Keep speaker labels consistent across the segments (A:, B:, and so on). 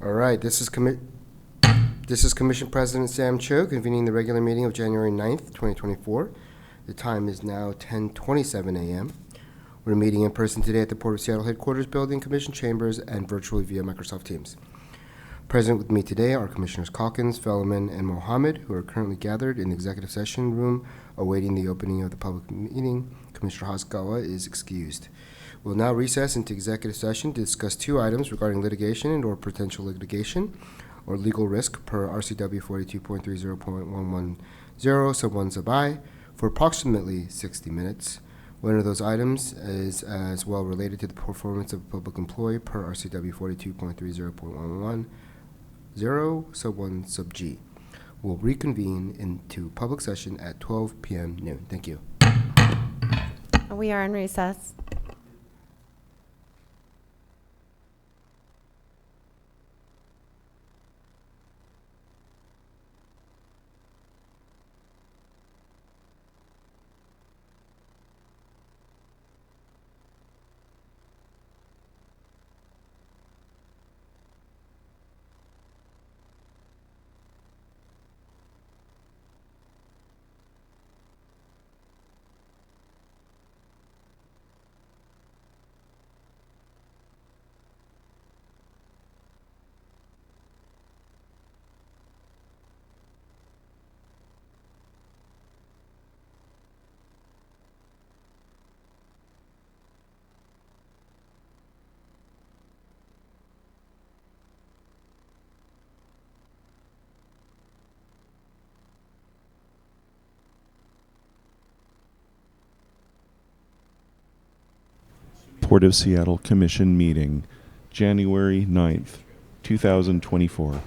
A: All right, this is Commission President Sam Cho convening the regular meeting of January 9th, 2024. The time is now 10:27 a.m. We're meeting in person today at the Port of Seattle Headquarters Building, Commission Chambers, and virtually via Microsoft Teams. Present with me today are Commissioners Calkins, Fellman, and Mohamed, who are currently gathered in the executive session room awaiting the opening of the public meeting. Commissioner Hasegawa is excused. We'll now recess into executive session to discuss two items regarding litigation and or potential litigation or legal risk per RCW 42.30.110 sub 1 sub I for approximately 60 minutes. One of those items is as well related to the performance of a public employee per RCW 42.30.110 sub 1 sub G. We'll reconvene into public session at 12 p.m. noon. Thank you.
B: We are in recess.
C: Port of Seattle Commission meeting, January 9th, 2024.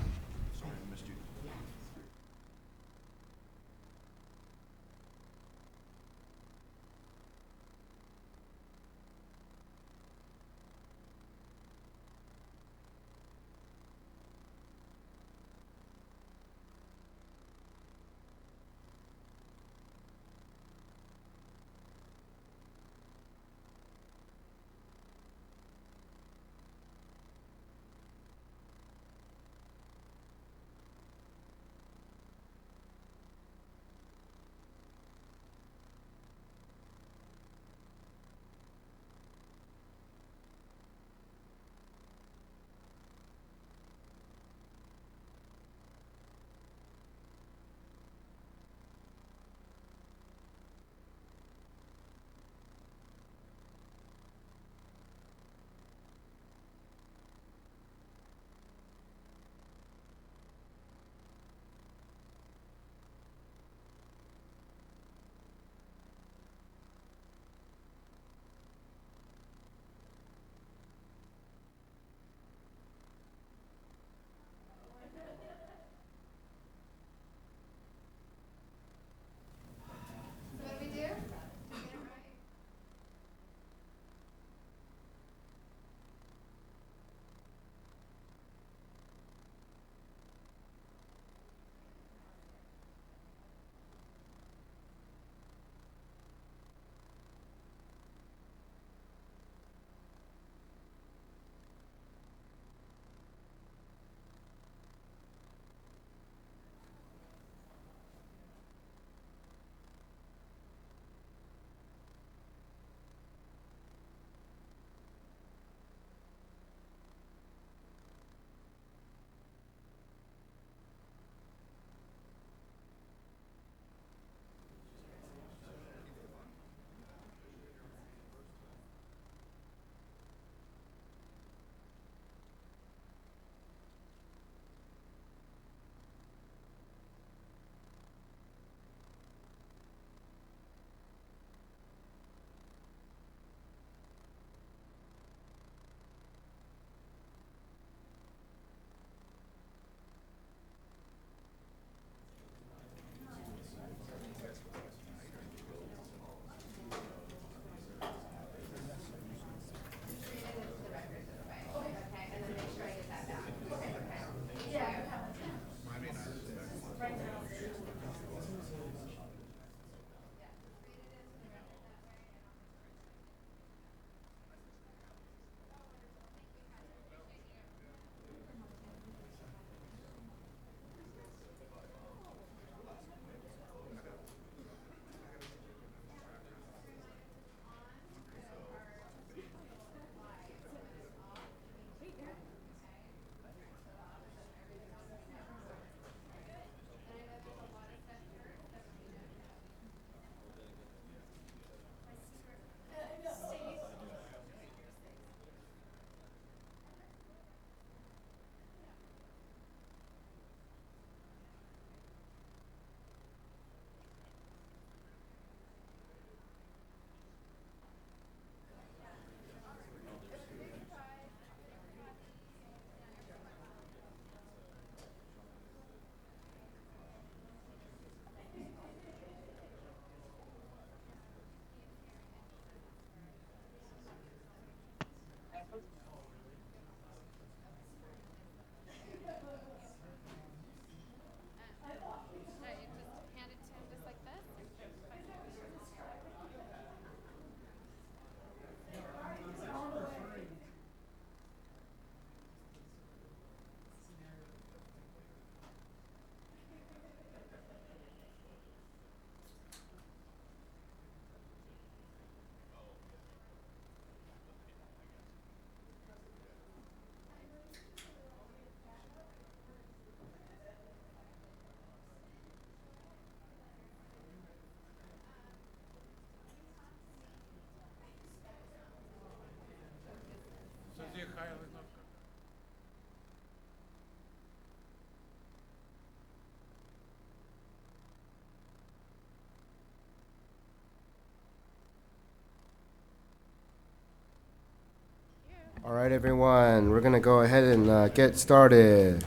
A: All right, everyone, we're going to go ahead and get started.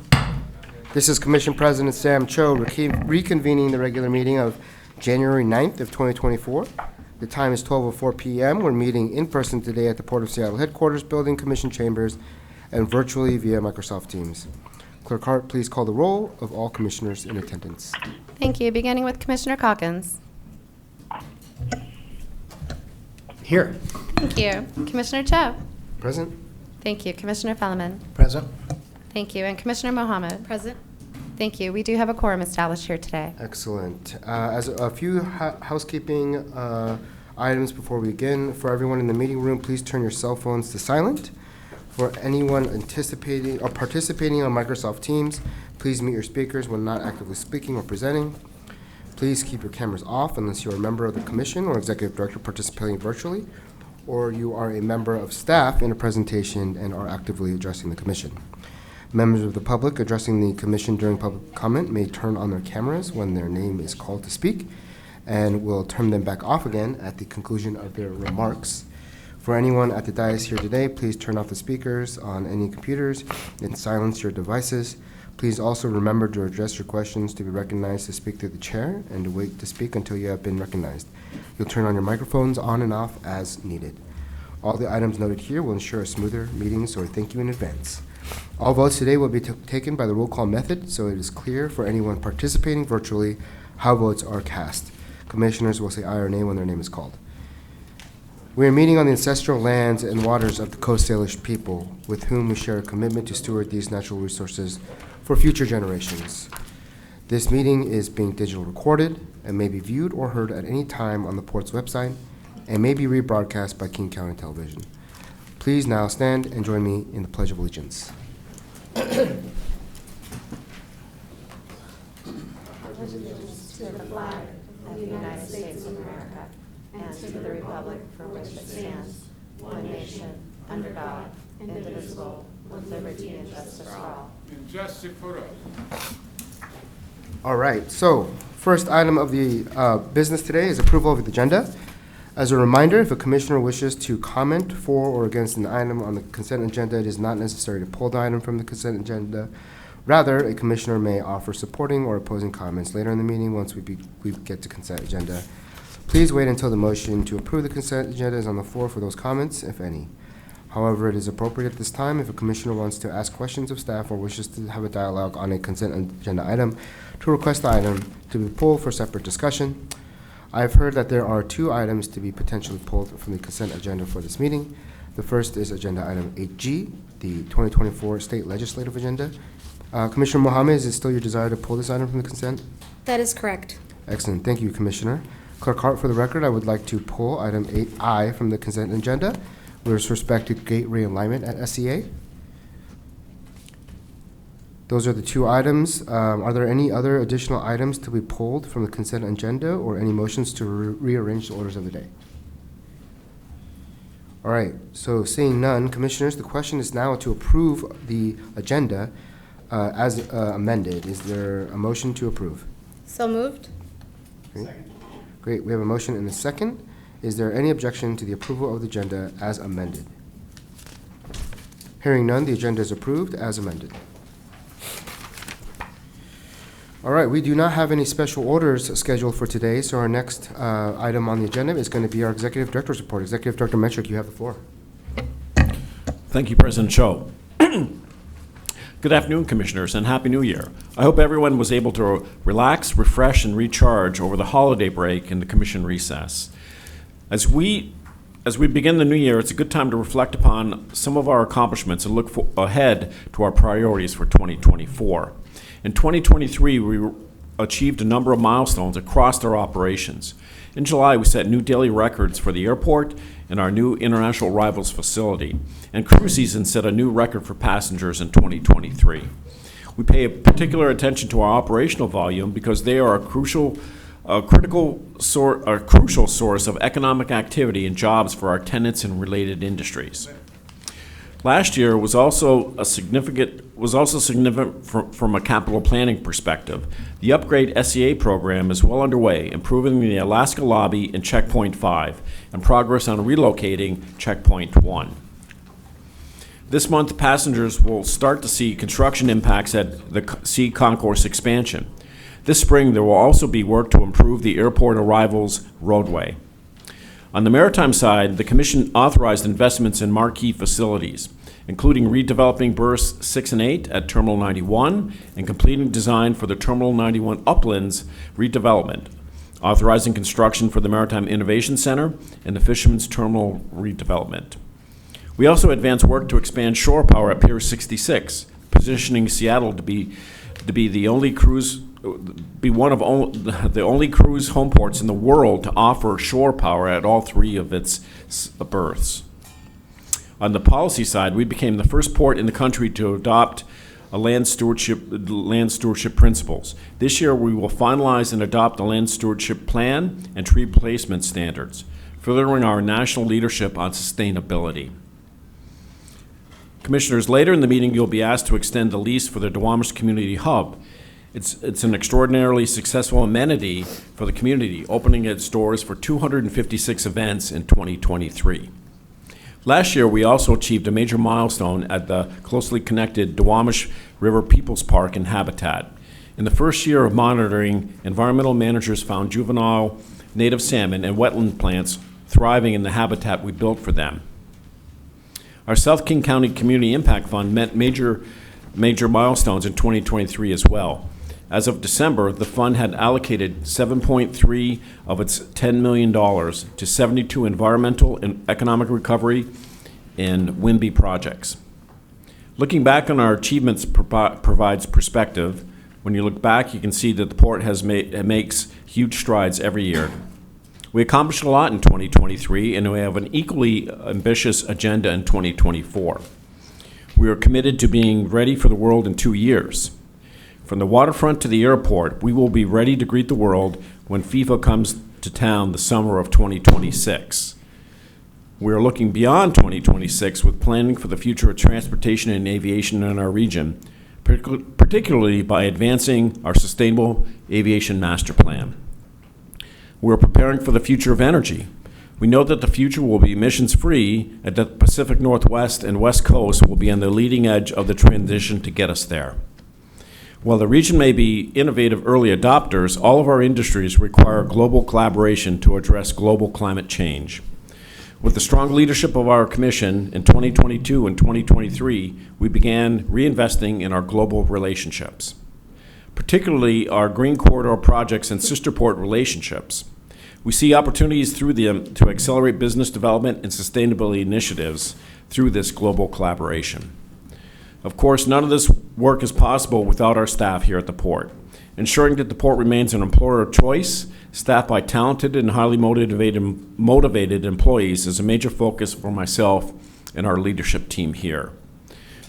A: This is Commission President Sam Cho reconvening the regular meeting of January 9th of 2024. The time is 12:04 p.m. We're meeting in person today at the Port of Seattle headquarters building, Commission chambers, and virtually via Microsoft Teams. Clerk Hart, please call the roll of all commissioners in attendance.
B: Thank you. Beginning with Commissioner Calkins.
D: Here.
B: Thank you. Commissioner Cho.
A: Present?
B: Thank you. Commissioner Felleman.
D: Present.
B: Thank you. And Commissioner Mohamed. Present. Thank you. We do have a quorum established here today.
A: Excellent. As a few housekeeping items before we begin, for everyone in the meeting room, please turn your cell phones to silent. For anyone anticipating or participating on Microsoft Teams, please mute your speakers when not actively speaking or presenting. Please keep your cameras off unless you're a member of the Commission or Executive Director participating virtually, or you are a member of staff in a presentation and are actively addressing the Commission. Members of the public addressing the Commission during public comment may turn on their cameras when their name is called to speak, and will turn them back off again at the conclusion of their remarks. For anyone at the dais here today, please turn off the speakers on any computers and silence your devices. Please also remember to address your questions to be recognized to speak through the chair and to wait to speak until you have been recognized. You'll turn on your microphones on and off as needed. All the items noted here will ensure a smoother meeting, so I thank you in advance. All votes today will be taken by the roll call method, so it is clear for anyone participating virtually how votes are cast. Commissioners will say aye or nay when their name is called. We are meeting on the ancestral lands and waters of the Coast Salish people, with whom we share a commitment to steward these natural resources for future generations. This meeting is being digitally recorded and may be viewed or heard at any time on the Port's website and may be rebroadcast by King County Television. Please now stand and join me in the Pledge of Allegiance.
B: Allegiance to the flag of the United States of America and to the republic for which it stands, one nation, under God, indivisible, with liberty and justice for all.
E: And justice for all.
A: All right, so first item of the business today is approval of the agenda. As a reminder, if a commissioner wishes to comment for or against an item on the consent agenda, it is not necessary to pull the item from the consent agenda. Rather, a commissioner may offer supporting or opposing comments later in the meeting once we get to consent agenda. Please wait until the motion to approve the consent agenda is on the floor for those comments, if any. However, it is appropriate at this time if a commissioner wants to ask questions of staff or wishes to have a dialogue on a consent agenda item to request the item to be pulled for separate discussion. I have heard that there are two items to be potentially pulled from the consent agenda for this meeting. The first is agenda item 8G, the 2024 state legislative agenda. Commissioner Mohamed, is it still your desire to pull this item from the consent?
F: That is correct.
A: Excellent. Thank you, Commissioner. Clerk Hart, for the record, I would like to pull item 8I from the consent agenda with respect to gate realignment at SEA. Those are the two items. Are there any other additional items to be pulled from the consent agenda or any motions to rearrange the orders of the day? All right, so seeing none, Commissioners, the question is now to approve the agenda as amended. Is there a motion to approve?
F: So moved.
A: Great, we have a motion and a second. Is there any objection to the approval of the agenda as amended? Hearing none, the agenda is approved as amended. All right, we do not have any special orders scheduled for today, so our next item on the agenda is going to be our Executive Director's report. Executive Director Metrick, you have the floor.
G: Thank you, President Cho. Good afternoon, Commissioners, and Happy New Year. I hope everyone was able to relax, refresh, and recharge over the holiday break and the Commission recess. As we begin the new year, it's a good time to reflect upon some of our accomplishments and look ahead to our priorities for 2024. In 2023, we achieved a number of milestones across our operations. In July, we set new daily records for the airport and our new international arrivals facility, and cruise season set a new record for passengers in 2023. We pay particular attention to our operational volume because they are a crucial source of economic activity and jobs for our tenants and related industries. Last year was also significant from a capital planning perspective. The Upgrade SEA program is well underway, improving the Alaska Lobby and Checkpoint 5, and progress on relocating Checkpoint 1. This month, passengers will start to see construction impacts at the Sea Concourse expansion. This spring, there will also be work to improve the airport arrivals roadway. On the maritime side, the Commission authorized investments in marquee facilities, including redeveloping berths 6 and 8 at Terminal 91 and completing design for the Terminal 91 Uplands redevelopment, authorizing construction for the Maritime Innovation Center and the Fisherman's Terminal redevelopment. We also advanced work to expand shore power at Pier 66, positioning Seattle to be the only cruise the only cruise home ports in the world to offer shore power at all 3 of its berths. On the policy side, we became the first port in the country to adopt land stewardship principles. This year, we will finalize and adopt a land stewardship plan and tree placement standards, furthering our national leadership on sustainability. Commissioners, later in the meeting, you'll be asked to extend the lease for the Duwamish Community Hub. It's an extraordinarily successful amenity for the community, opening its doors for 256 events in 2023. Last year, we also achieved a major milestone at the closely connected Duwamish River Peoples Park and Habitat. In the first year of monitoring, environmental managers found juvenile native salmon and wetland plants thriving in the habitat we built for them. Our South King County Community Impact Fund met major milestones in 2023 as well. As of December, the fund had allocated $7.3 of its $10 million to 72 environmental and economic recovery and WIMBY projects. Looking back on our achievements provides perspective. When you look back, you can see that the port makes huge strides every year. We accomplished a lot in 2023, and we have an equally ambitious agenda in 2024. We are committed to being ready for the world in 2 years. From the waterfront to the airport, we will be ready to greet the world when FIFA comes to town the summer of 2026. We are looking beyond 2026 with planning for the future of transportation and aviation in our region, particularly by advancing our Sustainable Aviation Master Plan. We are preparing for the future of energy. We know that the future will be emissions-free and that the Pacific Northwest and West Coast will be on the leading edge of the transition to get us there. While the region may be innovative early adopters, all of our industries require global collaboration to address global climate change. With the strong leadership of our Commission in 2022 and 2023, we began reinvesting in our global relationships, particularly our Green Corridor projects and sister port relationships. We see opportunities through them to accelerate business development and sustainability initiatives through this global collaboration. Of course, none of this work is possible without our staff here at the port. Ensuring that the port remains an employer of choice, staffed by talented and highly motivated employees, is a major focus for myself and our leadership team here.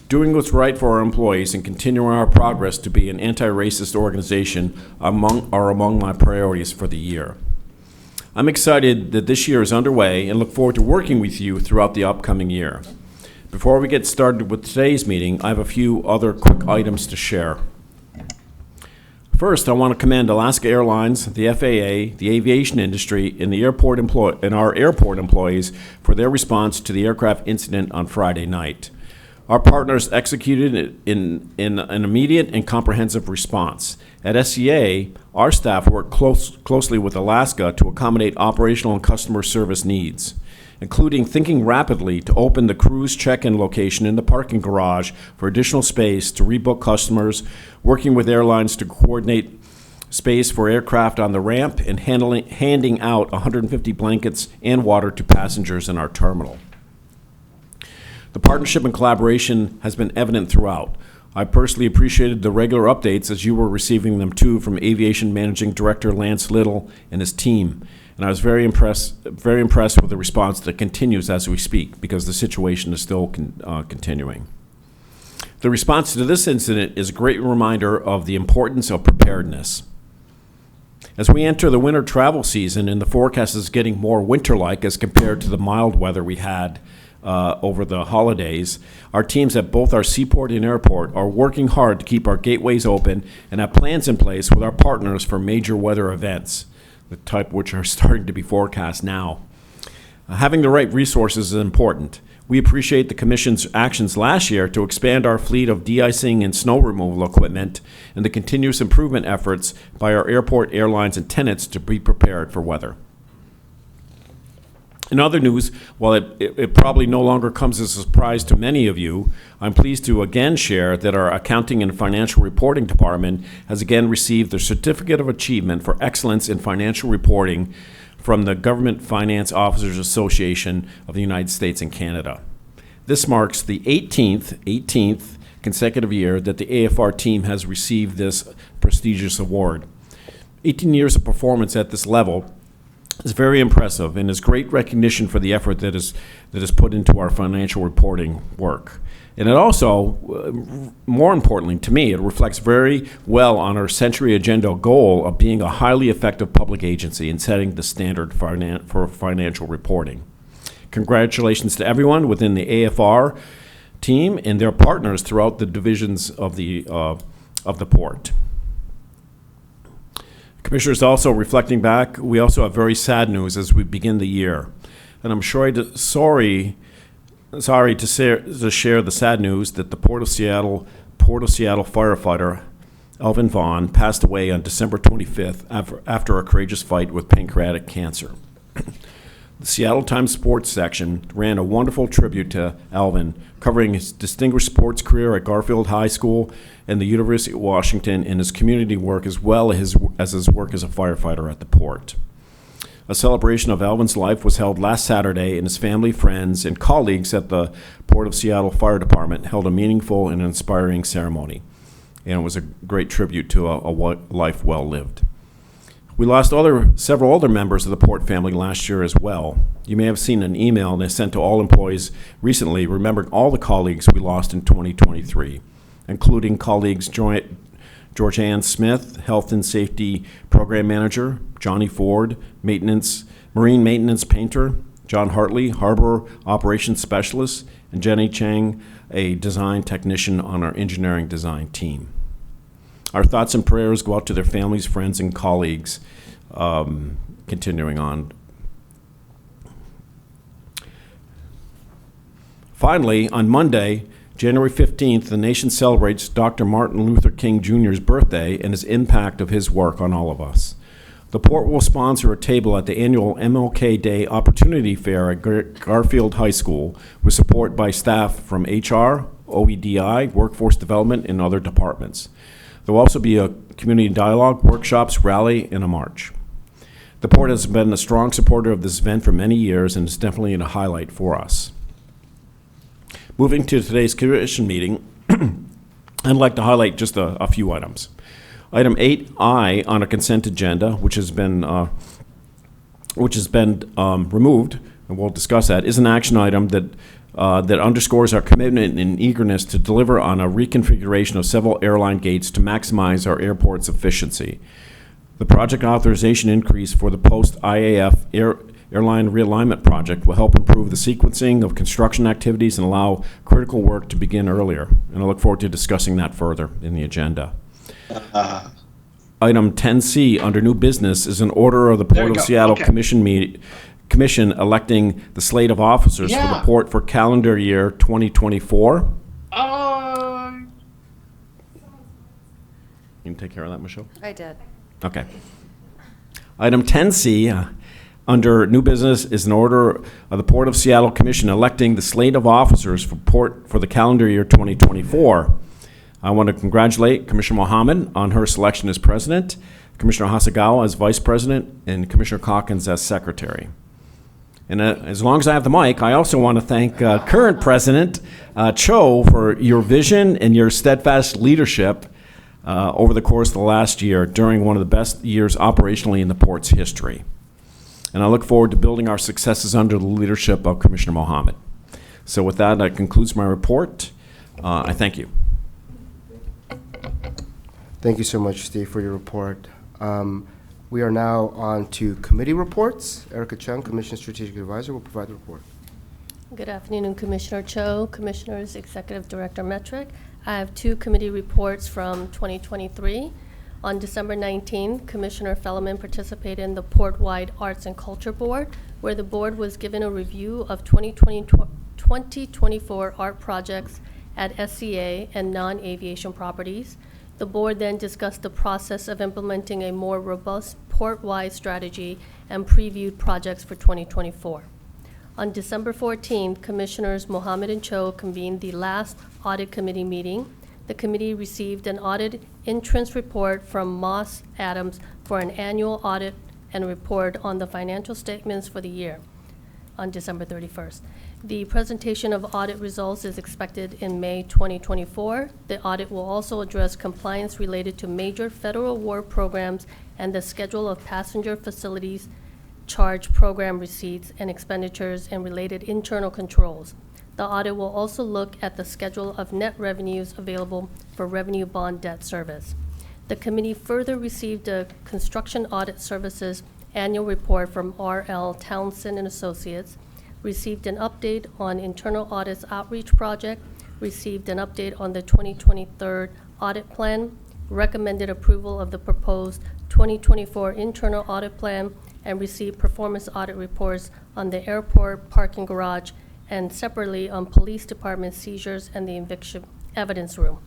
G: Doing what's right for our employees and continuing our progress to be an anti-racist organization are among my priorities for the year. I'm excited that this year is underway and look forward to working with you throughout the upcoming year. Before we get started with today's meeting, I have a few other quick items to share. First, I want to commend Alaska Airlines, the FAA, the aviation industry, and our airport employees for their response to the aircraft incident on Friday night. Our partners executed in an immediate and comprehensive response. At SCA, our staff worked closely with Alaska to accommodate operational and customer service needs, including thinking rapidly to open the cruise check-in location in the parking garage for additional space to rebook customers, working with airlines to coordinate space for aircraft on the ramp, and handing out 150 blankets and water to passengers in our terminal. The partnership and collaboration has been evident throughout. I personally appreciated the regular updates as you were receiving them too from Aviation Managing Director Lance Little and his team. And I was very impressed with the response that continues as we speak, because the situation is still continuing. The response to this incident is a great reminder of the importance of preparedness. As we enter the winter travel season, and the forecast is getting more winter-like as compared to the mild weather we had over the holidays, our teams at both our seaport and airport are working hard to keep our gateways open and have plans in place with our partners for major weather events, the type which are starting to be forecast now. Having the right resources is important. We appreciate the Commission's actions last year to expand our fleet of de-icing and snow removal equipment and the continuous improvement efforts by our airport, airlines, and tenants to be prepared for weather. In other news, while it probably no longer comes as a surprise to many of you, I'm pleased to again share that our Accounting and Financial Reporting Department has again received the Certificate of Achievement for Excellence in Financial Reporting from the Government Finance Officers Association of the United States and Canada. This marks the 18th consecutive year that the AFR team has received this prestigious award. 18 years of performance at this level is very impressive and is great recognition for the effort that is put into our financial reporting work. And it also, more importantly to me, it reflects very well on our Century Agenda goal of being a highly effective public agency and setting the standard for financial reporting. Congratulations to everyone within the AFR team and their partners throughout the divisions of the port. Commissioners, also reflecting back, we also have very sad news as we begin the year. And I'm sorry to share the sad news that the Port of Seattle firefighter, Alvin Vaughn, passed away on December 25th after a courageous fight with pancreatic cancer. The Seattle Times Sports section ran a wonderful tribute to Alvin, covering his distinguished sports career at Garfield High School and the University of Washington and his community work as well as his work as a firefighter at the port. A celebration of Alvin's life was held last Saturday, and his family, friends, and colleagues at the Port of Seattle Fire Department held a meaningful and inspiring ceremony. And it was a great tribute to a life well lived. We lost several other members of the Port family last year as well. You may have seen an email they sent to all employees recently, remembering all the colleagues we lost in 2023, including colleagues Georgianne Smith, Health and Safety Program Manager, Johnny Ford, Marine Maintenance Painter, John Hartley, Harbor Operations Specialist, and Jenny Chang, a Design Technician on our Engineering Design team. Our thoughts and prayers go out to their families, friends, and colleagues. Continuing on. Finally, on Monday, January 15th, the nation celebrates Dr. Martin Luther King Jr.'s birthday and his impact of his work on all of us. The Port will sponsor a table at the annual MLK Day Opportunity Fair at Garfield High School with support by staff from HR, OEDI, Workforce Development, and other departments. There will also be a community dialogue, workshops, rally, and a march. The Port has been a strong supporter of this event for many years and is definitely a highlight for us. Moving to today's commission meeting, I'd like to highlight just a few items. Item 8I on a consent agenda, which has been removed, and we'll discuss that, is an action item that underscores our commitment and eagerness to deliver on a reconfiguration of several airline gates to maximize our airport's efficiency. The project authorization increase for the post-IAF airline realignment project will help improve the sequencing of construction activities and allow critical work to begin earlier. And I look forward to discussing that further in the agenda. Item 10C under new business is an order of the Port of Seattle Commission electing the slate of officers for the Port for calendar year 2024. You can take care of that, Michelle?
B: I did.
G: Okay. Item 10C under new business is an order of the Port of Seattle Commission electing the slate of officers for Port for the calendar year 2024. I want to congratulate Commissioner Mohamed on her selection as president, Commissioner Hasagawa as vice president, and Commissioner Calkins as secretary. And as long as I have the mic, I also want to thank current President Cho for your vision and your steadfast leadership over the course of the last year during one of the best years operationally in the Port's history. And I look forward to building our successes under the leadership of Commissioner Mohamed. So with that concludes my report. I thank you.
A: Thank you so much, Steve, for your report. We are now on to committee reports. Erica Chung, Commission Strategic Advisor, will provide the report.
H: Good afternoon, Commissioner Cho, Commissioners, Executive Director Metric. I have two committee reports from 2023. On December 19, Commissioner Fellman participated in the Port-wide Arts and Culture Board, where the board was given a review of 2022 2024 art projects at SCA and non-aviation properties. The board then discussed the process of implementing a more robust port-wide strategy and previewed projects for 2024. On December 14th, Commissioners Mohamed and Cho convened the last audit committee meeting. The committee received an audit entrance report from Moss Adams for an annual audit and report on the financial statements for the year on December 31st. The presentation of audit results is expected in May 2024. The audit will also address compliance related to major federal award programs and the schedule of passenger facilities charge program receipts and expenditures and related internal controls. The audit will also look at the schedule of net revenues available for revenue bond debt service. The committee further received a construction audit services annual report from R.L. Townsend and Associates, received an update on internal audits outreach project, received an update on the 2023 audit plan, recommended approval of the proposed 2024 internal audit plan, and received performance audit reports on the airport parking garage and separately on police department seizures and the eviction evidence room.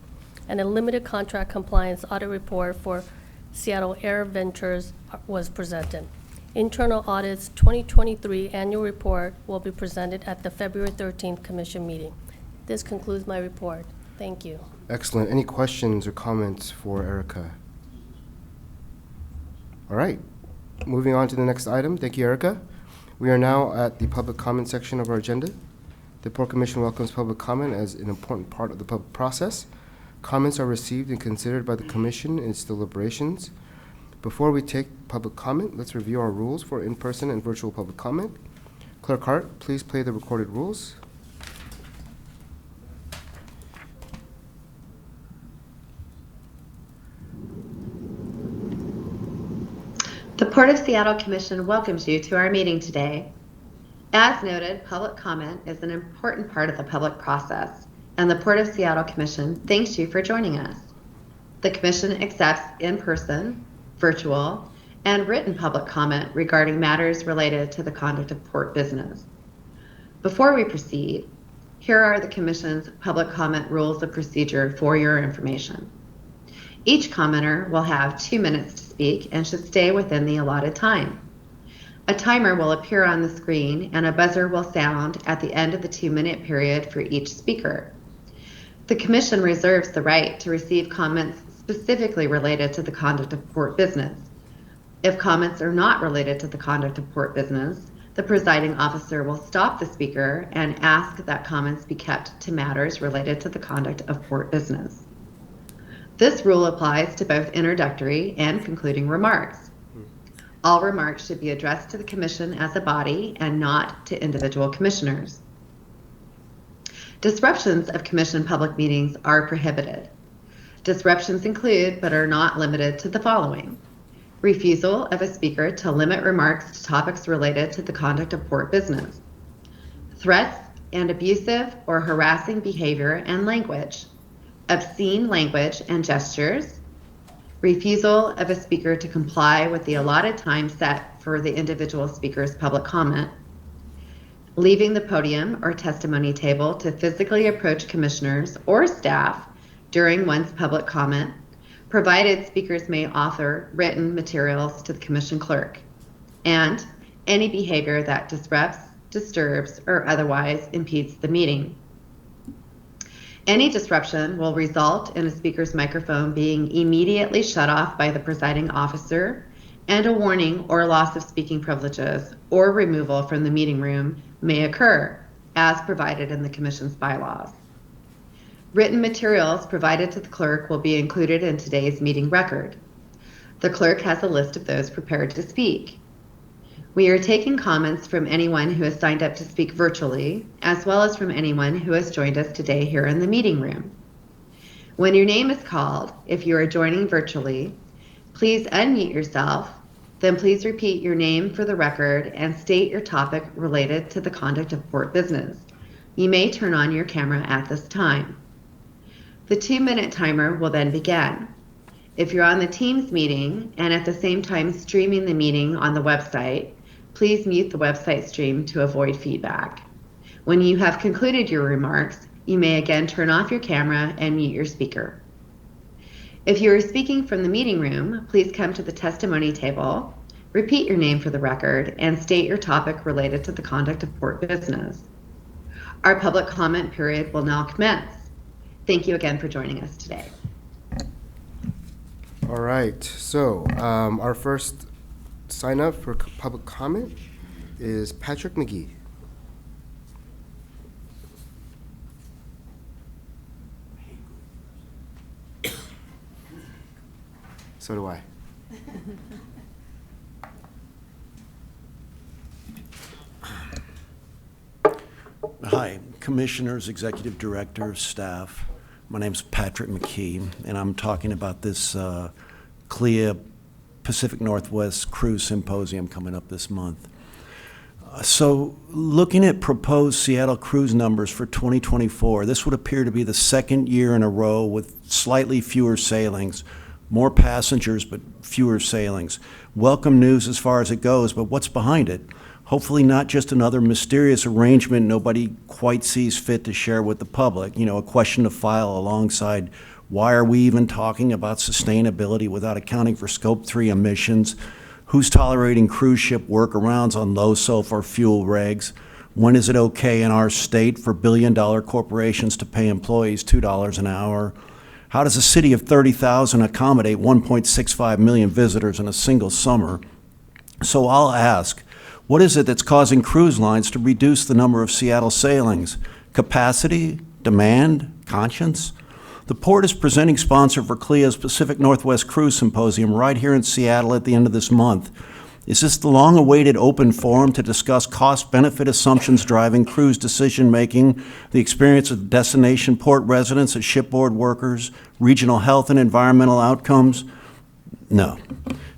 H: And a limited contract compliance audit report for Seattle Air Ventures was presented. Internal Audit's 2023 annual report will be presented at the February 13th Commission meeting. This concludes my report. Thank you.
A: Excellent. Any questions or comments for Erica? All right. Moving on to the next item. Thank you, Erica. We are now at the public comment section of our agenda. The Port Commission welcomes public comment as an important part of the public process. Comments are received and considered by the Commission in its deliberations. Before we take public comment, let's review our rules for in-person and virtual public comment. Clerk Hart, please play the recorded rules.
B: The Port of Seattle Commission welcomes you to our meeting today. As noted, public comment is an important part of the public process, and the Port of Seattle Commission thanks you for joining us. The Commission accepts in-person, virtual, and written public comment regarding matters related to the conduct of port business. Before we proceed, here are the Commission's public comment rules of procedure for your information. Each commenter will have 2 minutes to speak and should stay within the allotted time. A timer will appear on the screen and a buzzer will sound at the end of the 2-minute period for each speaker. The Commission reserves the right to receive comments specifically related to the conduct of port business. If comments are not related to the conduct of port business, the presiding officer will stop the speaker and ask that comments be kept to matters related to the conduct of port business. This rule applies to both introductory and concluding remarks. All remarks should be addressed to the Commission as a body and not to individual commissioners. Disruptions of Commission public meetings are prohibited. Disruptions include, but are not limited to, the following: refusal of a speaker to limit remarks to topics related to the conduct of port business, threats and abusive or harassing behavior and language, obscene language and gestures, refusal of a speaker to comply with the allotted time set for the individual speaker's public comment, leaving the podium or testimony table to physically approach commissioners or staff during one's public comment, provided speakers may author written materials to the Commission clerk, and any behavior that disrupts, disturbs, or otherwise impedes the meeting. Any disruption will result in a speaker's microphone being immediately shut off by the presiding officer, and a warning or loss of speaking privileges or removal from the meeting room may occur, as provided in the Commission's bylaws. Written materials provided to the clerk will be included in today's meeting record. The clerk has a list of those prepared to speak. We are taking comments from anyone who has signed up to speak virtually, as well as from anyone who has joined us today here in the meeting room. When your name is called, if you are joining virtually, please unmute yourself, then please repeat your name for the record and state your topic related to the conduct of port business. You may turn on your camera at this time. The 2-minute timer will then begin. If you're on the Teams meeting and at the same time streaming the meeting on the website, please mute the website stream to avoid feedback.
I: When you have concluded your remarks, you may again turn off your camera and mute your speaker. If you are speaking from the meeting room, please come to the testimony table, repeat your name for the record, and state your topic related to the conduct of port business. Our public comment period will now commence. Thank you again for joining us today.
A: All right, so our first sign up for public comment is Patrick McGee. So do I.
J: Hi, Commissioners, Executive Director, staff. My name's Patrick McKee, and I'm talking about this CLIA Pacific Northwest Cruise Symposium coming up this month. So looking at proposed Seattle cruise numbers for 2024, this would appear to be the second year in a row with slightly fewer sailings, more passengers but fewer sailings. Welcome news as far as it goes, but what's behind it? Hopefully not just another mysterious arrangement nobody quite sees fit to share with the public. You know, a question to file alongside, why are we even talking about sustainability without accounting for Scope 3 emissions? Who's tolerating cruise ship workarounds on low sulfur fuel regs? When is it okay in our state for billion-dollar corporations to pay employees $2 an hour? How does a city of 30,000 accommodate 1.65 million visitors in a single summer? So I'll ask, what is it that's causing cruise lines to reduce the number of Seattle sailings? Capacity? Demand? Conscience? The port is presenting sponsor for CLIA's Pacific Northwest Cruise Symposium right here in Seattle at the end of this month. Is this the long-awaited open forum to discuss cost-benefit assumptions driving cruise decision-making, the experience of destination port residents as shipboard workers, regional health and environmental outcomes? No.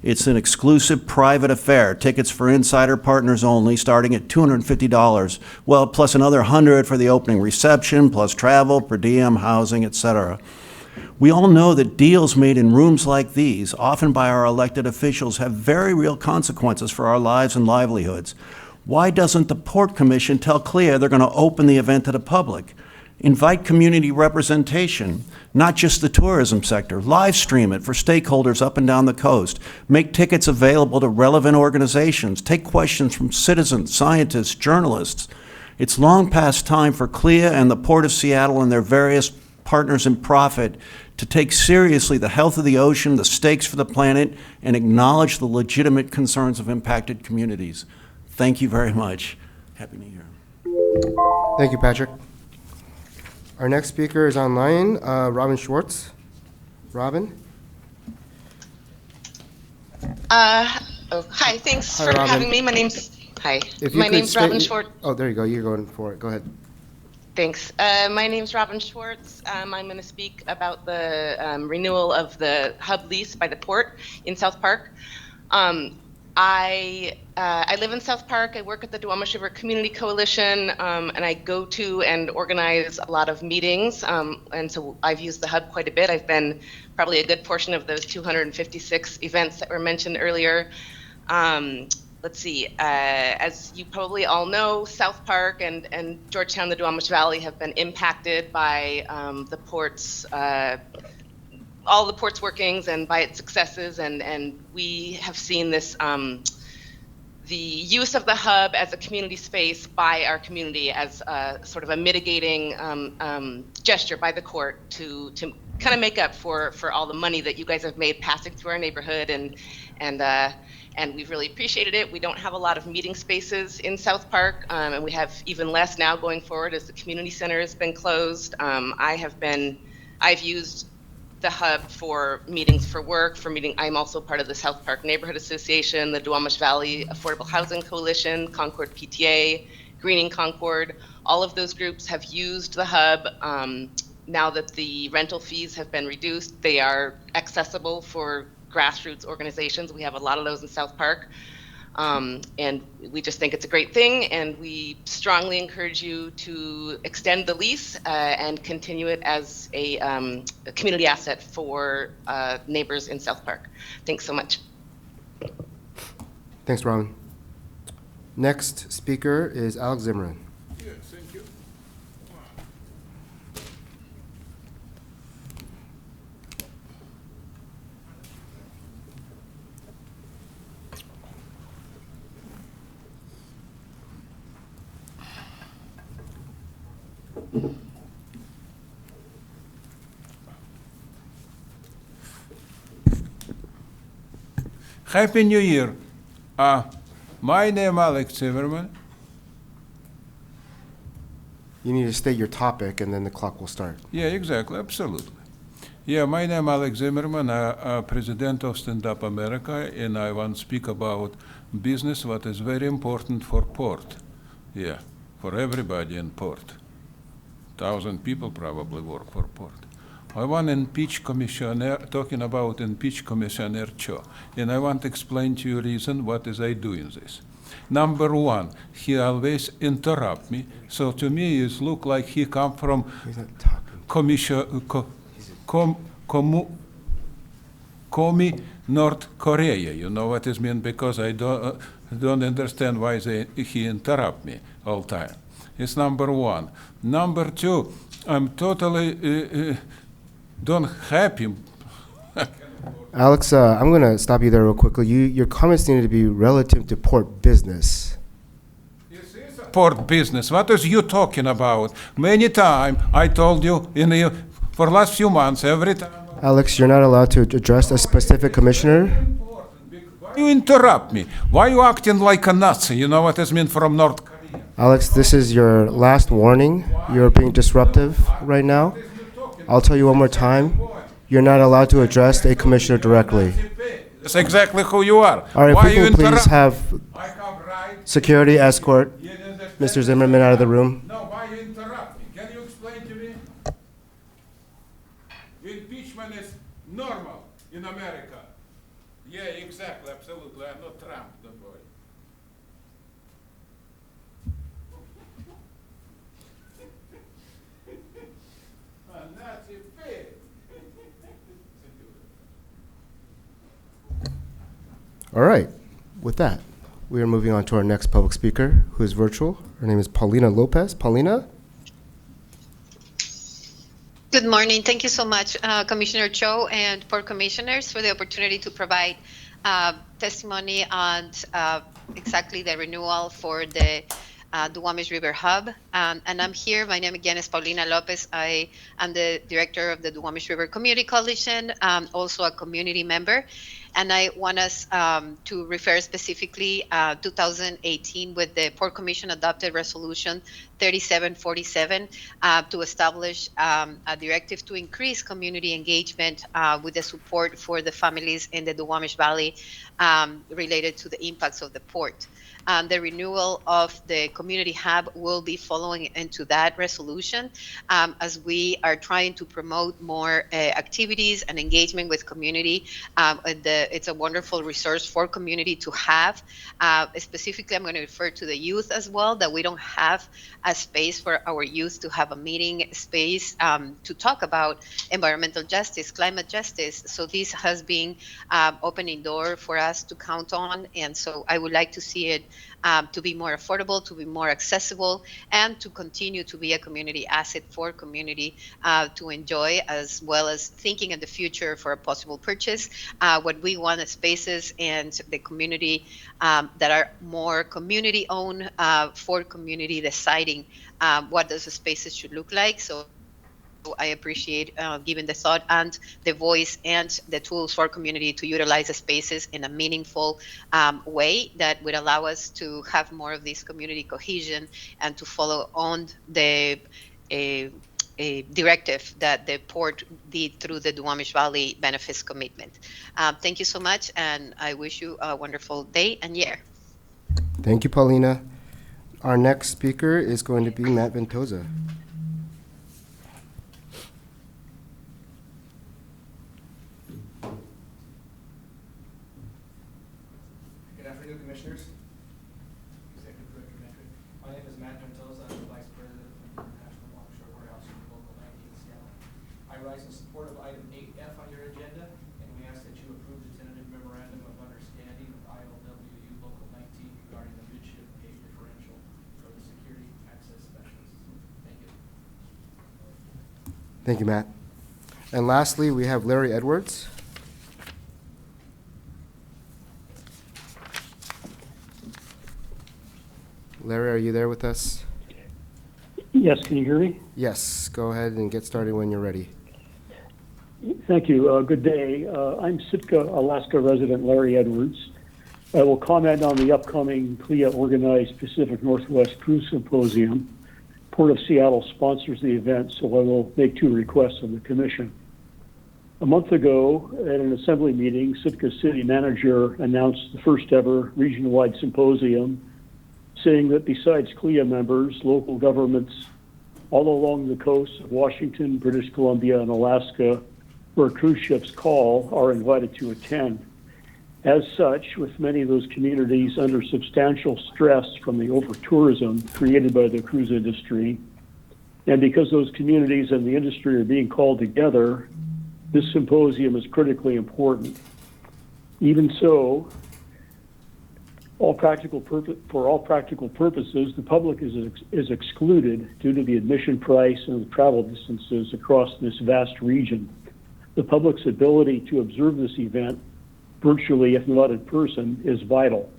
J: It's an exclusive private affair, tickets for insider partners only, starting at $250. Well, plus another $100 for the opening reception, plus travel, per diem, housing, etc. We all know that deals made in rooms like these, often by our elected officials, have very real consequences for our lives and livelihoods. Why doesn't the Port Commission tell CLIA they're going to open the event to the public? Invite community representation, not just the tourism sector. Live stream it for stakeholders up and down the coast. Make tickets available to relevant organizations. Take questions from citizens, scientists, journalists. It's long past time for CLIA and the Port of Seattle and their various partners in profit to take seriously the health of the ocean, the stakes for the planet, and acknowledge the legitimate concerns of impacted communities. Thank you very much. Happy New Year.
A: Thank you, Patrick. Our next speaker is online, Robin Schwartz. Robin?
K: Hi, thanks
A: Hi,
K: for
A: Robin.
K: having me. My name's
A: If you
K: my
A: could
K: name's
A: state-
K: Robin Schwartz.
A: Oh, there you go. You're going for it. Go ahead.
K: Thanks. My name's Robin Schwartz. I'm going to speak about the renewal of the hub lease by the port in South Park. I live in South Park. I work at the Duwamish River Community Coalition, and I go to and organize a lot of meetings. And so I've used the hub quite a bit. I've been probably a good portion of those 256 events that were mentioned earlier. Let's see, as you probably all know, South Park and Georgetown, the Duwamish Valley have been impacted by the port's all the port's workings and by its successes, and we have seen this the use of the hub as a community space by our community as sort of a mitigating gesture by the court to kind of make up for all the money that you guys have made passing through our neighborhood, and we've really appreciated it. We don't have a lot of meeting spaces in South Park, and we have even less now going forward as the community center has been closed. I've used the hub for meetings for work, for meeting. I'm also part of the South Park Neighborhood Association, the Duwamish Valley Affordable Housing Coalition, Concord PTA, Greening Concord. All of those groups have used the hub. Now that the rental fees have been reduced, they are accessible for grassroots organizations. We have a lot of those in South Park. And we just think it's a great thing, and we strongly encourage you to extend the lease and continue it as a community asset for neighbors in South Park. Thanks so much.
A: Thanks, Robin. Next speaker is Alex Zimmerman.
E: Yes, thank you. Happy New Year. My name Alex Zimmerman.
A: You need to state your topic, and then the clock will start.
E: Yeah, exactly, absolutely. Yeah, my name Alex Zimmerman, President of Stand Up America, and I want to speak about business, what is very important for port. Yeah, for everybody in port. 1,000 people probably work for port. I want to impeach Commissioner, talking about impeach Commissioner Cho, and I want to explain to you reason what is I doing this. Number one, he always interrupt me, so to me it look like he come from
A: He's not talking.
E: North Korea. You know what is mean? Because I don't understand why he interrupt me all time. It's number one. Number two, I'm totally don't happy.
A: Alex, I'm going to stop you there real quickly. Your comments needed to be relative to port business.
E: This is a port business. What is you talking about? Many time I told you for last few months, every time.
A: Alex, you're not allowed to address a specific commissioner.
E: Why you interrupt me? Why you acting like a Nazi? You know what this mean from North Korea?
A: Alex, this is your last warning. You're being disruptive right now. I'll tell you one more time. You're not allowed to address a commissioner directly.
E: That's exactly who you are.
A: All right,
E: Why
A: if
E: you
A: we can please
E: interrupt?
A: have
E: I have right.
A: security escort
E: You understand?
A: Mr. Zimmerman out of the room.
E: No, why you interrupt me? Can you explain to me? Impeachment is normal in America. Yeah, exactly, absolutely. I'm not Trump, don't worry. A Nazi pig.
A: All right. With that, we are moving on to our next public speaker, who is virtual. Her name is Paulina Lopez. Paulina?
L: Good morning. Thank you so much, Commissioner Cho and Port Commissioners, for the opportunity to provide testimony on exactly the renewal for the Duwamish River Hub. And I'm here. My name again is Paulina Lopez. I am the director of the Duwamish River Community Coalition, also a community member. And I want us to refer specifically 2018 with the Port Commission adopted resolution 3747 to establish a directive to increase community engagement with the support for the families in the Duwamish Valley related to the impacts of the port. The renewal of the community hub will be following into that resolution as we are trying to promote more activities and engagement with community. It's a wonderful resource for community to have. Specifically, I'm going to refer to the youth as well, that we don't have a space for our youth to have a meeting space to talk about environmental justice, climate justice. So this has been opening door for us to count on. And so I would like to see it to be more affordable, to be more accessible, and to continue to be a community asset for community to enjoy, as well as thinking in the future for a possible purchase. What we want is spaces and the community that are more community-owned for community deciding what those spaces should look like. So I appreciate giving the thought and the voice and the tools for community to utilize the spaces in a meaningful way that would allow us to have more of this community cohesion and to follow on the a directive that the port did through the Duwamish Valley Benefits Commitment. Thank you so much, and I wish you a wonderful day and year.
A: Thank you, Paulina. Our next speaker is going to be Matt Ventosa.
D: Good afternoon, Commissioners. Executive Director Metric. My name is Matt Ventosa. I'm the Vice President of the International Longshore Warehouse for Local 19 Seattle. I rise in support of item 8F on your agenda, and we ask that you approve the tentative memorandum of understanding with ILWU Local 19 regarding the midship pay differential for the security access specialists. Thank you.
A: Thank you, Matt. And lastly, we have Larry Edwards. Larry, are you there with us?
M: Yes, can you hear me?
A: Yes, go ahead and get started when you're ready.
M: Thank you. Good day. I'm Sitka, Alaska resident Larry Edwards. I will comment on the upcoming CLIA-organized Pacific Northwest Cruise Symposium. Port of Seattle sponsors the event, so I will make 2 requests of the Commission. A month ago, at an assembly meeting, Sitka's city manager announced the first ever region-wide symposium, saying that besides CLIA members, local governments all along the coasts of Washington, British Columbia, and Alaska, where cruise ships call, are invited to attend. As such, with many of those communities under substantial stress from the over-tourism created by the cruise industry, and because those communities and the industry are being called together, this symposium is critically important. Even so, for all practical purposes, the public is excluded due to the admission price and the travel distances across this vast region. The public's ability to observe this event, virtually if not in person, is vital.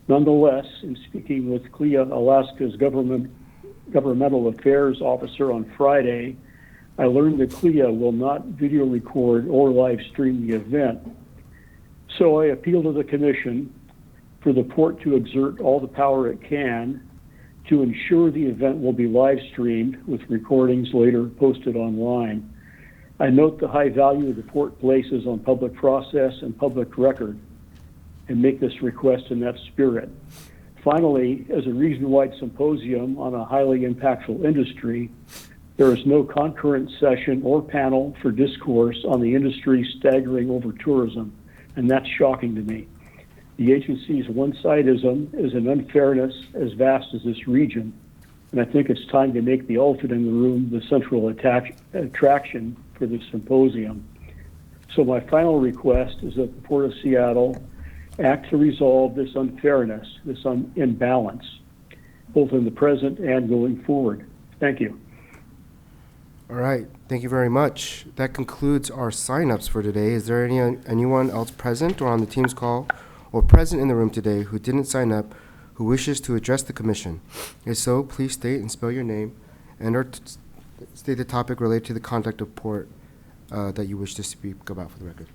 M: Nonetheless, in speaking with CLIA Alaska's governmental affairs officer on Friday, I learned that CLIA will not video record or live stream the event. So I appeal to the Commission for the port to exert all the power it can to ensure the event will be live streamed with recordings later posted online. I note the high value the port places on public process and public record and make this request in that spirit. Finally, as a region-wide symposium on a highly impactful industry, there is no concurrent session or panel for discourse on the industry's staggering over-tourism, and that's shocking to me. The agency's one-sidism is an unfairness as vast as this region, and I think it's time to make the elephant in the room the central attraction for this symposium. So my final request is that the Port of Seattle act to resolve this unfairness, this imbalance, both in the present and going forward. Thank you.
A: All right, thank you very much. That concludes our sign-ups for today. Is there anyone else present or on the Teams call or present in the room today who didn't sign up who wishes to address the Commission? If so, please state and spell your name and or state the topic related to the conduct of port that you wish to speak about for the record.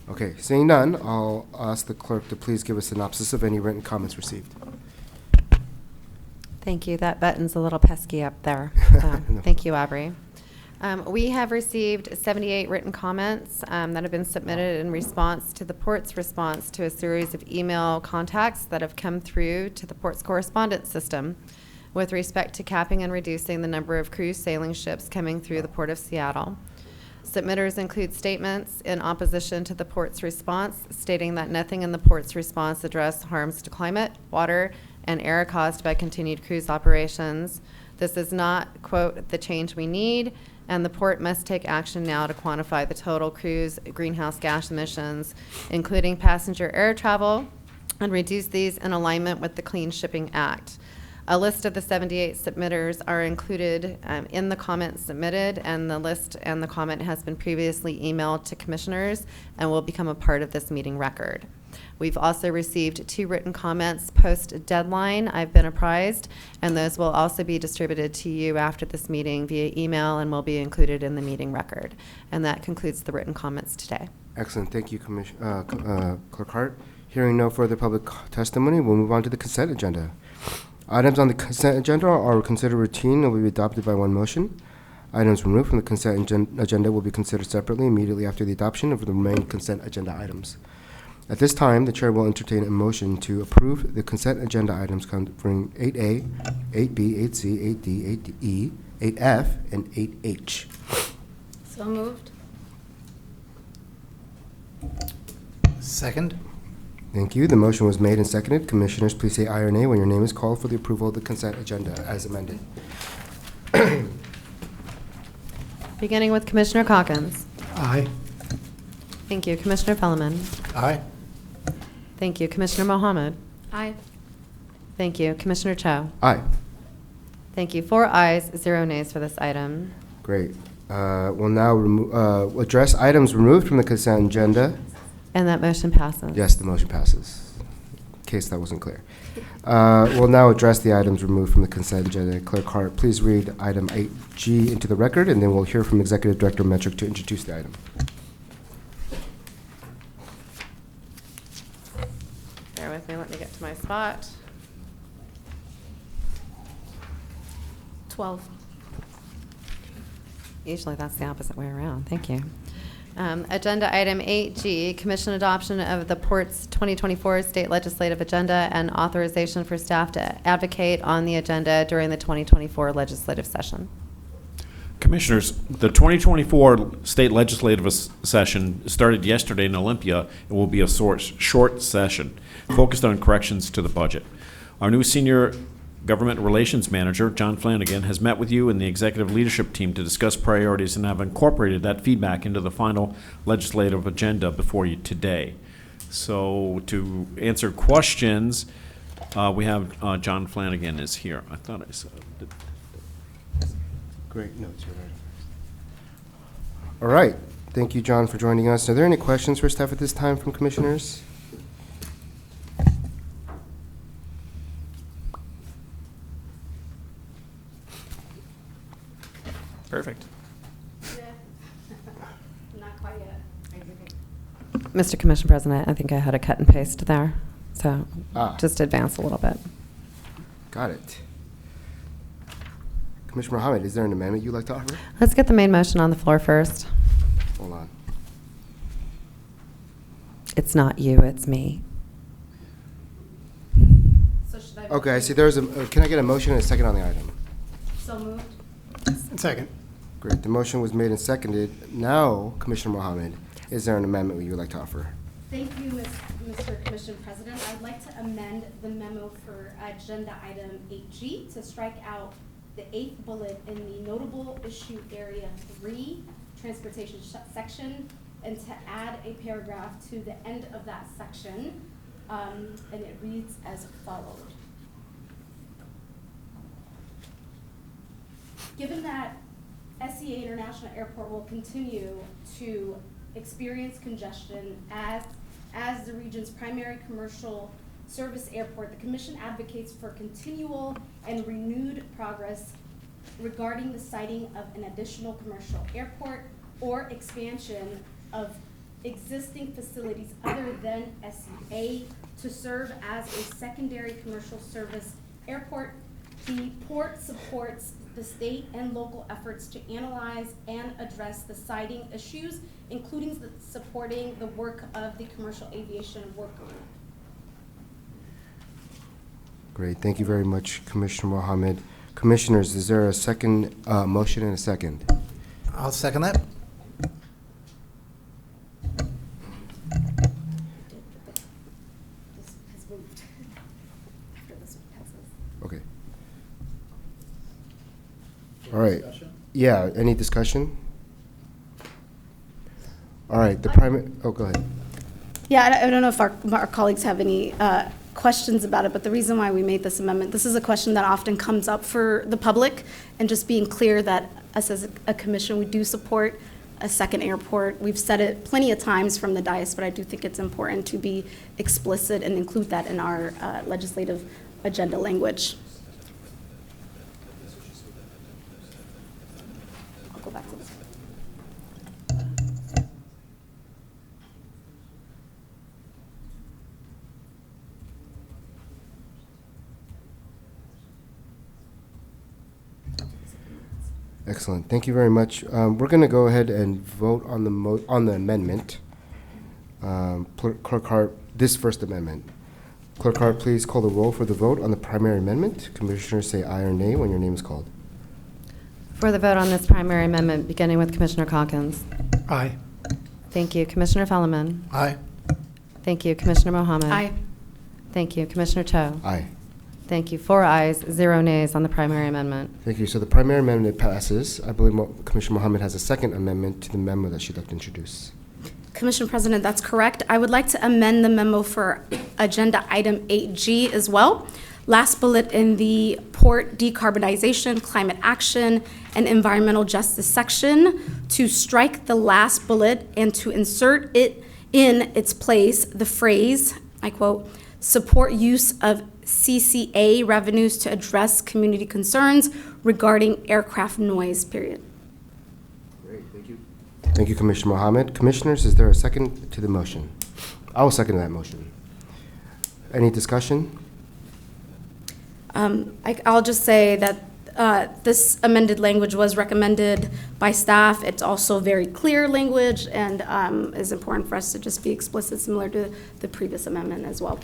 A: Okay, seeing none, I'll ask the clerk to please give a synopsis of any written comments received.
B: Thank you. That button's a little pesky up there.
A: No.
B: Thank you, Aubrey. We have received 78 written comments that have been submitted in response to the port's response to a series of email contacts that have come through to the port's correspondence system with respect to capping and reducing the number of cruise sailing ships coming through the Port of Seattle. Submitters include statements in opposition to the port's response, stating that nothing in the port's response addressed harms to climate, water, and air caused by continued cruise operations. This is not, quote, the change we need, and the port must take action now to quantify the total cruise greenhouse gas emissions, including passenger air travel, and reduce these in alignment with the Clean Shipping Act. A list of the 78 submitters are included in the comments submitted, and the list and the comment has been previously emailed to commissioners and will become a part of this meeting record. We've also received 2 written comments post-deadline, I've been apprised, and those will also be distributed to you after this meeting via email and will be included in the meeting record. And that concludes the written comments today.
A: Excellent. Thank you, Clerk Hart. Hearing no further public testimony, we'll move on to the consent agenda. Items on the consent agenda are considered routine and will be adopted by one motion. Items removed from the consent agenda will be considered separately immediately after the adoption of the remaining consent agenda items. At this time, the Chair will entertain a motion to approve the consent agenda items covering 8A, 8B, 8C, 8D, 8E, 8F, and 8H.
F: So moved.
N: Second.
A: Thank you. The motion was made and seconded. Commissioners, please say aye or nay when your name is called for the approval of the consent agenda as amended.
B: Beginning with Commissioner Calkins.
N: Aye.
B: Thank you. Commissioner Fellman.
N: Aye.
B: Thank you. Commissioner Mohamed.
F: Aye.
B: Thank you. Commissioner Cho.
A: Aye.
B: Thank you. 4 ayes, 0 nays for this item.
A: Great. We'll now address items removed from the consent agenda.
B: And that motion passes.
A: Yes, the motion passes. case that wasn't clear. We'll now address the items removed from the consent agenda. Clerk Hart, please read item 8G into the record, and then we'll hear from Executive Director Metric to introduce the item.
B: Bear with me, let me get to my spot.
F: 12.
B: Usually that's the opposite way around. Thank you. Agenda item 8G, commission adoption of the Port's 2024 state legislative agenda and authorization for staff to advocate on the agenda during the 2024 legislative session.
G: Commissioners, the 2024 state legislative session started yesterday in Olympia and will be a short session focused on corrections to the budget. Our new senior Government Relations Manager, John Flanagan, has met with you and the executive leadership team to discuss priorities and have incorporated that feedback into the final legislative agenda before you today. So to answer questions, we have John Flanagan is here. I thought I said.
A: Great notes. All right. Thank you, John, for joining us. Are there any questions for staff at this time from commissioners?
D: Perfect.
F: Not quite yet.
B: Mr. Commission President, I think I had a cut and paste there, so just advance a little bit.
A: Got it. Commissioner Mohamed, is there an amendment you'd like to offer?
B: Let's get the main motion on the floor first.
A: Hold on.
B: It's not you, it's me.
F: So should I?
A: Okay, I see there's a, can I get a motion and a second on the item?
F: So moved.
D: Second.
A: Great, the motion was made and seconded. Now, Commissioner Mohamed, is there an amendment you would like to offer?
F: Thank you, Mr. Commission President. I'd like to amend the memo for agenda item 8G to strike out the 8th bullet in the notable issue area 3, transportation section, and to add a paragraph to the end of that section, and it reads as followed. Given that SEA International Airport will continue to experience congestion as the region's primary commercial service airport, the Commission advocates for continual and renewed progress regarding the siting of an additional commercial airport or expansion of existing facilities other than SEA to serve as a secondary commercial service airport. The port supports the state and local efforts to analyze and address the siting issues, including supporting the work of the Commercial Aviation Work Group.
A: Great, thank you very much, Commissioner Mohamed. Commissioners, is there a second motion and a second?
D: I'll second that.
F: This has moved after this one passes.
A: Okay. All right. Yeah, any discussion? All right, the primary, oh, go ahead.
F: Yeah, I don't know if our colleagues have any questions about it, but the reason why we made this amendment, this is a question that often comes up for the public, and just being clear that us as a commission, we do support a second airport. We've said it plenty of times from the dais, but I do think it's important to be explicit and include that in our legislative agenda language. I'll go back to this one.
A: Excellent, thank you very much. We're going to go ahead and vote on the amendment. Clerk Hart, this first amendment. Clerk Hart, please call the roll for the vote on the primary amendment. Commissioners say aye or nay when your name is called.
B: For the vote on this primary amendment, beginning with Commissioner Calkins.
D: Aye.
B: Thank you. Commissioner Felleman.
D: Aye.
B: Thank you. Commissioner Mohamed.
F: Aye.
B: Thank you. Commissioner Cho.
A: Aye.
B: Thank you. 4 ayes, 0 nays on the primary amendment.
A: Thank you. So the primary amendment passes. I believe Commissioner Mohamed has a second amendment to the memo that she'd like to introduce.
F: Commission President, that's correct. I would like to amend the memo for agenda item 8G as well. Last bullet in the port decarbonization, climate action, and environmental justice section to strike the last bullet and to insert it in its place the phrase, I quote, support use of CCA revenues to address community concerns regarding aircraft noise, period.
A: Great, thank you. Thank you, Commissioner Mohamed. Commissioners, is there a second to the motion? I will second that motion. Any discussion?
F: I'll just say that this amended language was recommended by staff. It's also very clear language and is important for us to just be explicit, similar to the previous amendment as well.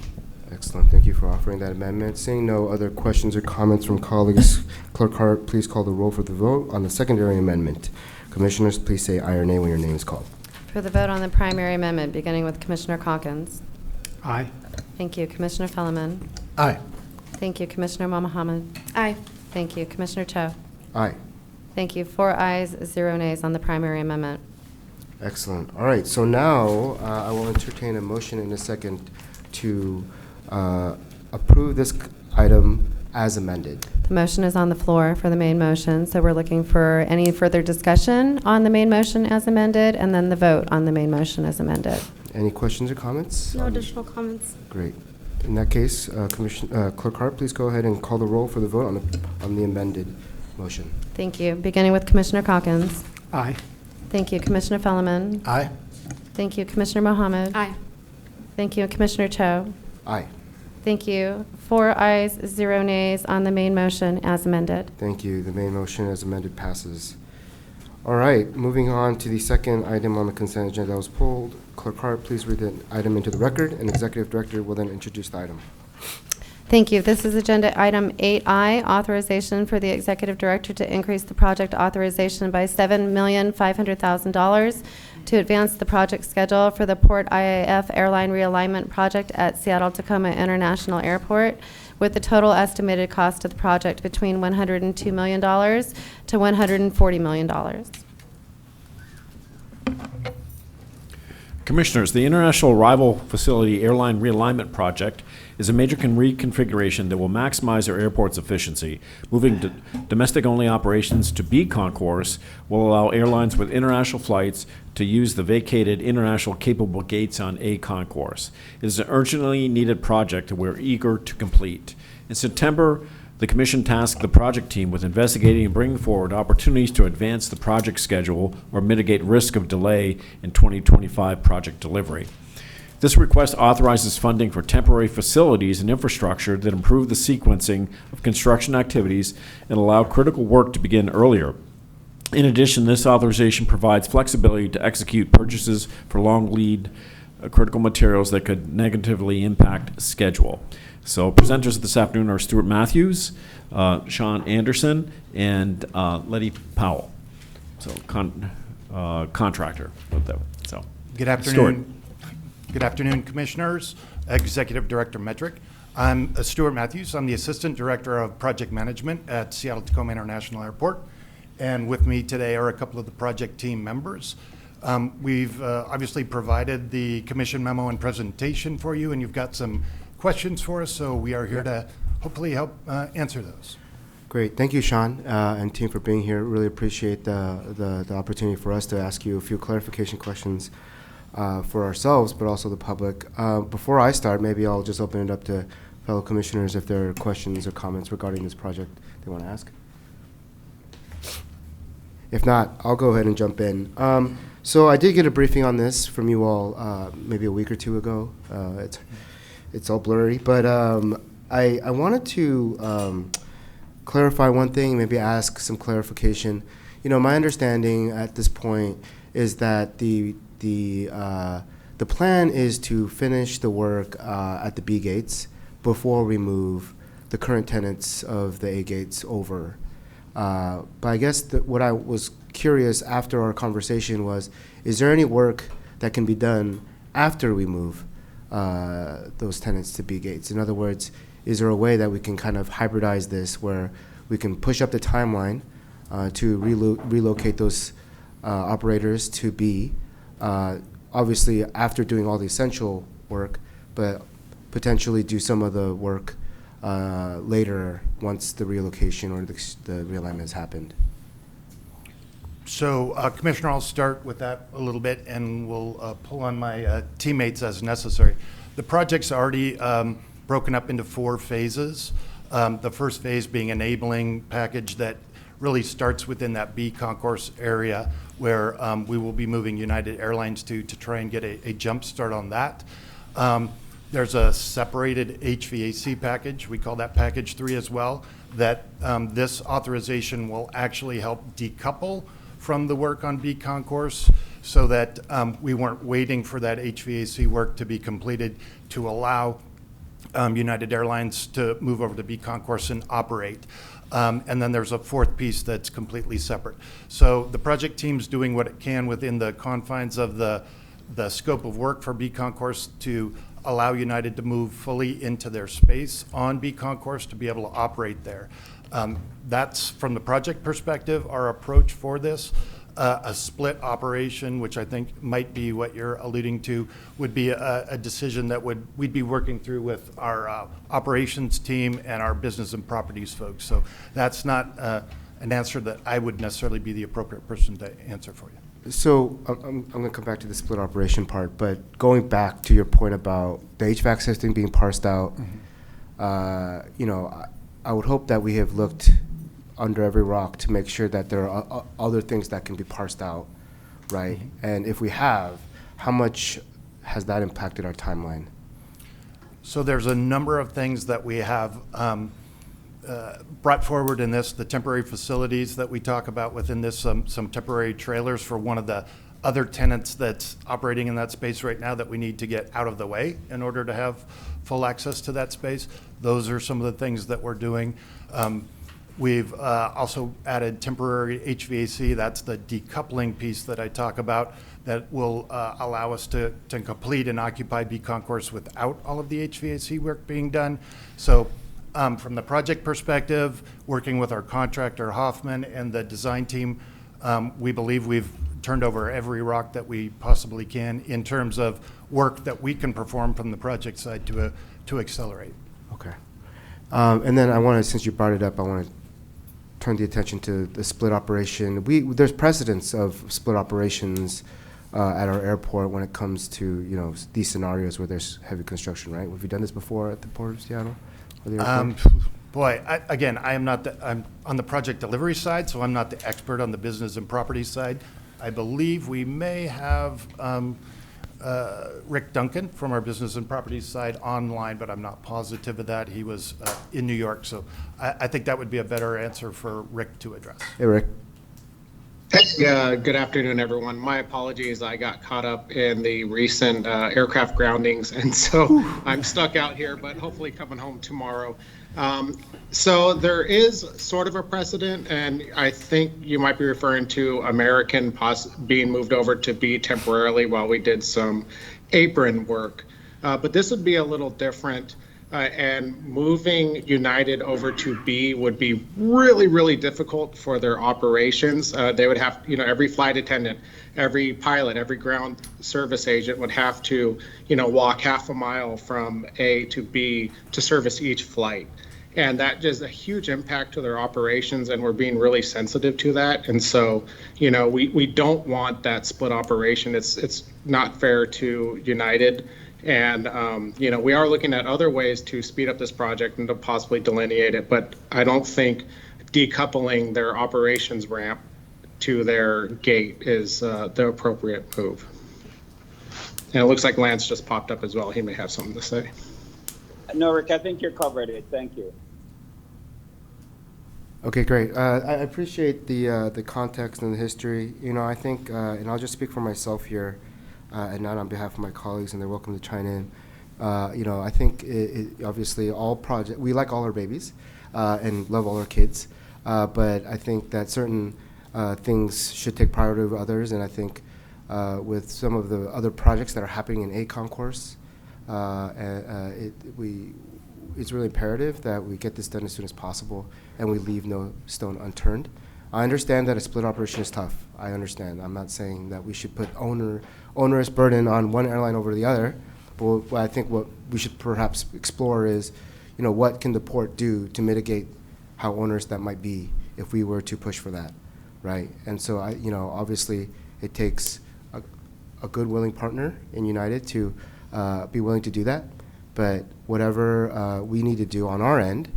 A: Excellent. Thank you for offering that amendment. Seeing no other questions or comments from colleagues, Clerk Hart, please call the roll for the vote on the secondary amendment. Commissioners, please say aye or nay when your name is called.
B: For the vote on the primary amendment, beginning with Commissioner Calkins.
M: Aye.
B: Thank you. Commissioner Fellman.
A: Aye.
B: Thank you. Commissioner Mohamed.
F: Aye.
B: Thank you. Commissioner Cho.
A: Aye.
B: Thank you. 4 ayes, 0 nays on the primary amendment.
A: Excellent. All right, so now I will entertain a motion in a second to approve this item as amended.
B: The motion is on the floor for the main motion, so we're looking for any further discussion on the main motion as amended, and then the vote on the main motion as amended.
A: Any questions or comments?
F: No additional comments.
A: Great. In that case, Clerk Hart, please go ahead and call the roll for the vote on the amended motion.
B: Thank you. Beginning with Commissioner Calkins.
M: Aye.
B: Thank you. Commissioner Fellman.
A: Aye.
B: Thank you. Commissioner Mohamed.
F: Aye.
B: Thank you. Commissioner Cho.
A: Aye.
B: Thank you. 4 ayes, 0 nays on the main motion as amended.
A: Thank you. The main motion as amended passes. All right, moving on to the second item on the consent agenda that was pulled. Clerk Hart, please read the item into the record, and Executive Director will then introduce the item.
B: Thank you. This is agenda item 8I, authorization for the executive director to increase the project authorization by $7,500,000 to advance the project schedule for the Port IAF airline realignment project at Seattle-Tacoma International Airport, with the total estimated cost of the project between $102 million to $140 million.
G: Commissioners, the International Arrival Facility Airline Realignment Project is a major reconfiguration that will maximize our airport's efficiency. Moving domestic-only operations to B concourse will allow airlines with international flights to use the vacated international capable gates on A concourse. It is an urgently needed project that we're eager to complete. In September, the Commission tasked the project team with investigating and bringing forward opportunities to advance the project schedule or mitigate risk of delay in 2025 project delivery. This request authorizes funding for temporary facilities and infrastructure that improve the sequencing of construction activities and allow critical work to begin earlier. In addition, this authorization provides flexibility to execute purchases for long lead critical materials that could negatively impact schedule. So presenters this afternoon are Stuart Matthews, Sean Anderson, and Letty Powell. So contractor with them. So
N: good afternoon.
G: Stuart.
N: Good afternoon, Commissioners. Executive Director Metric. I'm Stuart Matthews. I'm the Assistant Director of Project Management at Seattle-Tacoma International Airport. And with me today are a couple of the project team members. We've obviously provided the Commission memo and presentation for you, and you've got some questions for us, so we are here to hopefully help answer those.
A: Great. Thank you, Sean, and team for being here. Really appreciate the opportunity for us to ask you a few clarification questions for ourselves, but also the public. Before I start, maybe I'll just open it up to fellow commissioners if there are questions or comments regarding this project they want to ask. If not, I'll go ahead and jump in. So I did get a briefing on this from you all maybe a week or two ago. It's all blurry, but I wanted to clarify one thing, maybe ask some clarification. You know, my understanding at this point is that the plan is to finish the work at the B gates before we move the current tenants of the A gates over. But I guess what I was curious after our conversation was, is there any work that can be done after we move those tenants to B gates? In other words, is there a way that we can kind of hybridize this where we can push up the timeline to relocate those operators to B, obviously after doing all the essential work, but potentially do some of the work later once the relocation or the realignment has happened?
N: So, Commissioner, I'll start with that a little bit, and we'll pull on my teammates as necessary. The project's already broken up into 4 phases. The first phase being enabling package that really starts within that B concourse area where we will be moving United Airlines to try and get a jump start on that. There's a separated HVAC package, we call that package 3 as well, that this authorization will actually help decouple from the work on B concourse so that we weren't waiting for that HVAC work to be completed to allow United Airlines to move over to B concourse and operate. And then there's a 4th piece that's completely separate. So the project team's doing what it can within the confines of the scope of work for B concourse to allow United to move fully into their space on B concourse to be able to operate there. That's, from the project perspective, our approach for this. A split operation, which I think might be what you're alluding to, would be a decision that we'd be working through with our operations team and our business and properties folks. So that's not an answer that I would necessarily be the appropriate person to answer for you.
A: So I'm going to come back to the split operation part, but going back to your point about the HVAC system being parsed out, you know, I would hope that we have looked under every rock to make sure that there are other things that can be parsed out, right? And if we have, how much has that impacted our timeline?
N: So there's a number of things that we have brought forward in this, the temporary facilities that we talk about within this, some temporary trailers for one of the other tenants that's operating in that space right now that we need to get out of the way in order to have full access to that space. Those are some of the things that we're doing. We've also added temporary HVAC. That's the decoupling piece that I talk about that will allow us to complete and occupy B concourse without all of the HVAC work being done. So from the project perspective, working with our contractor Hoffman and the design team, we believe we've turned over every rock that we possibly can in terms of work that we can perform from the project side to accelerate.
A: Okay. And then I want to, since you brought it up, I want to turn the attention to the split operation. There's precedence of split operations at our airport when it comes to, you know, these scenarios where there's heavy construction, right? Have you done this before at the Port of Seattle?
N: Boy, I'm on the project delivery side, so I'm not the expert on the business and property side. I believe we may have Rick Duncan from our business and properties side online, but I'm not positive of that. He was in New York, so I think that would be a better answer for Rick to address.
A: Hey, Rick.
O: Hey, good afternoon, everyone. My apologies, I got caught up in the recent aircraft groundings, and so I'm stuck out here, but hopefully coming home tomorrow. So there is sort of a precedent, and I think you might be referring to American being moved over to B temporarily while we did some apron work. But this would be a little different, and moving United over to B would be really, really difficult for their operations. They would have, you know, every flight attendant, every pilot, every ground service agent would have to, you know, walk half a mile from A to B to service each flight. And that just a huge impact to their operations, and we're being really sensitive to that. And so, you know, we don't want that split operation. It's not fair to United. And, you know, we are looking at other ways to speed up this project and to possibly delineate it, but I don't think decoupling their operations ramp to their gate is the appropriate move. And it looks like Lance just popped up as well. He may have something to say.
P: No, Rick, I think you're covered it. Thank you.
A: Okay, great. I appreciate the context and the history. You know, I think, and I'll just speak for myself here, and not on behalf of my colleagues, and they're welcome to chime in. You know, I think obviously we like all our babies and love all our kids, but I think that certain things should take priority over others, and I think with some of the other projects that are happening in A concourse, it's really imperative that we get this done as soon as possible and we leave no stone unturned. I understand that a split operation is tough. I understand. I'm not saying that we should put onerous burden on one airline over the other, but I think what we should perhaps explore is, you know, what can the port do to mitigate how onerous that might be if we were to push for that, right? And so, you know, obviously it takes a good, willing partner in United to be willing to do that. but whatever we need to do on our end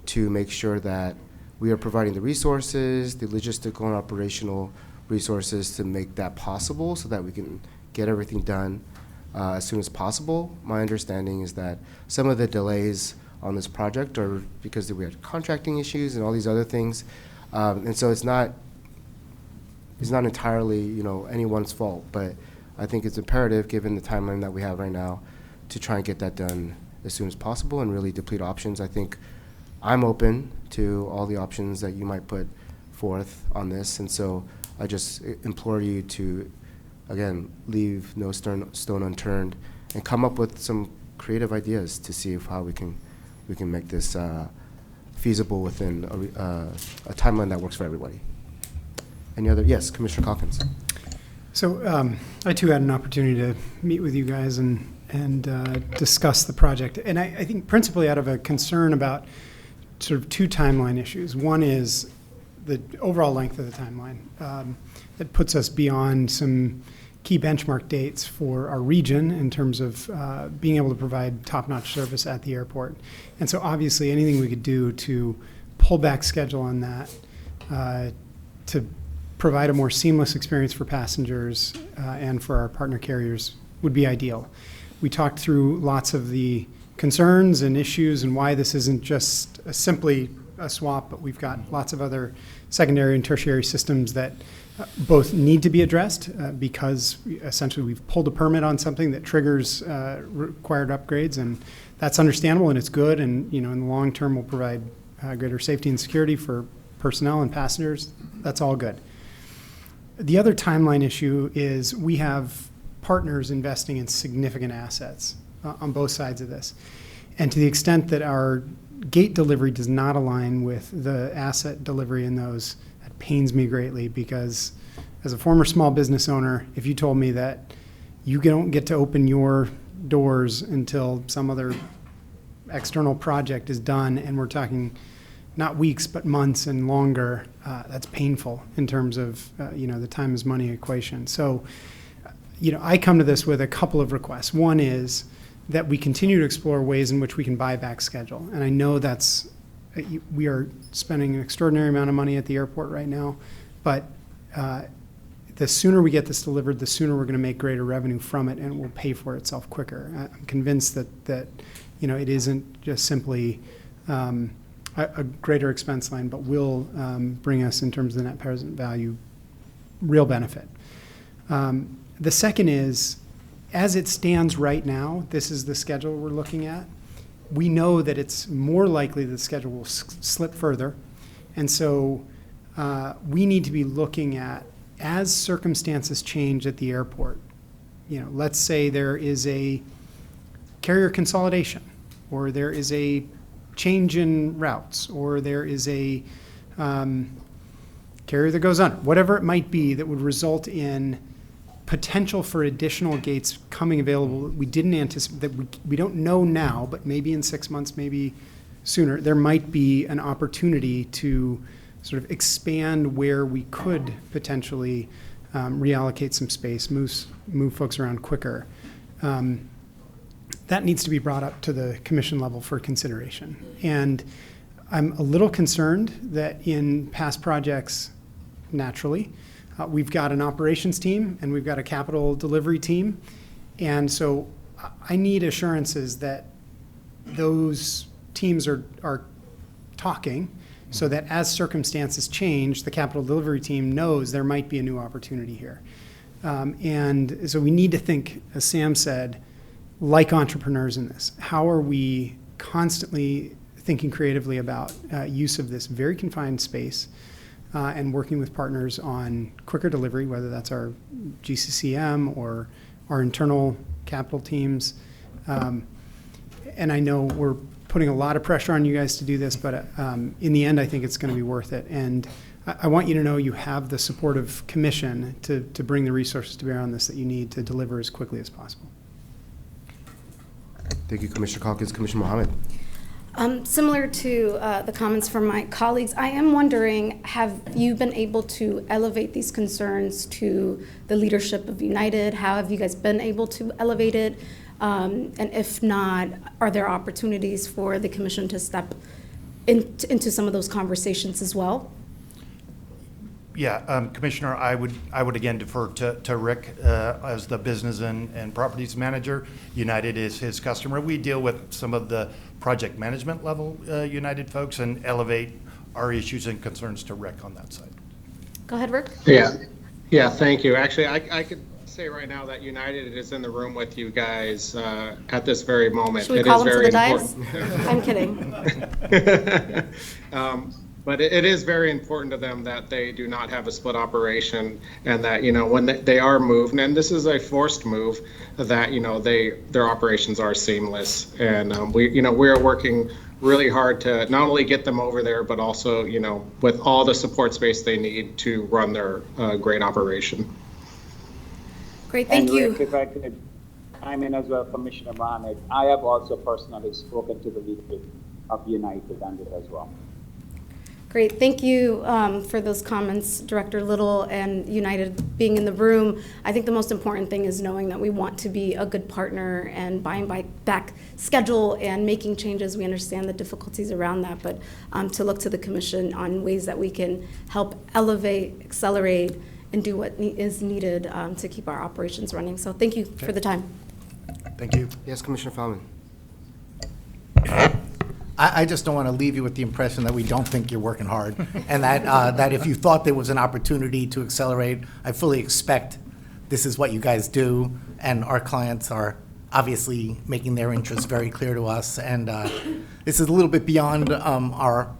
A: to make sure that we are providing the resources, the logistical and operational resources to make that possible so that we can get everything done as soon as possible. My understanding is that some of the delays on this project are because we had contracting issues and all these other things. And so it's not entirely, anyone's fault, but I think it's imperative, given the timeline that we have right now, to try and get that done as soon as possible and really deplete options. I think I'm open to all the options that you might put forth on this, and so I just implore you to, again, leave no stone unturned and come up with some creative ideas to see how we can make this feasible within a timeline that works for everybody. Any other? Yes, Commissioner Calkins.
Q: So I too had an opportunity to meet with you guys and discuss the project, and I think principally out of a concern about sort of two timeline issues. One is the overall length of the timeline that puts us beyond some key benchmark dates for our region in terms of being able to provide top-notch service at the airport. And so obviously anything we could do to pull back schedule on that to provide a more seamless experience for passengers and for our partner carriers would be ideal. We talked through lots of the concerns and issues and why this isn't just simply a swap, but we've got lots of other secondary and tertiary systems that both need to be addressed because essentially we've pulled a permit on something that triggers required upgrades, and that's understandable and it's good, and in the long term will provide greater safety and security for personnel and passengers. That's all good. The other timeline issue is we have partners investing in significant assets on both sides of this. And to the extent that our gate delivery does not align with the asset delivery in those, that pains me greatly, because as a former small business owner, if you told me that you don't get to open your doors until some other external project is done, and we're talking not weeks but months and longer, that's painful in terms of the time is money equation. So I come to this with a couple of requests. One is that we continue to explore ways in which we can buy back schedule. And I know we are spending an extraordinary amount of money at the airport right now, but the sooner we get this delivered, the sooner we're going to make greater revenue from it, and it will pay for itself quicker. I'm convinced that it isn't just simply a greater expense line, but will bring us, in terms of the net present value, real benefit. The second is, as it stands right now, this is the schedule we're looking at. We know that it's more likely that the schedule will slip further. And so we need to be looking at, as circumstances change at the airport, let's say there is a carrier consolidation, or there is a change in routes, or there is a carrier that goes under, whatever it might be that would result in potential for additional gates coming available that we didn't anticipate, that we don't know now, but maybe in 6 months, maybe sooner, there might be an opportunity to sort of expand where we could potentially reallocate some space, move folks around quicker. That needs to be brought up to the commission level for consideration. And I'm a little concerned that in past projects, naturally, we've got an operations team and we've got a capital delivery team. And so I need assurances that those teams are talking, so that as circumstances change, the capital delivery team knows there might be a new opportunity here. And so we need to think, as Sam said, like entrepreneurs in this. How are we constantly thinking creatively about use of this very confined space and working with partners on quicker delivery, whether that's our GCCM or our internal capital teams. And I know we're putting a lot of pressure on you guys to do this, but in the end, I think it's going to be worth it. And I want you to know you have the support of commission to bring the resources to bear on this that you need to deliver as quickly as possible.
A: Thank you, Commissioner Calkins. Commissioner Mohamed.
F: Similar to the comments from my colleagues, I am wondering, have you been able to elevate these concerns to the leadership of United? How have you guys been able to elevate it? And if not, are there opportunities for the commission to step into some of those conversations as well?
N: Yeah, Commissioner, I would again defer to Rick as the business and properties manager. United is his customer. We deal with some of the project management level United folks and elevate our issues and concerns to Rick on that side.
F: Go ahead, Rick.
O: Yeah, thank you. Actually, I could say right now that United is in the room with you guys at this very moment.
F: Should we call them to the dice? I'm kidding.
O: But it is very important to them that they do not have a split operation, and that, you know, when they are moved, and this is a forced move, that, you know, their operations are seamless. And we are working really hard to not only get them over there, but also, you know, with all the support space they need to run their great operation.
F: Great, thank you.
P: Rick, if I could chime in as well, Commissioner Mohamed, I have also personally spoken to the leadership of United on it as well.
F: Great, thank you for those comments, Director Little, and United being in the room. I think the most important thing is knowing that we want to be a good partner and buying back schedule and making changes. We understand the difficulties around that, but to look to the Commission on ways that we can help elevate, accelerate, and do what is needed to keep our operations running. So thank you for the time.
N: Thank you.
A: Yes, Commissioner Feldman.
R: I just don't want to leave you with the impression that we don't think you're working hard, and that if you thought there was an opportunity to accelerate, I fully expect this is what you guys do, and our clients are obviously making their interests very clear to us, and this is a little bit beyond our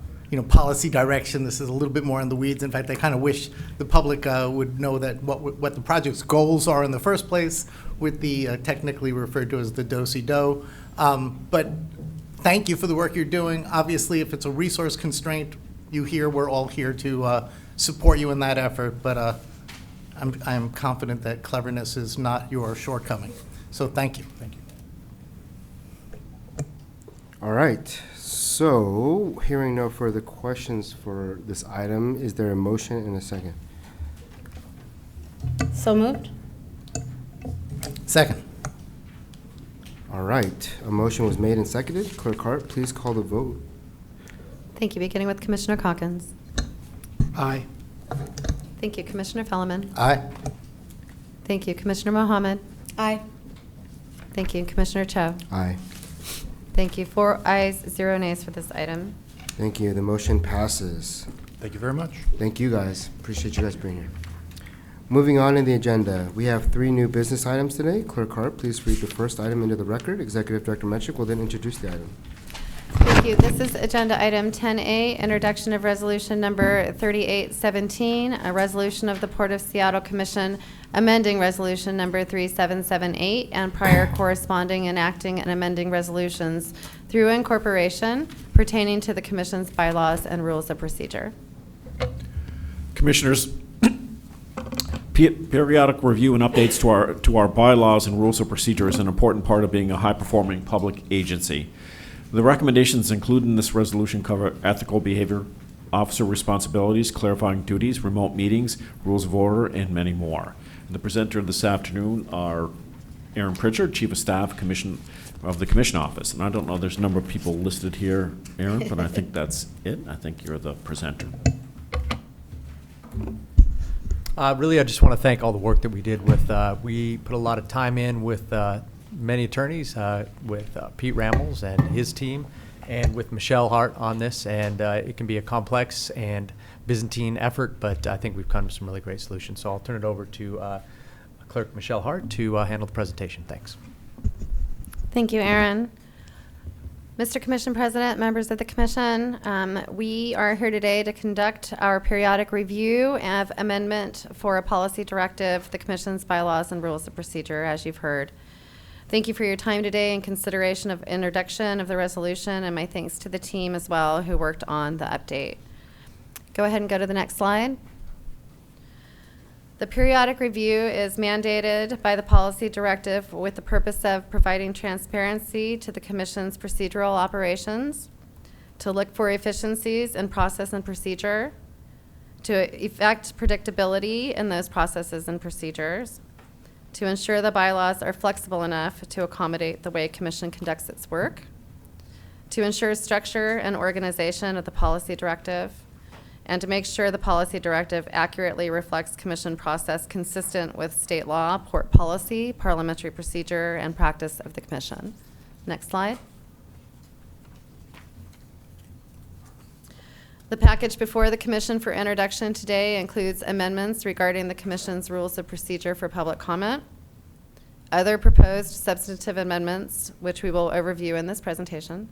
R: policy direction. This is a little bit more in the weeds. In fact, I kind of wish the public would know that what the project's goals are in the first place, with the technically referred to as the do-si-do. But thank you for the work you're doing. Obviously, if it's a resource constraint, we're all here to support you in that effort. But I'm confident that cleverness is not your shortcoming. So thank you. Thank you.
A: All right. So, hearing no further questions for this item, is there a motion and a second?
F: So moved.
R: Second.
A: All right. A motion was made and seconded. Clerk Hart, please call the vote.
B: Thank you. Beginning with Commissioner Calkins.
Q: Aye.
B: Thank you. Commissioner Fellman.
R: Aye.
B: Thank you. Commissioner Mohamed.
F: Aye.
B: Thank you. Commissioner Cho.
A: Aye.
B: Thank you. 4 ayes, 0 nays for this item.
A: Thank you. The motion passes.
N: Thank you very much.
A: Thank you, guys. Appreciate you guys being here. Moving on in the agenda, we have 3 new business items today. Clerk Hart, please read the first item into the record. Executive Director Metric will then introduce the item.
B: Thank you. This is Agenda Item 10A, Introduction of Resolution Number 3817, a resolution of the Port of Seattle Commission amending Resolution Number 3778 and prior corresponding enacting and amending resolutions through incorporation pertaining to the Commission's bylaws and rules of procedure.
G: Commissioners, periodic review and updates to our bylaws and rules of procedure is an important part of being a high-performing public agency. The recommendations included in this resolution cover ethical behavior, officer responsibilities, clarifying duties, remote meetings, rules of order, and many more. And the presenter this afternoon are Aaron Pritchard, Chief of Staff of the Commission Office. And I don't know, there's a number of people listed here, Aaron, but I think that's it. I think you're the presenter.
S: Really, I just want to thank all the work that we did with, we put a lot of time in with many attorneys, with Pete Ramels and his team, and with Michelle Hart on this, and it can be a complex and Byzantine effort, but I think we've come to some really great solutions. So I'll turn it over to Clerk Michelle Hart to handle the presentation. Thanks.
B: Thank you, Aaron. Mr. Commission President, members of the Commission, we are here today to conduct our periodic review of amendment for a policy directive, the Commission's bylaws and rules of procedure, as you've heard. Thank you for your time today and consideration of introduction of the resolution, and my thanks to the team as well who worked on the update. Go ahead and go to the next slide. The periodic review is mandated by the policy directive with the purpose of providing transparency to the Commission's procedural operations, to look for efficiencies in process and procedure, to effect predictability in those processes and procedures, to ensure the bylaws are flexible enough to accommodate the way Commission conducts its work, to ensure structure and organization of the policy directive, and to make sure the policy directive accurately reflects Commission process consistent with state law, port policy, parliamentary procedure, and practice of the Commission. Next slide. The package before the Commission for introduction today includes amendments regarding the Commission's rules of procedure for public comment, other proposed substantive amendments, which we will overview in this presentation,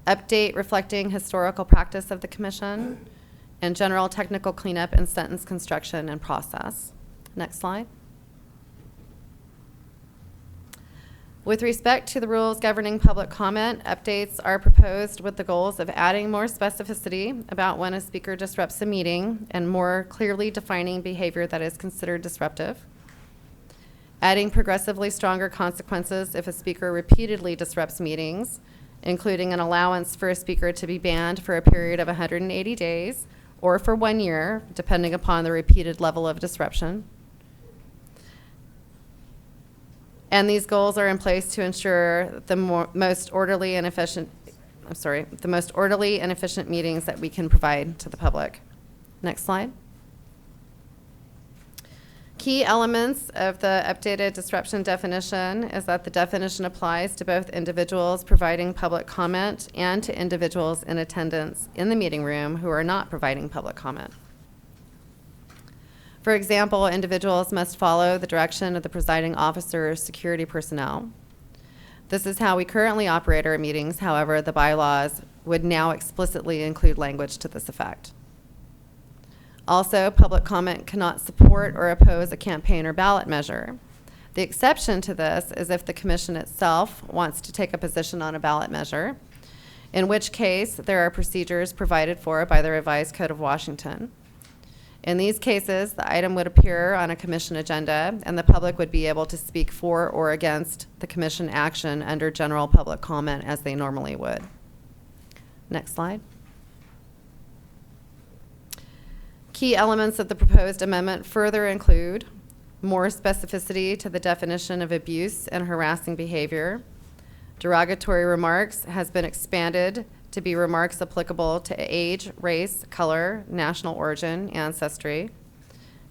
B: update reflecting historical practice of the Commission, and general technical cleanup in sentence construction and process. Next slide. With respect to the rules governing public comment, updates are proposed with the goals of adding more specificity about when a speaker disrupts a meeting and more clearly defining behavior that is considered disruptive, adding progressively stronger consequences if a speaker repeatedly disrupts meetings, including an allowance for a speaker to be banned for a period of 180 days or for 1 year, depending upon the repeated level of disruption. And these goals are in place to ensure the most orderly and efficient meetings that we can provide to the public. Next slide. Key elements of the updated disruption definition is that the definition applies to both individuals providing public comment and to individuals in attendance in the meeting room who are not providing public comment. For example, individuals must follow the direction of the presiding officer or security personnel. This is how we currently operate our meetings. However, the bylaws would now explicitly include language to this effect. Also, public comment cannot support or oppose a campaign or ballot measure. The exception to this is if the Commission itself wants to take a position on a ballot measure, in which case there are procedures provided for by the Revised Code of Washington. In these cases, the item would appear on a Commission agenda, and the public would be able to speak for or against the Commission action under general public comment as they normally would. Next slide. Key elements of the proposed amendment further include more specificity to the definition of abuse and harassing behavior. Derogatory remarks has been expanded to be remarks applicable to age, race, color, national origin, ancestry,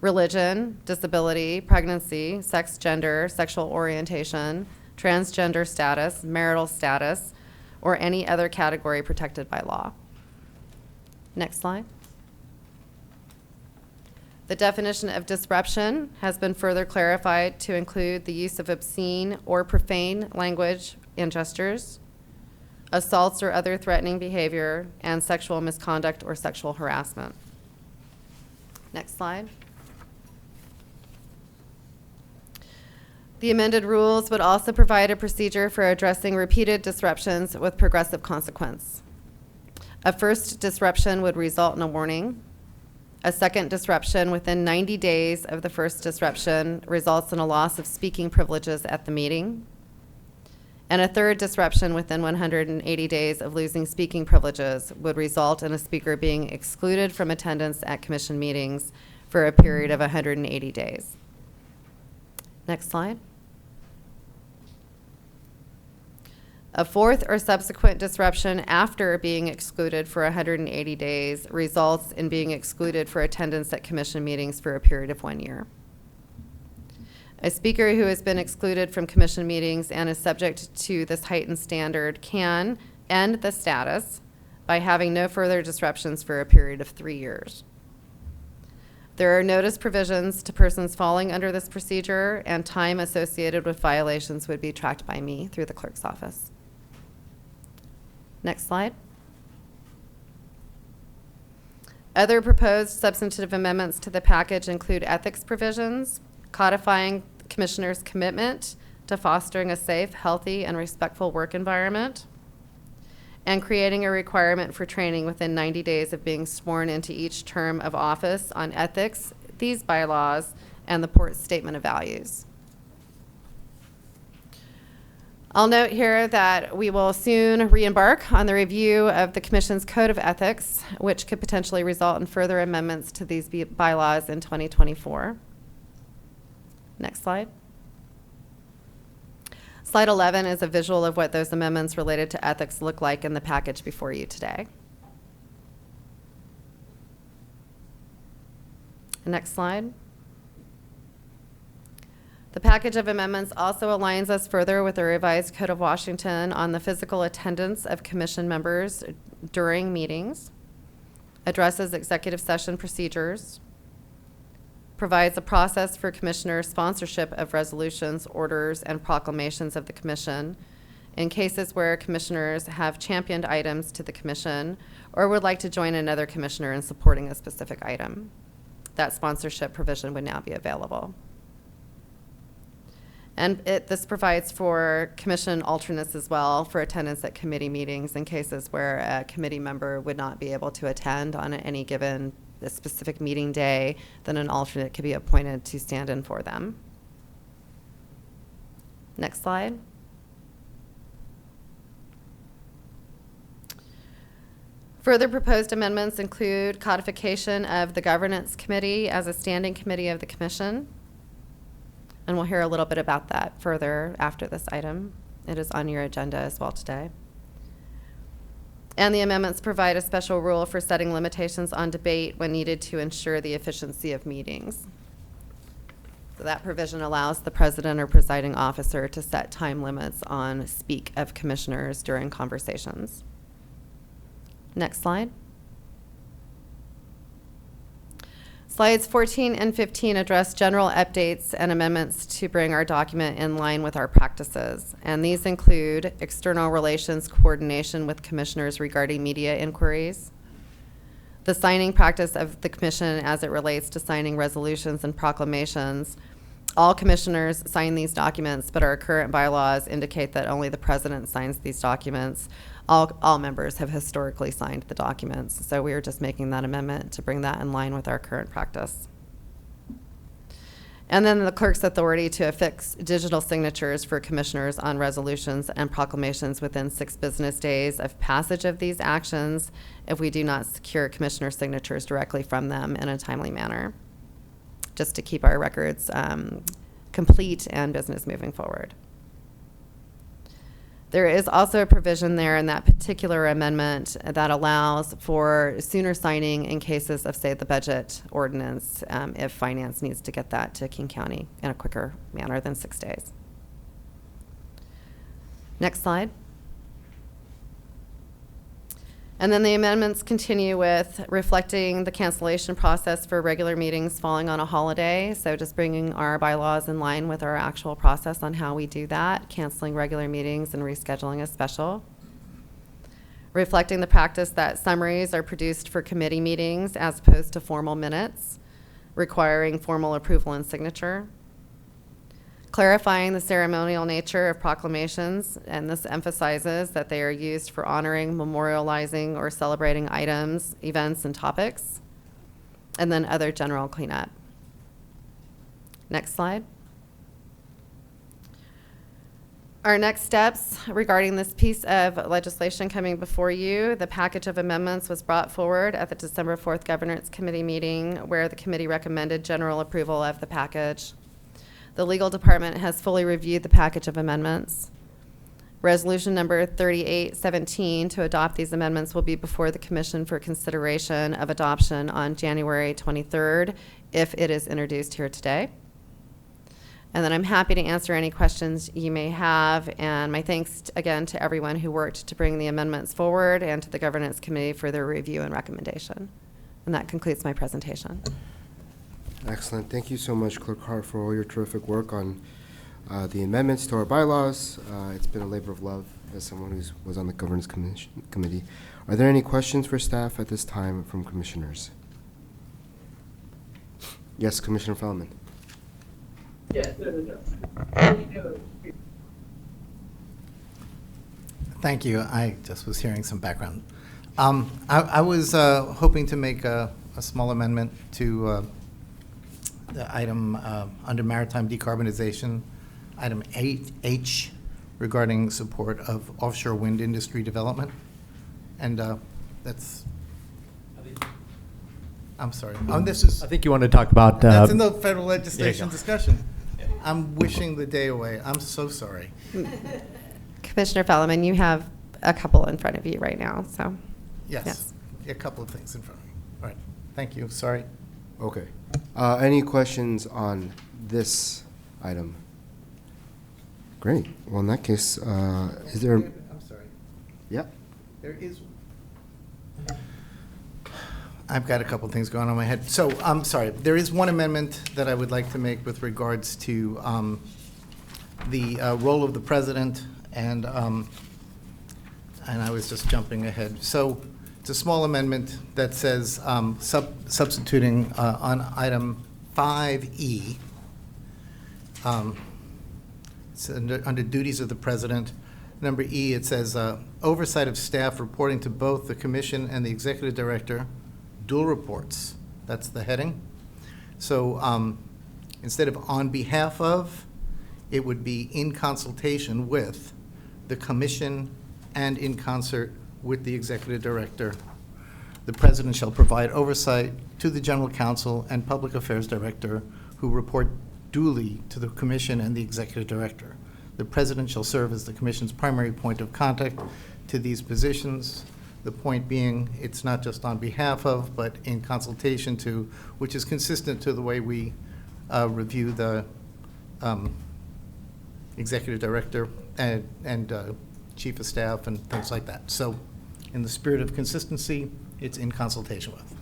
B: religion, disability, pregnancy, sex, gender, sexual orientation, transgender status, marital status, or any other category protected by law. Next slide. The definition of disruption has been further clarified to include the use of obscene or profane language and gestures, assaults or other threatening behavior, and sexual misconduct or sexual harassment. Next slide. The amended rules would also provide a procedure for addressing repeated disruptions with progressive consequence. A first disruption would result in a warning. A second disruption within 90 days of the first disruption results in a loss of speaking privileges at the meeting. And a third disruption within 180 days of losing speaking privileges would result in a speaker being excluded from attendance at Commission meetings for a period of 180 days. Next slide. A fourth or subsequent disruption after being excluded for 180 days results in being excluded for attendance at Commission meetings for a period of 1 year. A speaker who has been excluded from Commission meetings and is subject to this heightened standard can end the status by having no further disruptions for a period of 3 years. There are notice provisions to persons falling under this procedure, and time associated with violations would be tracked by me through the clerk's office. Next slide. Other proposed substantive amendments to the package include ethics provisions, codifying commissioners' commitment to fostering a safe, healthy, and respectful work environment, and creating a requirement for training within 90 days of being sworn into each term of office on ethics, these bylaws, and the Port Statement of Values. I'll note here that we will soon re-embark on the review of the Commission's Code of Ethics, which could potentially result in further amendments to these bylaws in 2024. Next slide. Slide 11 is a visual of what those amendments related to ethics look like in the package before you today. Next slide. The package of amendments also aligns us further with the revised Code of Washington on the physical attendance of commission members during meetings, addresses executive session procedures, provides a process for commissioner sponsorship of resolutions, orders, and proclamations of the commission in cases where commissioners have championed items to the commission or would like to join another commissioner in supporting a specific item. That sponsorship provision would now be available. And this provides for commission alternates as well for attendance at committee meetings in cases where a committee member would not be able to attend on any given specific meeting day, then an alternate could be appointed to stand in for them. Next slide. Further proposed amendments include codification of the Governance Committee as a standing committee of the Commission. And we'll hear a little bit about that further after this item. It is on your agenda as well today. And the amendments provide a special rule for setting limitations on debate when needed to ensure the efficiency of meetings. So that provision allows the president or presiding officer to set time limits on speak of commissioners during conversations. Next slide. Slides 14 and 15 address general updates and amendments to bring our document in line with our practices. And these include external relations coordination with commissioners regarding media inquiries, the signing practice of the commission as it relates to signing resolutions and proclamations. All commissioners sign these documents, but our current bylaws indicate that only the president signs these documents. All members have historically signed the documents, so we are just making that amendment to bring that in line with our current practice. And then the clerk's authority to affix digital signatures for commissioners on resolutions and proclamations within 6 business days of passage of these actions if we do not secure commissioner signatures directly from them in a timely manner, just to keep our records complete and business moving forward. There is also a provision there in that particular amendment that allows for sooner signing in cases of, say, the budget ordinance, if finance needs to get that to King County in a quicker manner than 6 days. Next slide. And then the amendments continue with reflecting the cancellation process for regular meetings falling on a holiday. So just bringing our bylaws in line with our actual process on how we do that, canceling regular meetings and rescheduling a special. Reflecting the practice that summaries are produced for committee meetings as opposed to formal minutes, requiring formal approval and signature. Clarifying the ceremonial nature of proclamations, and this emphasizes that they are used for honoring, memorializing, or celebrating items, events, and topics, and then other general cleanup. Next slide. Our next steps regarding this piece of legislation coming before you, the package of amendments was brought forward at the December 4th Governance Committee meeting, where the committee recommended general approval of the package. The legal department has fully reviewed the package of amendments. Resolution number 3817 to adopt these amendments will be before the commission for consideration of adoption on January 23rd, if it is introduced here today. And then I'm happy to answer any questions you may have, and my thanks again to everyone who worked to bring the amendments forward and to the Governance Committee for their review and recommendation. And that concludes my presentation.
A: Excellent. Thank you so much, Clerk Hart, for all your terrific work on the amendments to our bylaws. It's been a labor of love as someone who was on the Governance Committee. Are there any questions for staff at this time from commissioners? Yes, Commissioner Fellman.
T: Yes, thank you. I just was hearing some background. I was hoping to make a small amendment to the item under maritime decarbonization, item 8H, regarding support of offshore wind industry development. And that's, I'm sorry. This is.
S: I think you want to talk about.
T: That's in the federal legislation discussion. I'm wishing the day away. I'm so sorry.
B: Commissioner Fellman, you have a couple in front of you right now, so.
T: Yes, a couple of things in front of me. All right, thank you, sorry.
A: Okay. Any questions on this item? Great. Well, in that case, is there?
T: I'm sorry.
A: Yep.
T: There is. I've got a couple things going on in my head. So, I'm sorry. There is one amendment that I would like to make with regards to the role of the president, and I was just jumping ahead. So, it's a small amendment that says substituting on item 5E. It's under duties of the president. Number E, it says oversight of staff reporting to both the commission and the executive director, dual reports. That's the heading. So instead of on behalf of, it would be in consultation with the commission and in concert with the executive director. The president shall provide oversight to the general counsel and public affairs director, who report duly to the commission and the executive director. The president shall serve as the commission's primary point of contact to these positions. The point being, it's not just on behalf of, but in consultation to, which is consistent to the way we review the executive director and chief of staff and things like that. So in the spirit of consistency, it's in consultation with.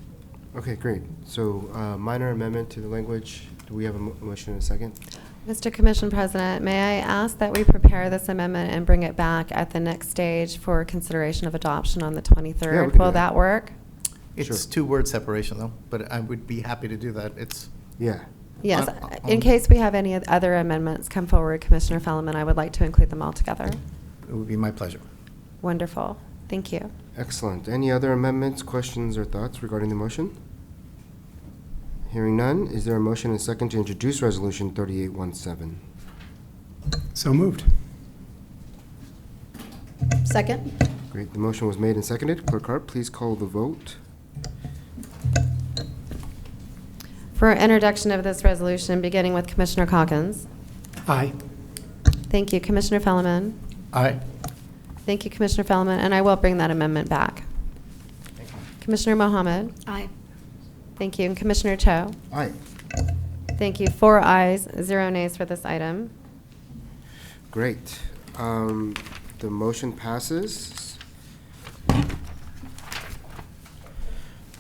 A: Okay, great. So minor amendment to the language. Do we have a motion in a second?
B: Mr. Commission President, may I ask that we prepare this amendment and bring it back at the next stage for consideration of adoption on the 23rd?
A: Yeah, we can
B: Will
A: do that.
B: that work?
T: It's two-word separation, though, but I would be happy to do that. It's
A: Yeah.
B: Yes. In case we have any other amendments come forward, Commissioner Fellman, I would like to include them all together.
T: It would be my pleasure.
B: Wonderful. Thank you.
A: Excellent. Any other amendments, questions, or thoughts regarding the motion? Hearing none, is there a motion and a second to introduce Resolution 3817?
Q: So moved.
H: Second?
A: Great. The motion was made and seconded. Clerk Hart, please call the vote.
B: For introduction of this resolution, beginning with Commissioner Calkins.
Q: Aye.
B: Thank you. Commissioner Fellman.
T: Aye.
B: Thank you, Commissioner Fellman, and I will bring that amendment back. Commissioner Mohamed.
H: Aye.
B: Thank you. And Commissioner Cho.
A: Aye.
B: Thank you. 4 ayes, 0 nays for this item.
A: Great. The motion passes.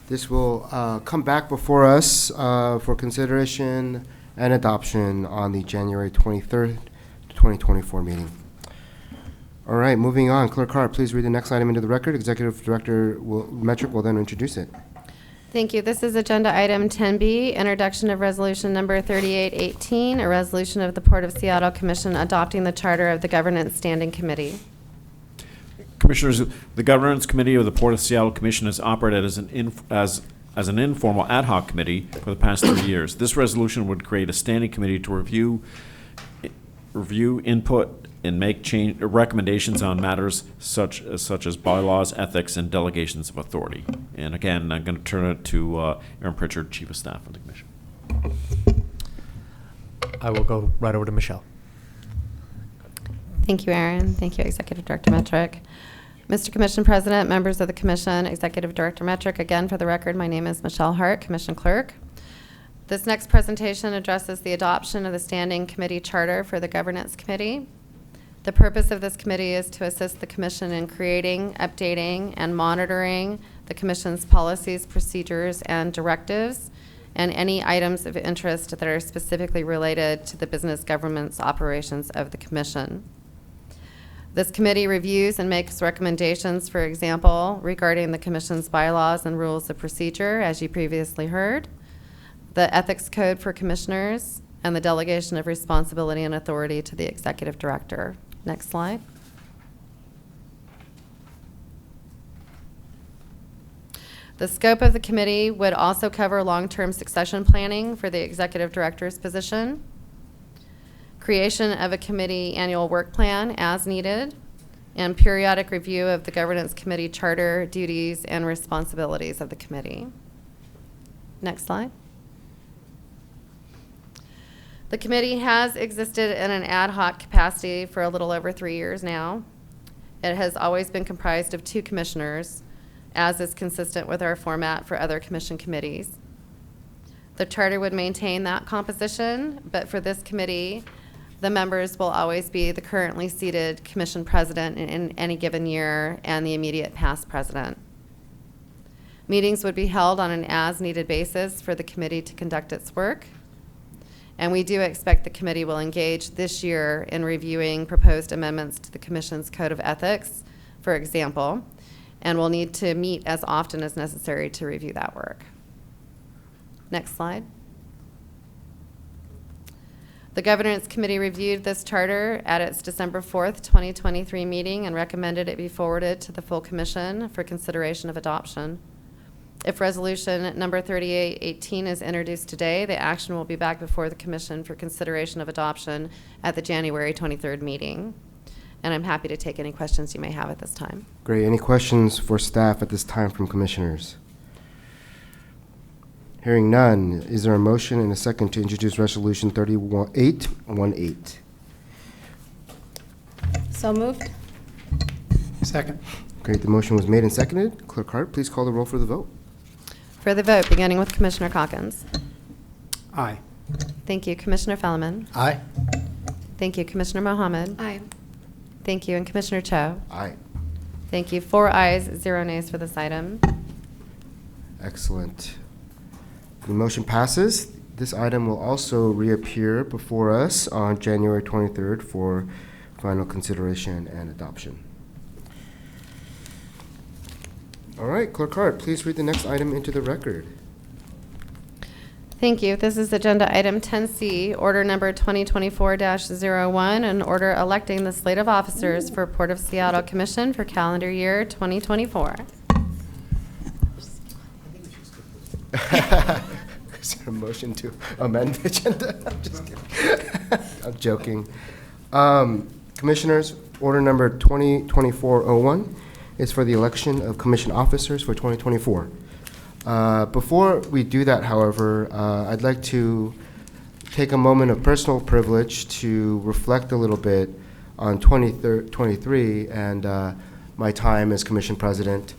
A: This will come back before us for consideration and adoption on the January 23rd, 2024 meeting. All right, moving on. Clerk Hart, please read the next item into the record. Executive Director Metric will then introduce it.
B: Thank you. This is Agenda Item 10B, Introduction of Resolution Number 3818, a resolution of the Port of Seattle Commission adopting the charter of the Governance Standing Committee.
G: Commissioners, the Governance Committee of the Port of Seattle Commission has operated as an informal ad hoc committee for the past 3 years. This resolution would create a standing committee to review input and make recommendations on matters such as bylaws, ethics, and delegations of authority. And again, I'm going to turn it to Aaron Pritchard, Chief of Staff of the Commission.
S: I will go right over to Michelle.
B: Thank you, Aaron. Thank you, Executive Director Metric. Mr. Commission President, members of the Commission, Executive Director Metric, again, for the record, my name is Michelle Hart, Commission Clerk. This next presentation addresses the adoption of the Standing Committee Charter for the Governance Committee. The purpose of this committee is to assist the Commission in creating, updating, and monitoring the Commission's policies, procedures, and directives, and any items of interest that are specifically related to the business governance operations of the Commission. This committee reviews and makes recommendations, for example, regarding the Commission's bylaws and rules of procedure, as you previously heard, the ethics code for commissioners, and the delegation of responsibility and authority to the executive director. Next slide. The scope of the committee would also cover long-term succession planning for the executive director's position, creation of a committee annual work plan as needed, and periodic review of the governance committee charter, duties, and responsibilities of the committee. Next slide. The committee has existed in an ad hoc capacity for a little over 3 years now. It has always been comprised of 2 commissioners, as is consistent with our format for other commission committees. The charter would maintain that composition, but for this committee, the members will always be the currently seated commission president in any given year and the immediate past president. Meetings would be held on an as-needed basis for the committee to conduct its work. And we do expect the committee will engage this year in reviewing proposed amendments to the Commission's Code of Ethics, for example, and will need to meet as often as necessary to review that work. Next slide. The Governance Committee reviewed this charter at its December 4th, 2023 meeting and recommended it be forwarded to the full Commission for consideration of adoption. If resolution number 3818 is introduced today, the action will be back before the Commission for consideration of adoption at the January 23rd meeting. And I'm happy to take any questions you may have at this time.
A: Great. Any questions for staff at this time from commissioners? Hearing none, is there a motion and a second to introduce Resolution 3818?
B: So moved.
Q: Second.
A: Great. The motion was made and seconded. Clerk Hart, please call the roll for the vote.
B: For the vote, beginning with Commissioner Calkins.
Q: Aye.
B: Thank you. Commissioner Fellman.
R: Aye.
B: Thank you. Commissioner Mohamed.
F: Aye.
B: Thank you. And Commissioner Cho.
A: Aye.
B: Thank you. 4 ayes, 0 nays for this item.
A: Excellent. The motion passes. This item will also reappear before us on January 23rd for final consideration and adoption. All right, Clerk Hart, please read the next item into the record.
B: Thank you. This is agenda item 10C, order number 2024-01, an order electing the slate of officers for Port of Seattle Commission for calendar year 2024.
A: Is there a motion to amend the agenda? I'm just kidding. I'm joking. Commissioners, order number 2024-01 is for the election of commission officers for 2024. Before we do that, however, I'd like to take a moment of personal privilege to reflect a little bit on 2023 and my time as commission president.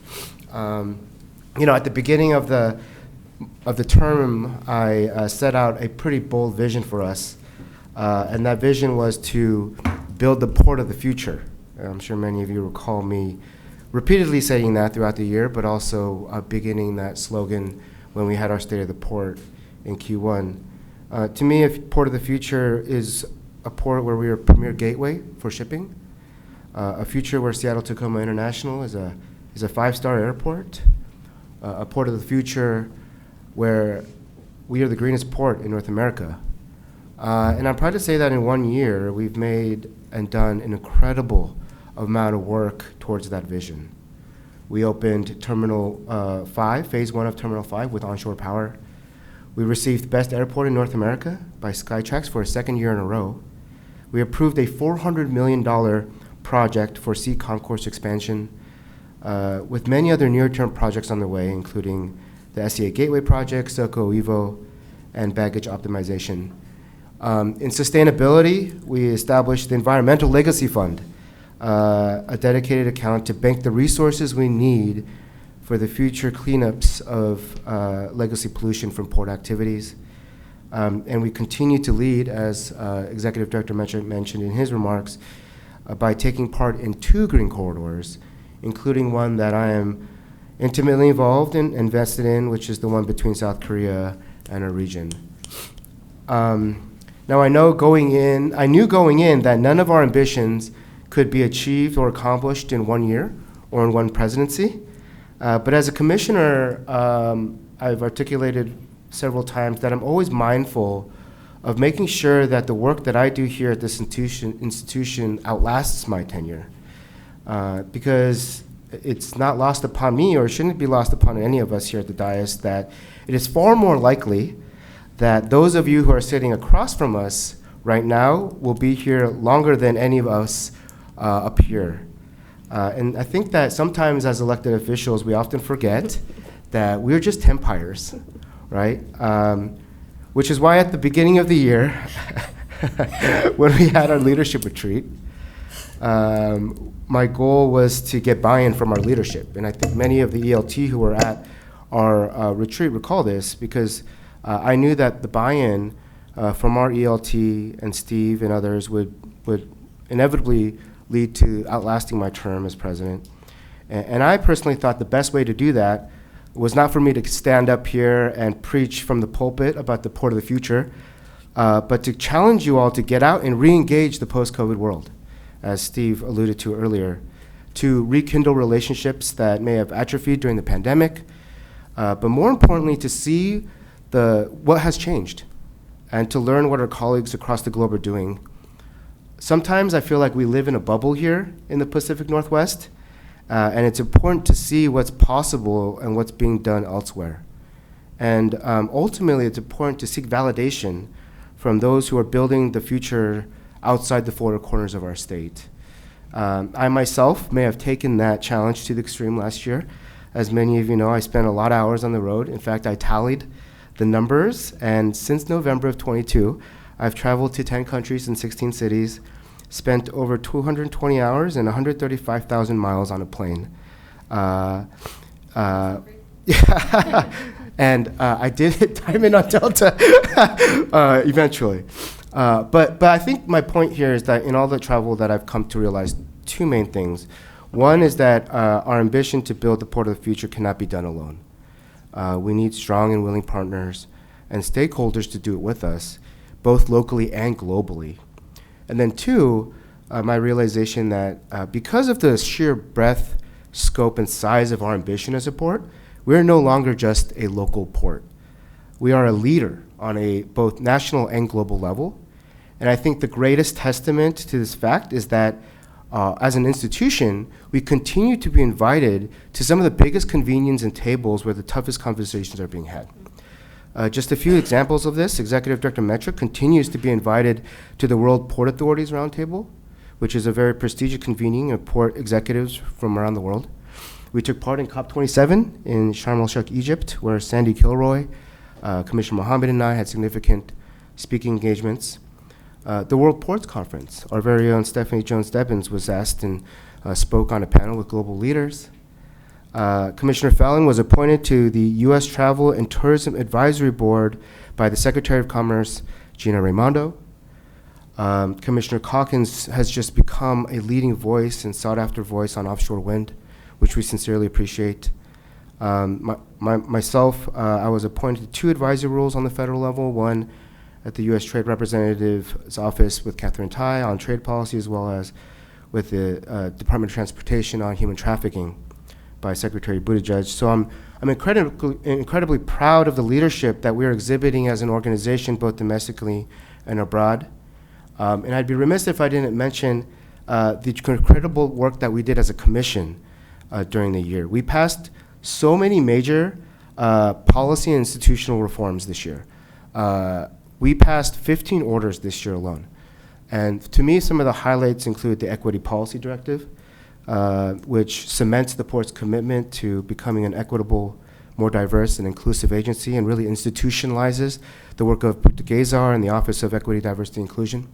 A: At the beginning of the term, I set out a pretty bold vision for us, and that vision was to build the port of the future. I'm sure many of you recall me repeatedly saying that throughout the year, but also beginning that slogan when we had our State of the Port in Q1. To me, a port of the future is a port where we are a premier gateway for shipping, a future where Seattle-Tacoma International is a 5-star airport, a port of the future where we are the greenest port in North America. And I'm proud to say that in 1 year, we've made and done an incredible amount of work towards that vision. We opened Terminal 5, Phase 1 of Terminal 5 with onshore power. We received Best Airport in North America by Skytrax for a 2nd year in a row. We approved a $400 million project for Sea Concourse expansion, with many other near-term projects on the way, including the SEA Gateway Project, SoCo Evo, and baggage optimization. In sustainability, we established the Environmental Legacy Fund, a dedicated account to bank the resources we need for the future cleanups of legacy pollution from port activities. And we continue to lead, as Executive Director Metrick mentioned in his remarks, by taking part in 2 green corridors, including one that I am intimately involved in, invested in, which is the one between South Korea and our region. Now I knew going in that none of our ambitions could be achieved or accomplished in 1 year or in one presidency. But as a commissioner, I've articulated several times that I'm always mindful of making sure that the work that I do here at this institution outlasts my tenure. Because it's not lost upon me, or shouldn't be lost upon any of us here at the dais, that it is far more likely that those of you who are sitting across from us right now will be here longer than any of us up here. And I think that sometimes as elected officials, we often forget that we're just empires, right? which is why at the beginning of the year, when we had our leadership retreat, my goal was to get buy-in from our leadership. And I think many of the ELT who were at our retreat recall this, because I knew that the buy-in from our ELT and Steve and others would inevitably lead to outlasting my term as president. And I personally thought the best way to do that was not for me to stand up here and preach from the pulpit about the port of the future, but to challenge you all to get out and re-engage the post-COVID world, as Steve alluded to earlier, to rekindle relationships that may have atrophied during the pandemic, but more importantly, to see what has changed and to learn what our colleagues across the globe are doing. Sometimes I feel like we live in a bubble here in the Pacific Northwest, and it's important to see what's possible and what's being done elsewhere. And ultimately, it's important to seek validation from those who are building the future outside the four corners of our state. I myself may have taken that challenge to the extreme last year. As many of you know, I spent a lot of hours on the road. In fact, I tallied the numbers, and since November of 22, I've traveled to 10 countries and 16 cities, spent over 220 hours and 135,000 miles on a plane. And I did hit Diamond on Delta eventually. But I think my point here is that in all the travel that I've come to realize two main things. One is that our ambition to build the port of the future cannot be done alone. We need strong and willing partners and stakeholders to do it with us, both locally and globally. And then two, my realization that because of the sheer breadth, scope, and size of our ambition as a port, we're no longer just a local port. We are a leader on a both national and global level. And I think the greatest testament to this fact is that as an institution, we continue to be invited to some of the biggest convenience and tables where the toughest conversations are being had. Just a few examples of this: Executive Director Metric continues to be invited to the World Port Authorities Roundtable, which is a very prestigious convening of port executives from around the world. We took part in COP27 in Sharm el-Sheikh, Egypt, where Sandy Kilroy, Commissioner Mohamed, and I had significant speaking engagements. The World Ports Conference, our very own Stephanie Jones-Stebbins was asked and spoke on a panel with global leaders. Commissioner Fallon was appointed to the U.S. Travel and Tourism Advisory Board by the Secretary of Commerce, Gina Raimondo. Commissioner Calkins has just become a leading voice and sought-after voice on offshore wind, which we sincerely appreciate. Myself, I was appointed to 2 advisory roles on the federal level, one at the U.S. Trade Representative's office with Catherine Tai on trade policy, as well as with the Department of Transportation on human trafficking by Secretary Buttigieg. So I'm incredibly proud of the leadership that we're exhibiting as an organization, both domestically and abroad. And I'd be remiss if I didn't mention the incredible work that we did as a commission during the year. We passed so many major policy and institutional reforms this year. We passed 15 orders this year alone. And to me, some of the highlights include the Equity Policy Directive, which cements the port's commitment to becoming an equitable, more diverse and inclusive agency and really institutionalizes the work of Puerto and the Office of Equity, Diversity, and Inclusion.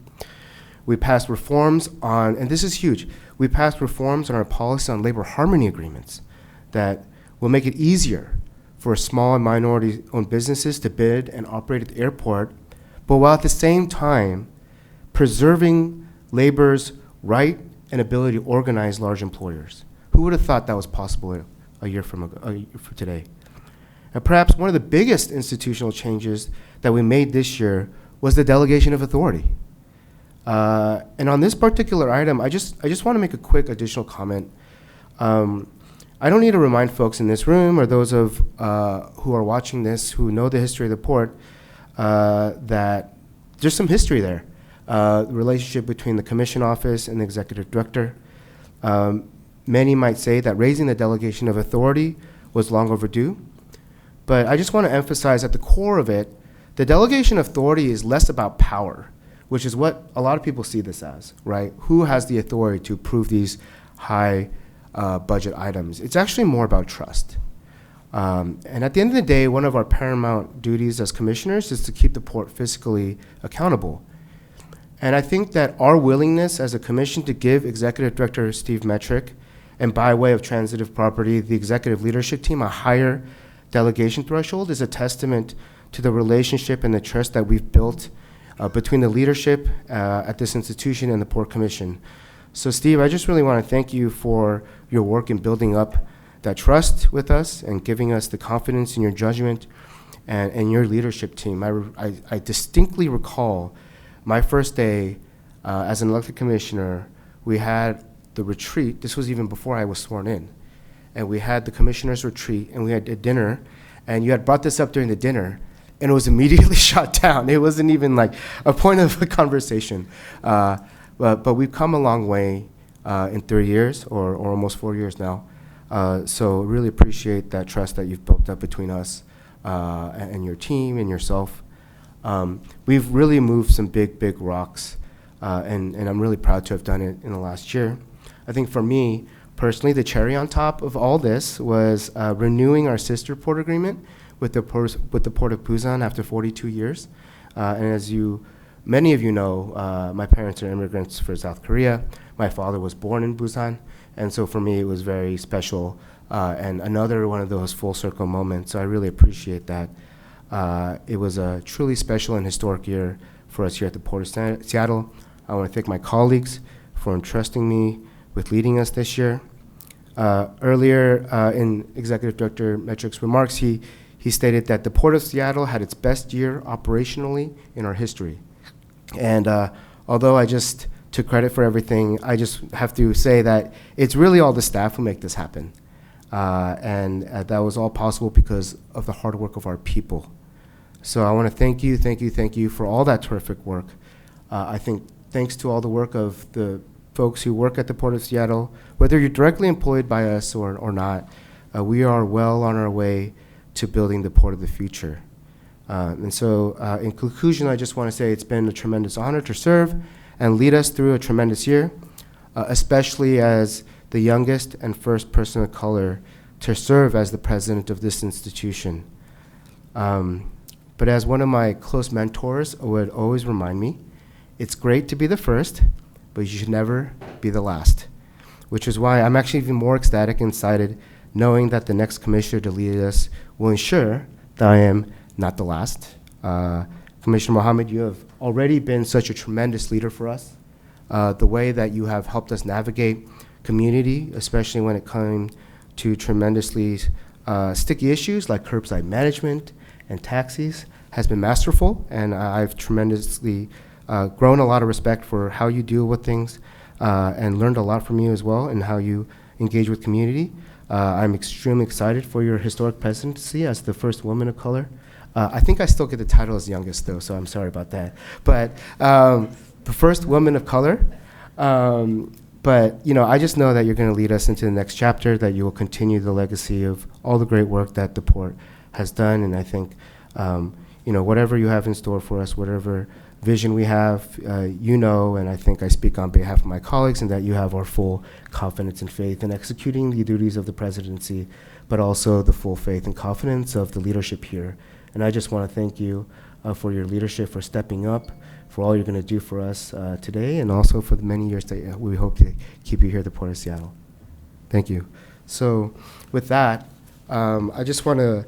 A: We passed reforms on, and this is huge, we passed reforms on our policy on labor harmony agreements that will make it easier for small and minority-owned businesses to bid and operate at the airport, but while at the same time preserving labor's right and ability to organize large employers. Who would have thought that was possible a year from today? And perhaps one of the biggest institutional changes that we made this year was the delegation of authority. And on this particular item, I just want to make a quick additional comment. I don't need to remind folks in this room or those of who are watching this who know the history of the port that there's some history there. The relationship between the commission office and the executive director. Many might say that raising the delegation of authority was long overdue, but I just want to emphasize at the core of it, the delegation of authority is less about power, which is what a lot of people see this as, right? Who has the authority to approve these high budget items? It's actually more about trust. And at the end of the day, one of our paramount duties as commissioners is to keep the port fiscally accountable. And I think that our willingness as a commission to give Executive Director Steve Metrick, and by way of transitive property, the executive leadership team, a higher delegation threshold is a testament to the relationship and the trust that we've built between the leadership at this institution and the Port Commission. So Steve, I just really want to thank you for your work in building up that trust with us and giving us the confidence in your judgment and your leadership team. I distinctly recall my first day as an elected commissioner, we had the retreat. This was even before I was sworn in. And we had the commissioners' retreat, and we had a dinner, and you had brought this up during the dinner, and it was immediately shot down. It wasn't even like a point of a conversation. But we've come a long way in 3 years, or almost 4 years now. So really appreciate that trust that you've built up between us and your team and yourself. We've really moved some big rocks, and I'm really proud to have done it in the last year. I think for me, personally, the cherry on top of all this was renewing our sister port agreement with the Port of Busan after 42 years. And as many of you know, my parents are immigrants for South Korea. My father was born in Busan, and so for me it was very special and another one of those full circle moments. So I really appreciate that. It was a truly special and historic year for us here at the Port of Seattle. I want to thank my colleagues for entrusting me with leading us this year. Earlier in Executive Director Metrick's remarks, he stated that the Port of Seattle had its best year operationally in our history. And although I just took credit for everything, I just have to say that it's really all the staff who make this happen. And that was all possible because of the hard work of our people. So I want to thank you for all that terrific work. I think thanks to all the work of the folks who work at the Port of Seattle, whether you're directly employed by us or not, we are well on our way to building the port of the future. And so in conclusion, I just want to say it's been a tremendous honor to serve and lead us through a tremendous year, especially as the youngest and first person of color to serve as the president of this institution. But as one of my close mentors would always remind me, it's great to be the first, but you should never be the last, which is why I'm actually even more ecstatic and excited knowing that the next commissioner to lead us will ensure that I am not the last. Commissioner Mohamed, you have already been such a tremendous leader for us. The way that you have helped us navigate community, especially when it came to tremendously sticky issues like curbside management and taxis, has been masterful, and I've tremendously grown a lot of respect for how you deal with things and learned a lot from you as well and how you engage with community. I'm extremely excited for your historic presidency as the first woman of color. I think I still get the title as youngest though, so I'm sorry about that. But the first woman of color. But I just know that you're going to lead us into the next chapter, that you will continue the legacy of all the great work that the port has done. And I think, whatever you have in store for us, whatever vision we have, and I think I speak on behalf of my colleagues, and that you have our full confidence and faith in executing the duties of the presidency, but also the full faith and confidence of the leadership here. And I just want to thank you for your leadership, for stepping up, for all you're going to do for us today, and also for the many years that we hope to keep you here at the Port of Seattle. Thank you. So with that, I just want to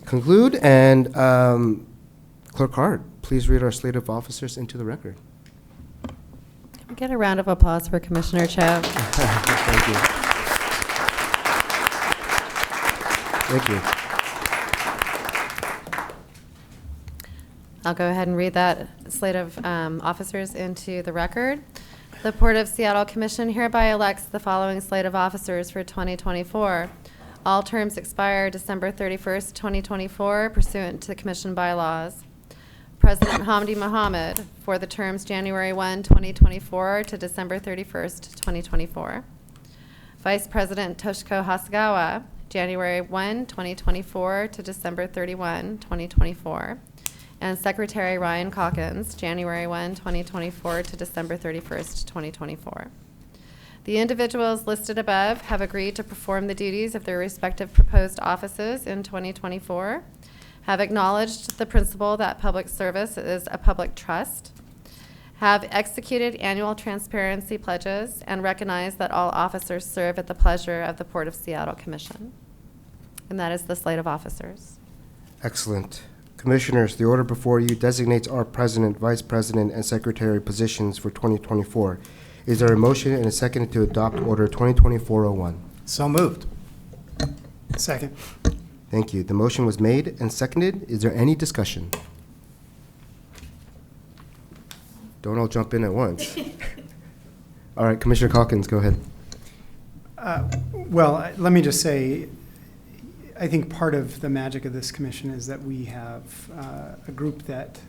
A: conclude, and Clerk Hart, please read our slate of officers into the record.
B: Get a round of applause for Commissioner Cho.
A: Thank you. Thank you.
B: I'll go ahead and read that slate of officers into the record. The Port of Seattle Commission hereby elects the following slate of officers for 2024. All terms expire December 31st, 2024, pursuant to the Commission bylaws. President Hamdi Mohamed for the terms January 1, 2024 to December 31st, 2024. Vice President Toshiko Hasegawa, January 1, 2024 to December 31, 2024. And Secretary Ryan Calkins, January 1, 2024 to December 31st, 2024. The individuals listed above have agreed to perform the duties of their respective proposed offices in 2024, have acknowledged the principle that public service is a public trust, have executed annual transparency pledges, and recognize that all officers serve at the pleasure of the Port of Seattle Commission. And that is the slate of officers.
A: Excellent. Commissioners, the order before you designates our president, vice president, and secretary positions for 2024. Is there a motion and a second to adopt Order 2024-01?
R: So moved.
Q: Second.
A: Thank you. The motion was made and seconded. Is there any discussion? Don't all jump in at once. All right, Commissioner Calkins, go ahead.
Q: Well, let me just say, I think part of the magic of this commission is that we have a group that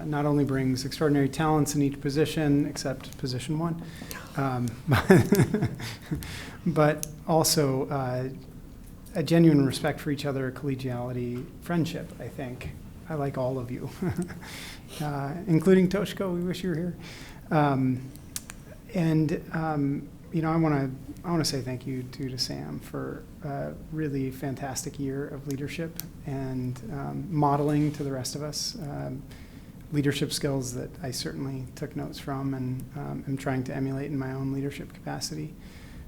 Q: not only brings extraordinary talents in each position, except position one, but also a genuine respect for each other, collegiality, friendship, I think. I like all of you, including Toshko. We wish you were here. You know, I want to say thank you to Sam for a really fantastic year of leadership and modeling to the rest of us leadership skills that I certainly took notes from and am trying to emulate in my own leadership capacity.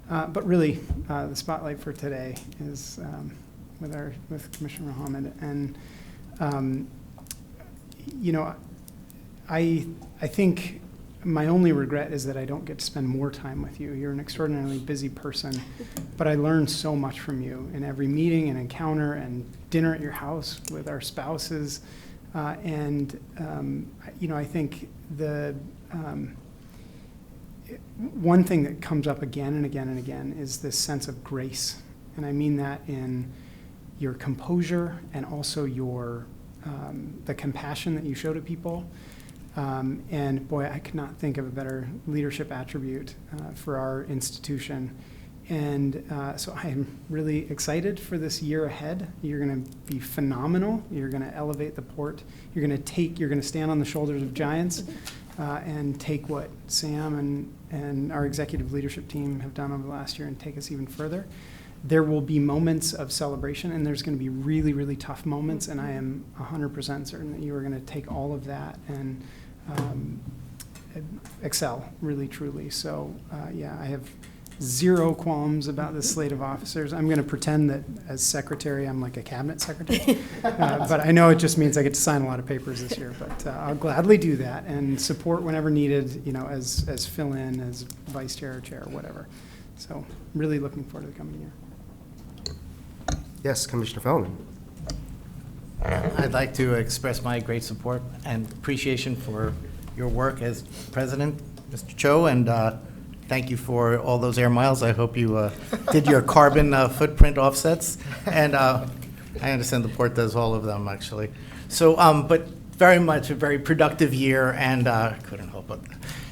Q: But really, the spotlight for today is with Commissioner Mohamed. And you know, I think my only regret is that I don't get to spend more time with you. You're an extraordinarily busy person, but I learn so much from you in every meeting and encounter and dinner at your house with our spouses. You know, I think the one thing that comes up again and again and again is this sense of grace. And I mean that in your composure and also your the compassion that you show to people. And boy, I could not think of a better leadership attribute for our institution. And so I am really excited for this year ahead. You're going to be phenomenal. You're going to elevate the port. You're going to stand on the shoulders of giants and take what Sam and our executive leadership team have done over the last year and take us even further. There will be moments of celebration, and there's going to be really, really tough moments, and I am 100% certain that you are going to take all of that and excel, really, truly. So, yeah, I have zero qualms about this slate of officers. I'm going to pretend that as secretary, I'm like a cabinet secretary. But I know it just means I get to sign a lot of papers this year. But I'll gladly do that and support whenever needed, you know, as fill-in, as vice chair or chair, whatever. So really looking forward to the coming year.
A: Yes, Commissioner Feldman.
T: I'd like to express my great support and appreciation for your work as president, Mr. Cho, and thank you for all those air miles. I hope you did your carbon footprint offsets, and I understand the port does all of them, actually. So, but very much a very productive year, and couldn't help it.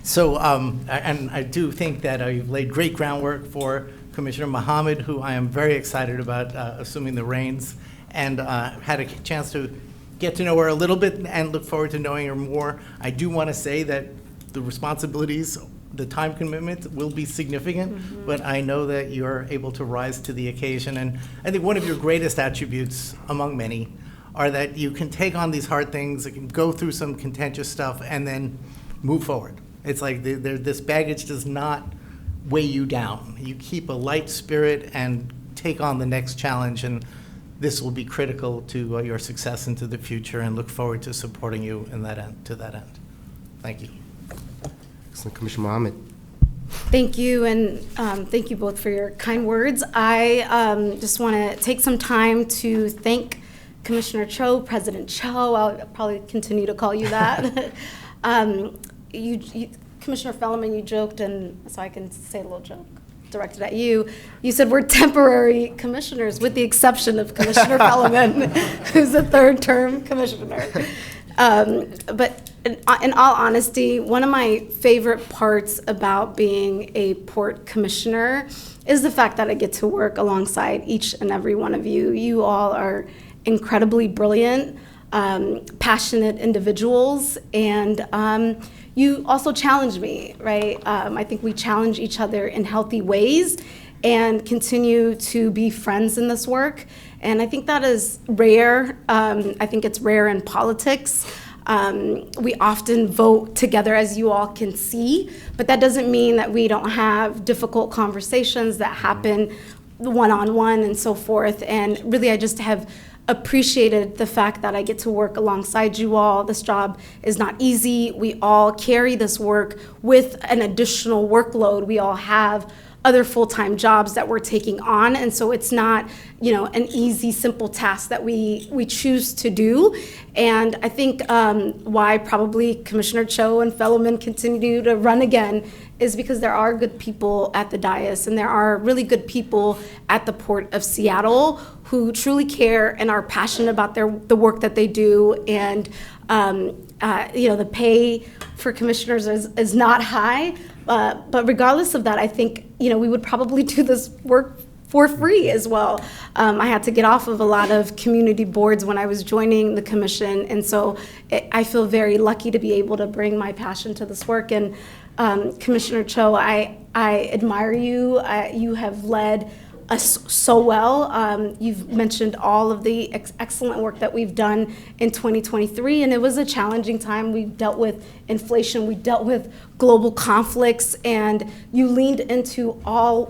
T: So, and I do think that you've laid great groundwork for Commissioner Mohamed, who I am very excited about assuming the reins, and had a chance to get to know her a little bit and look forward to knowing her more. I do want to say that the responsibilities, the time commitment will be significant, but I know that you're able to rise to the occasion. And I think one of your greatest attributes, among many, are that you can take on these hard things, you can go through some contentious stuff, and then move forward. It's like this baggage does not weigh you down. You keep a light spirit and take on the next challenge, and this will be critical to your success into the future, and look forward to supporting you in that end, to that end. Thank you.
A: Excellent. Commissioner Mohamed.
F: Thank you, and thank you both for your kind words. I just want to take some time to thank Commissioner Cho, President Cho. I'll probably continue to call you that. Commissioner Feldman, you joked, and so I can say a little joke directed at you. You said we're temporary commissioners, with the exception of Commissioner Feldman, who's a third-term commissioner. But in all honesty, one of my favorite parts about being a port commissioner is the fact that I get to work alongside each and every one of you. You all are incredibly brilliant, passionate individuals, and you also challenge me, right? I think we challenge each other in healthy ways and continue to be friends in this work. And I think that is rare. I think it's rare in politics. We often vote together, as you all can see, but that doesn't mean that we don't have difficult conversations that happen one-on-one and so forth. And really, I just have appreciated the fact that I get to work alongside you all. This job is not easy. We all carry this work with an additional workload. We all have other full-time jobs that we're taking on, and so it's not, an easy, simple task that we choose to do. And I think why probably Commissioner Cho and Fellowman continue to run again is because there are good people at the dais, and there are really good people at the Port of Seattle who truly care and are passionate about the work that they do. And the pay for commissioners is not high, but regardless of that, I think we would probably do this work for free as well. I had to get off of a lot of community boards when I was joining the commission, and so I feel very lucky to be able to bring my passion to this work. And Commissioner Cho, I admire you. You have led us so well. You've mentioned all of the excellent work that we've done in 2023, and it was a challenging time. We dealt with inflation, we dealt with global conflicts, and you leaned into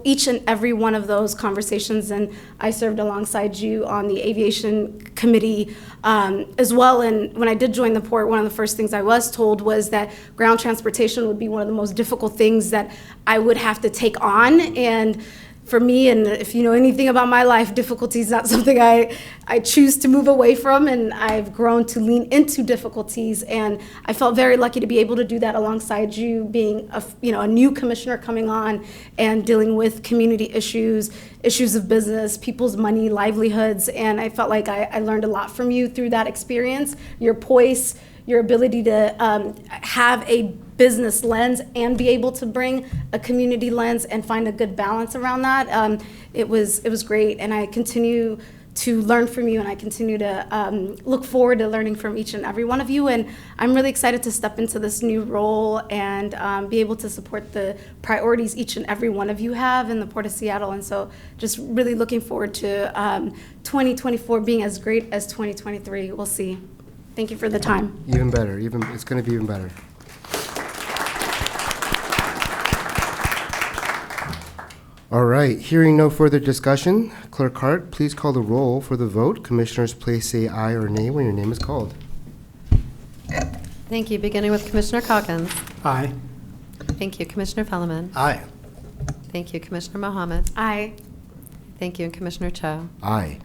F: each and every one of those conversations, and I served alongside you on the aviation committee as well. And when I did join the port, one of the first things I was told was that ground transportation would be one of the most difficult things that I would have to take on. And for me, and if you know anything about my life, difficulty is not something I choose to move away from, and I've grown to lean into difficulties, and I felt very lucky to be able to do that alongside you, being a new commissioner coming on and dealing with community issues of business, people's money, livelihoods, and I felt like I learned a lot from you through that experience. Your poise, your ability to have a business lens and be able to bring a community lens and find a good balance around that. It was great, and I continue to learn from you, and I continue to look forward to learning from each and every one of you. And I'm really excited to step into this new role and be able to support the priorities each and every one of you have in the Port of Seattle. And so just really looking forward to 2024 being as great as 2023. We'll see. Thank you for the time.
A: Even better. It's going to be even better. All right. Hearing no further discussion, Clerk Hart, please call the roll for the vote. Commissioners, please say aye or nay when your name is called.
B: Thank you. Beginning with Commissioner Calkins.
Q: Aye.
B: Thank you. Commissioner Fellowman.
R: Aye.
B: Thank you. Commissioner Mohamed.
F: Aye.
B: Thank you. And Commissioner Cho.
A: Aye.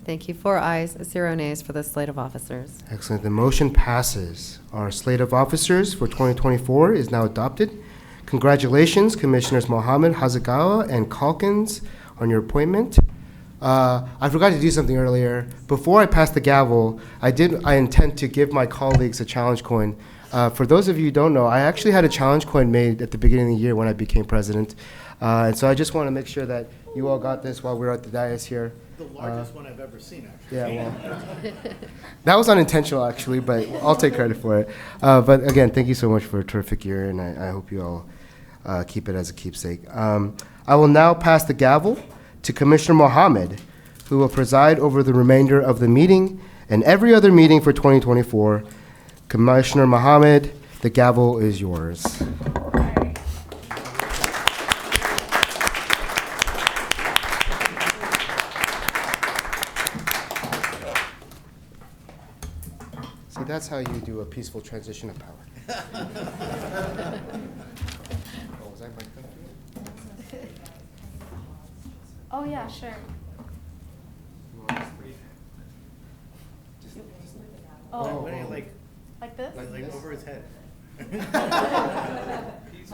B: Thank you. 4 ayes, 0 nays for the slate of officers.
A: Excellent. The motion passes. Our slate of officers for 2024 is now adopted. Congratulations, Commissioners Mohamed, Hasegawa, and Calkins, on your appointment. I forgot to do something earlier. Before I pass the gavel, I intend to give my colleagues a challenge coin. For those of you who don't know, I actually had a challenge coin made at the beginning of the year when I became president. And so I just want to make sure that you all got this while we're at the dais here.
R: The largest one I've ever seen, actually.
A: Yeah, well, that was unintentional, actually, but I'll take credit for it. But again, thank you so much for a terrific year, and I hope you all keep it as a keepsake. I will now pass the gavel to Commissioner Mohamed, who will preside over the remainder of the meeting and every other meeting for 2024. Commissioner Mohamed, the gavel is yours. See, that's how you do a peaceful transition of power. Oh, was I microphone?
F: Oh, yeah, sure.
R: Oh,
F: like this?
R: Like over his head.
B: My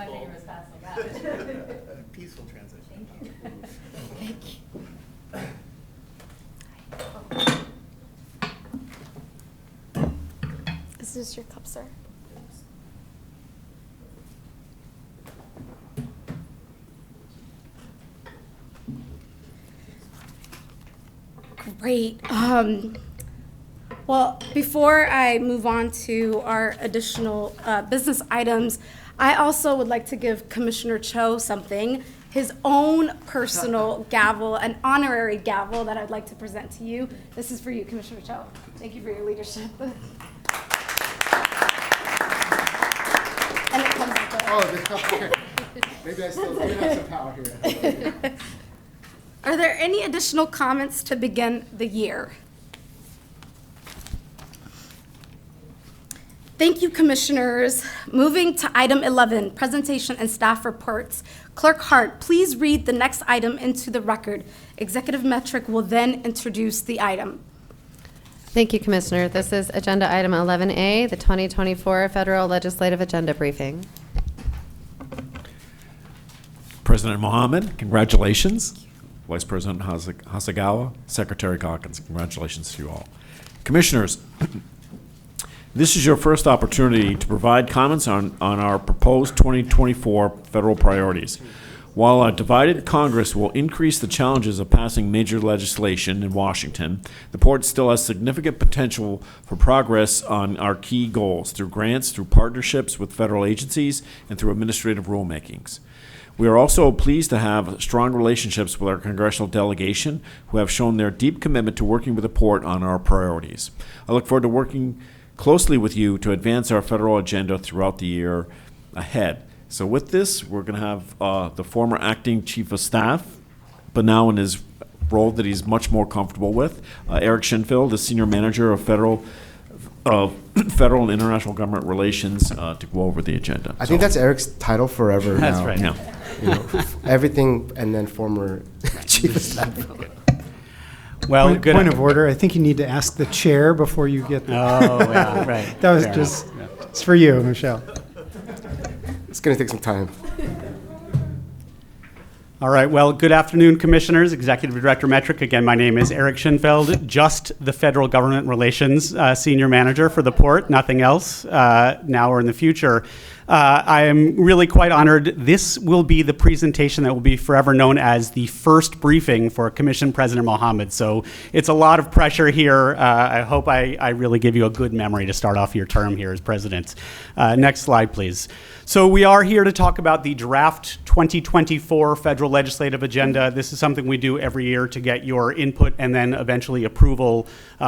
B: finger was fast like that.
R: Peaceful transition.
F: Thank you. Is this your cup, sir? Great. Well, before I move on to our additional business items, I also would like to give Commissioner Cho something, his own personal gavel, an honorary gavel that I'd like to present to you. This is for you, Commissioner Cho. Thank you for your leadership. And it comes with it.
A: Oh, maybe I still do have some power here.
F: Are there any additional comments to begin the year? Thank you, Commissioners. Moving to item 11, presentation and staff reports. Clerk Hart, please read the next item into the record. Executive Metric will then introduce the item.
U: Thank you, Commissioner. This is agenda item 11A, the 2024 Federal Legislative Agenda Briefing.
G: President Mohamed, congratulations. Vice President Hasegawa, Secretary Calkins, congratulations to you all. Commissioners, this is your first opportunity to provide comments on our proposed 2024 federal priorities. While a divided Congress will increase the challenges of passing major legislation in Washington, the port still has significant potential for progress on our key goals through grants, through partnerships with federal agencies, and through administrative rulemakings. We are also pleased to have strong relationships with our congressional delegation, who have shown their deep commitment to working with the port on our priorities. I look forward to working closely with you to advance our federal agenda throughout the year ahead. So with this, we're going to have the former acting chief of staff, but now in his role that he's much more comfortable with, Eric Schinfeld, the senior manager of federal and international government relations, to go over the agenda.
A: I think that's Eric's title forever now.
G: That's right. Yeah.
A: You know, everything and then former chief of staff.
Q: Well, point of order. I think you need to ask the chair before you get there.
S: Oh, yeah, right.
Q: That was
S: Fair
Q: just, it's for you, Michelle.
A: It's going to take some time.
V: All right. Well, good afternoon, Commissioners. Executive Director Metric. Again, my name is Eric Schinfeld, just the Federal Government Relations Senior Manager for the port, nothing else now or in the future. I am really quite honored. This will be the presentation that will be forever known as the first briefing for Commission President Mohamed. So it's a lot of pressure here. I hope I really give you a good memory to start off your term here as President. Next slide, please. So we are here to talk about the draft 2024 federal legislative agenda. This is something we do every year to get your input and then eventually approval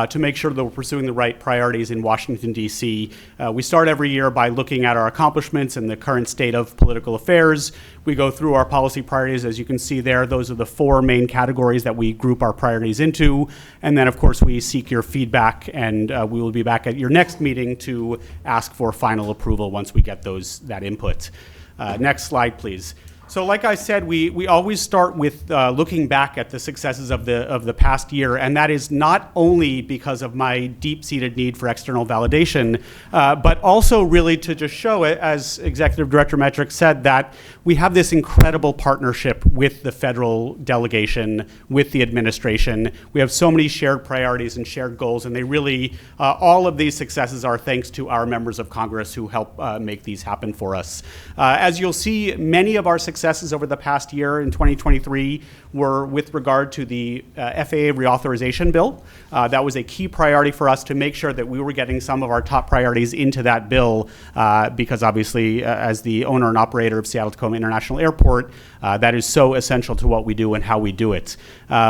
V: to make sure that we're pursuing the right priorities in Washington, D.C. We start every year by looking at our accomplishments and the current state of political affairs. We go through our policy priorities. As you can see there, those are the four main categories that we group our priorities into. And then, of course, we seek your feedback, and we will be back at your next meeting to ask for final approval once we get that input. Next slide, please. So like I said, we always start with looking back at the successes of the past year, and that is not only because of my deep-seated need for external validation, but also really to just show it, as Executive Director Metric said, that we have this incredible partnership with the federal delegation, with the administration. We have so many shared priorities and shared goals, and they really, all of these successes are thanks to our members of Congress who help make these happen for us. As you'll see, many of our successes over the past year in 2023 were with regard to the FAA reauthorization bill. That was a key priority for us to make sure that we were getting some of our top priorities into that bill because obviously as the owner and operator of Seattle-Tacoma International Airport, that is so essential to what we do and how we do it.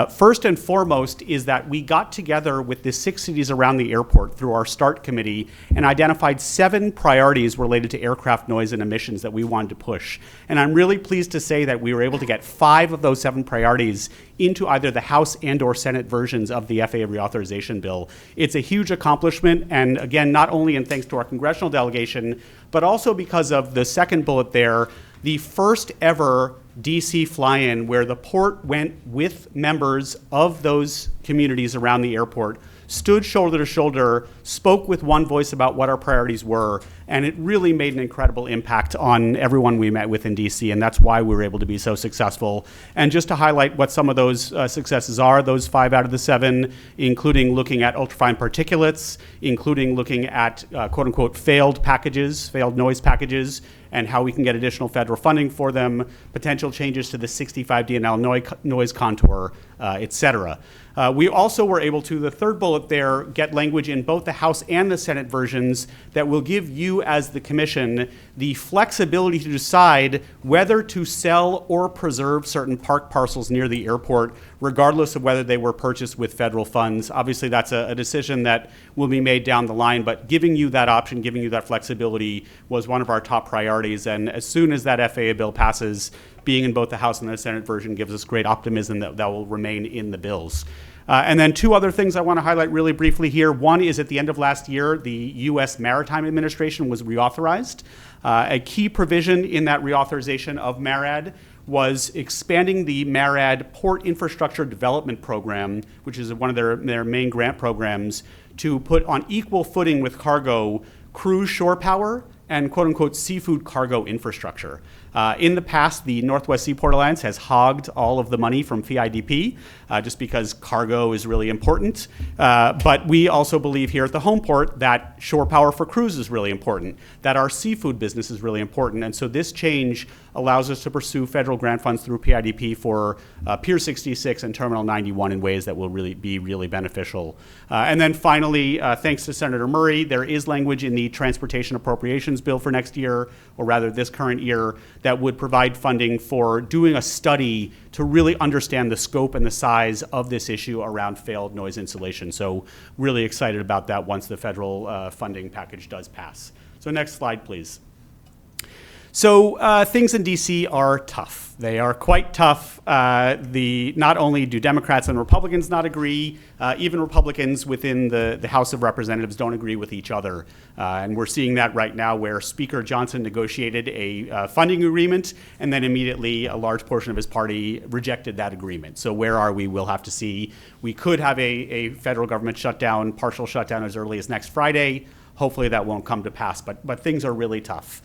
V: First and foremost is that we got together with the 6 cities around the airport through our START committee and identified 7 priorities related to aircraft noise and emissions that we wanted to push. And I'm really pleased to say that we were able to get 5 of those 7 priorities into either the House and or Senate versions of the FAA reauthorization bill. It's a huge accomplishment, and again, not only in thanks to our congressional delegation, but also because of the second bullet there, the first ever DC fly-in where the port went with members of those communities around the airport, stood shoulder to shoulder, spoke with one voice about what our priorities were, And it really made an incredible impact on everyone we met with in DC, and that's why we were able to be so successful. And just to highlight what some of those successes are, those 5 out of the 7, including looking at ultrafine particulates, including looking at quote-unquote failed packages, failed noise packages, and how we can get additional federal funding for them, potential changes to the 65 DNL noise contour, et cetera. We also were able to, the third bullet there, get language in both the House and the Senate versions that will give you as the Commission the flexibility to decide whether to sell or preserve certain park parcels near the airport, regardless of whether they were purchased with federal funds. Obviously, that's a decision that will be made down the line, but giving you that option, giving you that flexibility was one of our top priorities. And as soon as that FAA bill passes, being in both the House and the Senate version gives us great optimism that that will remain in the bills. And then 2 other things I want to highlight really briefly here. One is at the end of last year, the U.S. Maritime Administration was reauthorized. A key provision in that reauthorization of MARAD was expanding the MARAD Port Infrastructure Development Program, which is one of their main grant programs, to put on equal footing with cargo cruise shore power and quote-unquote seafood cargo infrastructure. In the past, the Northwest Seaport Alliance has hogged all of the money from FIDP just because cargo is really important. But we also believe here at the home port that shore power for cruise is really important, that our seafood business is really important. And so this change allows us to pursue federal grant funds through PIDP for Pier 66 and Terminal 91 in ways that will be really beneficial. And then finally, thanks to Senator Murray, there is language in the Transportation Appropriations Bill for next year, or rather this current year, that would provide funding for doing a study to really understand the scope and the size of this issue around failed noise insulation. So really excited about that once the federal funding package does pass. So next slide, please. So things in DC are tough. They are quite tough. Not only do Democrats and Republicans not agree, even Republicans within the House of Representatives don't agree with each other. And we're seeing that right now where Speaker Johnson negotiated a funding agreement and then immediately a large portion of his party rejected that agreement. So where are we? We'll have to see. We could have a federal government shutdown, partial shutdown as early as next Friday. Hopefully that won't come to pass, but things are really tough.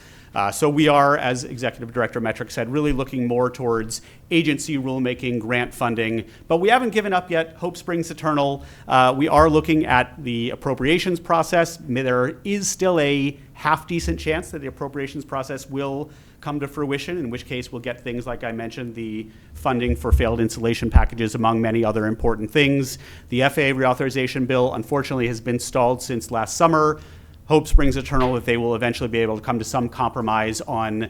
V: So we are, as Executive Director Metrick said, really looking more towards agency rulemaking, grant funding, but we haven't given up yet. Hope springs eternal. We are looking at the appropriations process. There is still a half-decent chance that the appropriations process will come to fruition, in which case we'll get things like I mentioned, the funding for failed insulation packages, among many other important things. The FAA reauthorization bill, unfortunately, has been stalled since last summer. Hope springs eternal that they will eventually be able to come to some compromise on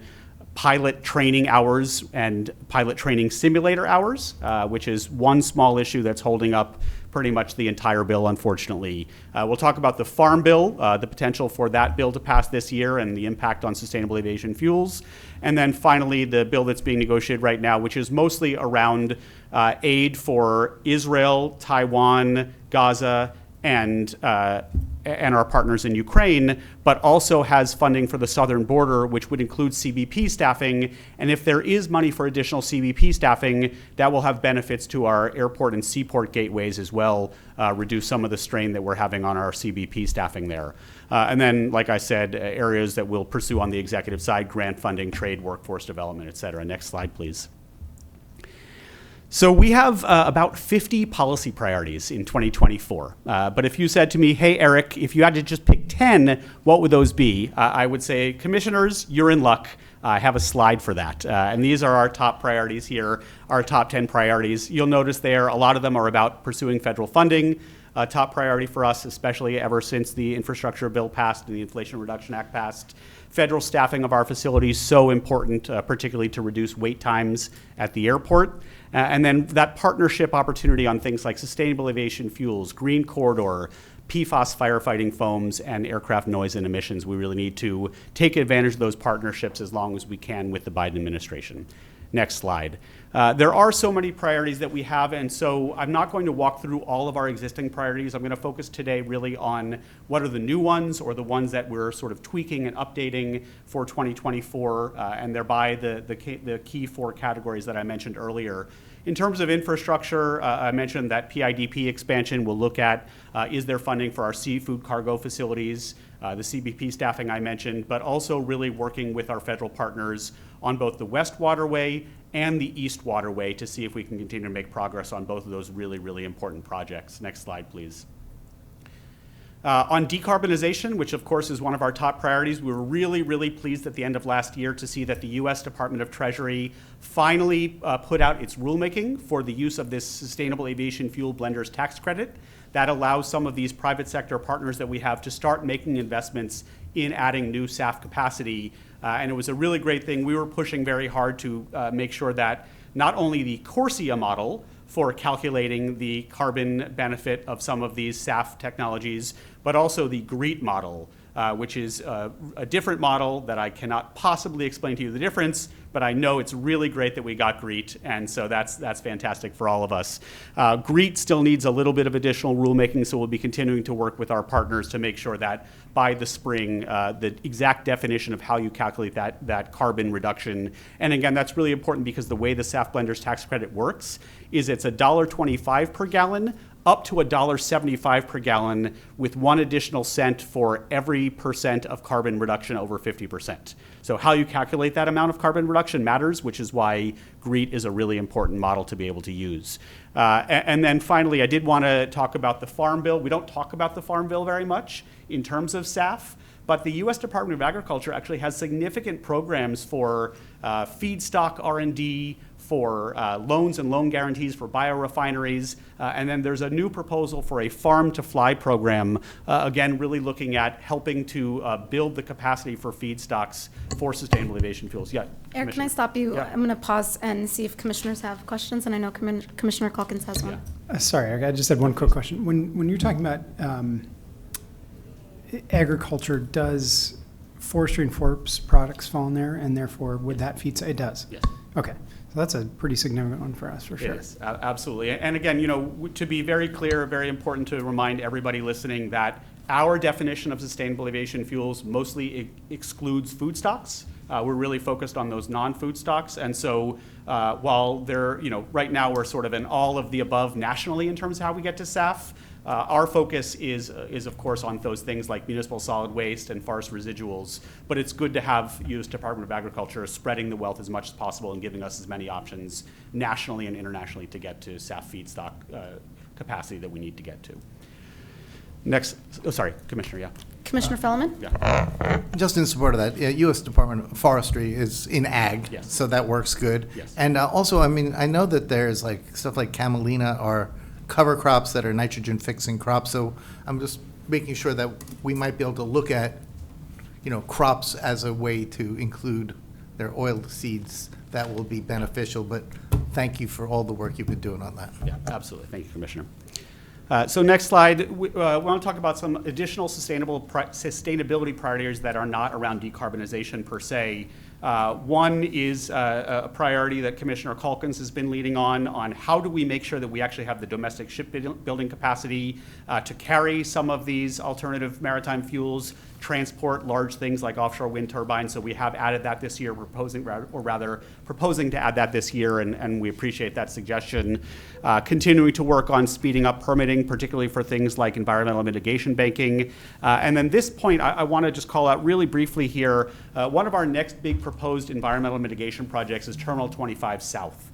V: pilot training hours and pilot training simulator hours, which is one small issue that's holding up pretty much the entire bill, unfortunately. We'll talk about the Farm Bill, the potential for that bill to pass this year and the impact on sustainable aviation fuels. And then finally, the bill that's being negotiated right now, which is mostly around aid for Israel, Taiwan, Gaza, and our partners in Ukraine, but also has funding for the southern border, which would include CBP staffing. And if there is money for additional CBP staffing, that will have benefits to our airport and seaport gateways as well, reduce some of the strain that we're having on our CBP staffing there. And then, like I said, areas that we'll pursue on the executive side, grant funding, trade, workforce development, et cetera. Next slide, please. So we have about 50 policy priorities in 2024. But if you said to me, hey, Eric, if you had to just pick 10, what would those be? I would say, commissioners, you're in luck. I have a slide for that. And these are our top priorities here, our top 10 priorities. You'll notice there, a lot of them are about pursuing federal funding. Top priority for us, especially ever since the infrastructure bill passed and the Inflation Reduction Act passed. Federal staffing of our facilities, so important, particularly to reduce wait times at the airport. And then that partnership opportunity on things like sustainable aviation fuels, green corridor, PFAS firefighting foams, and aircraft noise and emissions. We really need to take advantage of those partnerships as long as we can with the Biden administration. Next slide. There are so many priorities that we have, and so I'm not going to walk through all of our existing priorities. I'm going to focus today really on what are the new ones or the ones that we're sort of tweaking and updating for 2024, and thereby the key 4 categories that I mentioned earlier. In terms of infrastructure, I mentioned that PIDP expansion will look at is there funding for our seafood cargo facilities, the CBP staffing I mentioned, but also really working with our federal partners on both the West Waterway and the East Waterway to see if we can continue to make progress on both of those really, really important projects. Next slide, please. On decarbonization, which of course is one of our top priorities, we were really, really pleased at the end of last year to see that the U.S. Department of Treasury finally put out its rulemaking for the use of this Sustainable Aviation Fuel Blenders Tax Credit. That allows some of these private sector partners that we have to start making investments in adding new SAF capacity. And it was a really great thing. We were pushing very hard to make sure that not only the CORSIA model for calculating the carbon benefit of some of these SAF technologies, but also the GREET model, which is a different model that I cannot possibly explain to you the difference, but I know it's really great that we got GREET, and so that's fantastic for all of us. GREET still needs a little bit of additional rulemaking, so we'll be continuing to work with our partners to make sure that by the spring, the exact definition of how you calculate that carbon reduction. And again, that's really important because the way the SAF Blenders tax credit works is it's $1.25 per gallon up to $1.75 per gallon with 1 additional cent for every percent of carbon reduction over 50%. So how you calculate that amount of carbon reduction matters, which is why GREET is a really important model to be able to use. And then finally, I did want to talk about the Farm Bill. We don't talk about the Farm Bill very much in terms of SAF, but the U.S. Department of Agriculture actually has significant programs for feedstock R&D, for loans and loan guarantees for biorefineries, and then there's a new proposal for a farm-to-fly program, again, really looking at helping to build the capacity for feedstocks for sustainable aviation fuels. Yeah,
C: Eric, can I stop you?
V: Yeah.
C: I'm going to pause and see if commissioners have questions, and I know Commissioner Calkins has one.
Q: Sorry, Eric, I just had one quick question. When you're talking about agriculture, does forestry and forest products fall in there, and therefore would that feed? It does?
V: Yes.
Q: Okay. So that's a pretty significant one for us, for sure.
V: Yes, absolutely. And again, you know, to be very clear, very important to remind everybody listening that our definition of sustainable aviation fuels mostly excludes food stocks. We're really focused on those non-food stocks. And so while they're, you know, right now we're sort of an all of the above nationally in terms of how we get to SAF, our focus is of course on those things like municipal solid waste and forest residuals, but it's good to have U.S. Department of Agriculture spreading the wealth as much as possible and giving us as many options nationally and internationally to get to SAF feedstock capacity that we need to get to. Next, sorry, Commissioner, yeah.
C: Commissioner Fellman?
V: Yeah.
T: Just in support of that, U.S. Department of Forestry is in ag,
V: Yes.
T: so that works good.
V: Yes.
T: And also, I mean, I know that there's like stuff like camelina or cover crops that are nitrogen fixing crops. So I'm just making sure that we might be able to look at, you know, crops as a way to include their oil seeds that will be beneficial. But thank you for all the work you've been doing on that.
V: Yeah, absolutely. Thank you, Commissioner. So next slide, we want to talk about some additional sustainability priorities that are not around decarbonization per se. One is a priority that Commissioner Calkins has been leading on how do we make sure that we actually have the domestic shipbuilding capacity to carry some of these alternative maritime fuels, transport large things like offshore wind turbines. So we have added that this year, proposing to add that this year, and we appreciate that suggestion. Continuing to work on speeding up permitting, particularly for things like environmental mitigation banking. And then this point, I want to just call out really briefly here, one of our next big proposed environmental mitigation projects is Terminal 25 South.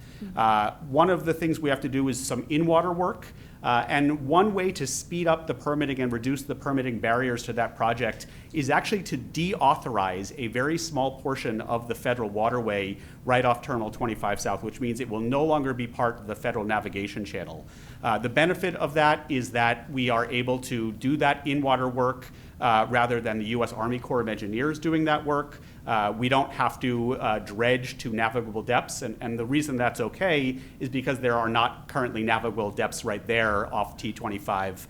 V: One of the things we have to do is some in-water work. And one way to speed up the permitting and reduce the permitting barriers to that project is actually to deauthorize a very small portion of the federal waterway right off Terminal 25 South, which means it will no longer be part of the federal navigation channel. The benefit of that is that we are able to do that in-water work rather than the U.S. Army Corps of Engineers doing that work. We don't have to dredge to navigable depths, and the reason that's okay is because there are not currently navigable depths right there off T25.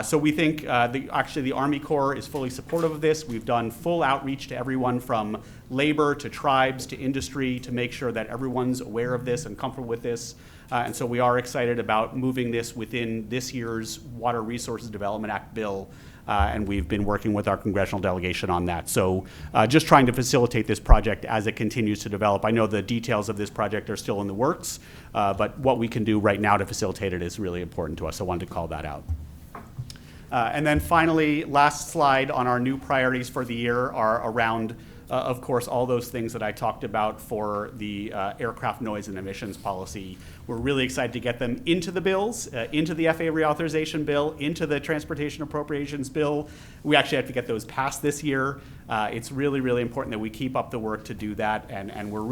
V: So we think actually the Army Corps is fully supportive of this. We've done full outreach to everyone from labor to tribes to industry to make sure that everyone's aware of this and comfortable with this. And so we are excited about moving this within this year's Water Resources Development Act bill. and we've been working with our congressional delegation on that. So just trying to facilitate this project as it continues to develop. I know the details of this project are still in the works, but what we can do right now to facilitate it is really important to us. So I wanted to call that out. And then finally, last slide on our new priorities for the year are around, of course, all those things that I talked about for the aircraft noise and emissions policy. We're really excited to get them into the bills, into the FAA reauthorization bill, into the transportation appropriations bill. We actually have to get those passed this year. It's really, really important that we keep up the work to do that, and we're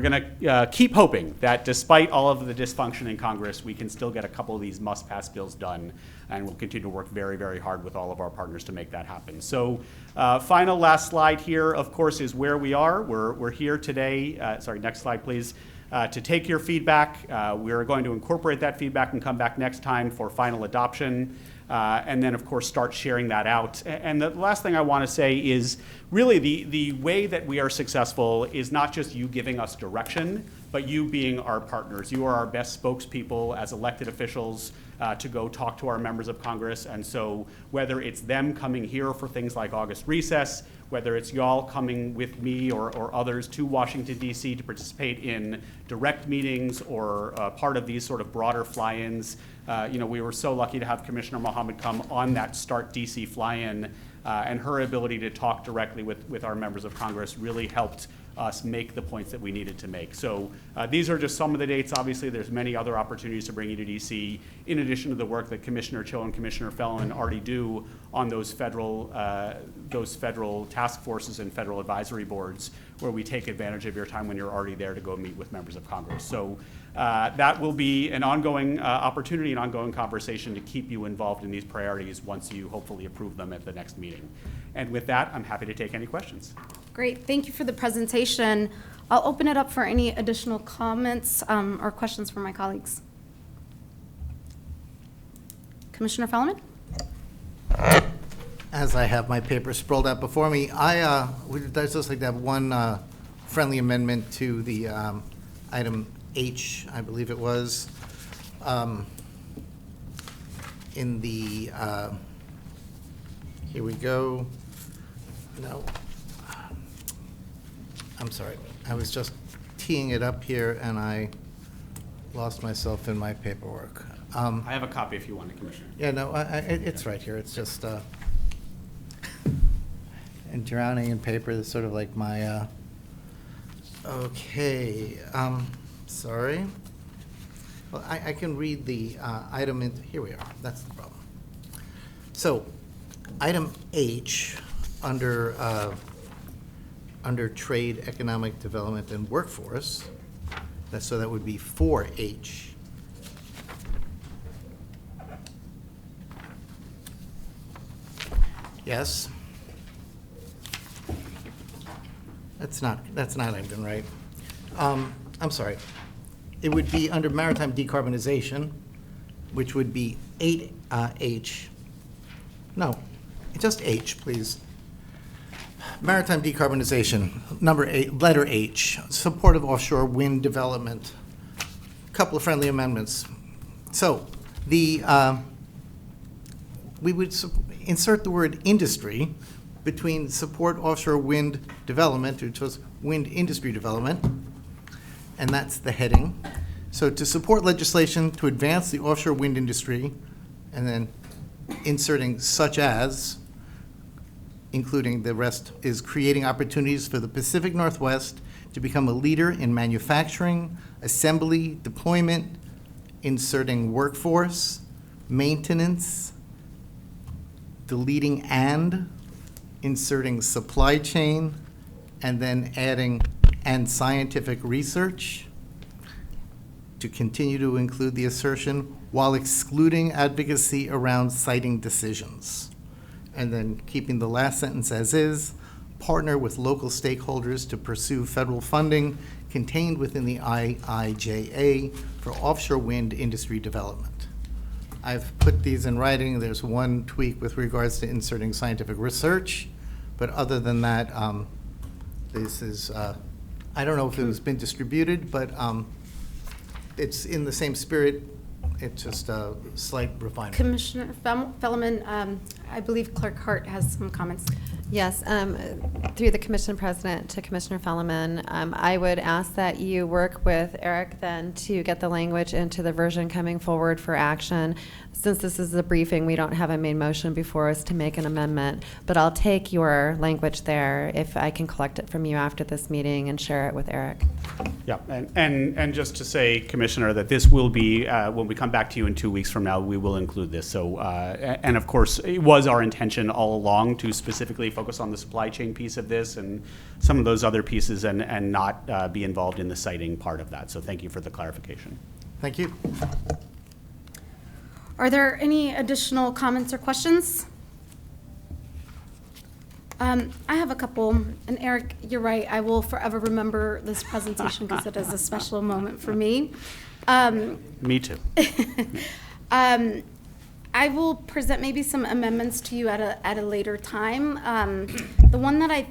V: going to keep hoping that despite all of the dysfunction in Congress, we can still get a couple of these must-pass bills done, and we'll continue to work very, very hard with all of our partners to make that happen. So final last slide here, of course, is where we are. We're here today, sorry, next slide, please, to take your feedback. We're going to incorporate that feedback and come back next time for final adoption. And then, of course, start sharing that out. And the last thing I want to say is really the way that we are successful is not just you giving us direction, but you being our partners. You are our best spokespeople as elected officials to go talk to our members of Congress. And so whether it's them coming here for things like August recess, whether it's y'all coming with me or others to Washington, D.C. to participate in direct meetings or part of these sort of broader fly-ins. We were so lucky to have Commissioner Mohamed come on that Start D.C. fly-in, and her ability to talk directly with our members of Congress really helped us make the points that we needed to make. So these are just some of the dates. Obviously, there's many other opportunities to bring you to D.C., in addition to the work that Commissioner Cho and Commissioner Fellman already do on those federal task forces and federal advisory boards, where we take advantage of your time when you're already there to go meet with members of Congress. So that will be an ongoing opportunity, an ongoing conversation to keep you involved in these priorities once you hopefully approve them at the next meeting. And with that, I'm happy to take any questions.
C: Great, thank you for the presentation. I'll open it up for any additional comments or questions from my colleagues. Commissioner Fellman?
R: As I have my paper sprawled out before me, I'd just like to have one friendly amendment to the item H, I believe it was, in the, here we go. No, I'm sorry. I was just teeing it up here and I lost myself in my paperwork.
V: I have a copy if you want it, Commissioner.
R: Yeah, no, it's right here. It's just, and drowning in paper is sort of like my, okay, sorry. Well, I can read the item in, here we are, that's the problem. So, item H, under trade, economic development, and workforce, so that would be 4H. Yes. That's not even right. I'm sorry. It would be under maritime decarbonization, which would be 8H. No, just H, please. Maritime decarbonization, number 8, letter H, support of offshore wind development. A couple of friendly amendments. So we would insert the word industry between support offshore wind development, which was wind industry development, and that's the heading. So to support legislation to advance the offshore wind industry, and then inserting such as, including the rest, is creating opportunities for the Pacific Northwest to become a leader in manufacturing, assembly, deployment, inserting workforce, maintenance, deleting and, inserting supply chain, and then adding and scientific research, to continue to include the assertion while excluding advocacy around siting decisions. And then keeping the last sentence as is, partner with local stakeholders to pursue federal funding contained within the IIJA for offshore wind industry development. I've put these in writing. There's one tweak with regards to inserting scientific research, but other than that, this is, I don't know if it has been distributed, but it's in the same spirit It's just a slight refinement.
C: Commissioner Fellman, I believe Clerk Hart has some comments.
U: Yes, through the Commission President to Commissioner Fellman, I would ask that you work with Eric then to get the language into the version coming forward for action. Since this is a briefing, we don't have a main motion before us to make an amendment, but I'll take your language there if I can collect it from you after this meeting and share it with Eric.
V: Yeah, and just to say, Commissioner, that this will be, when we come back to you in 2 weeks from now, we will include this. So, and of course, it was our intention all along to specifically focus on the supply chain piece of this and some of those other pieces and not be involved in the siting part of that. So thank you for the clarification.
R: Thank you.
C: Are there any additional comments or questions? I have a couple, and Eric, you're right, I will forever remember this presentation because it is a special moment for me.
V: Me too.
C: I will present maybe some amendments to you at a later time. The one that I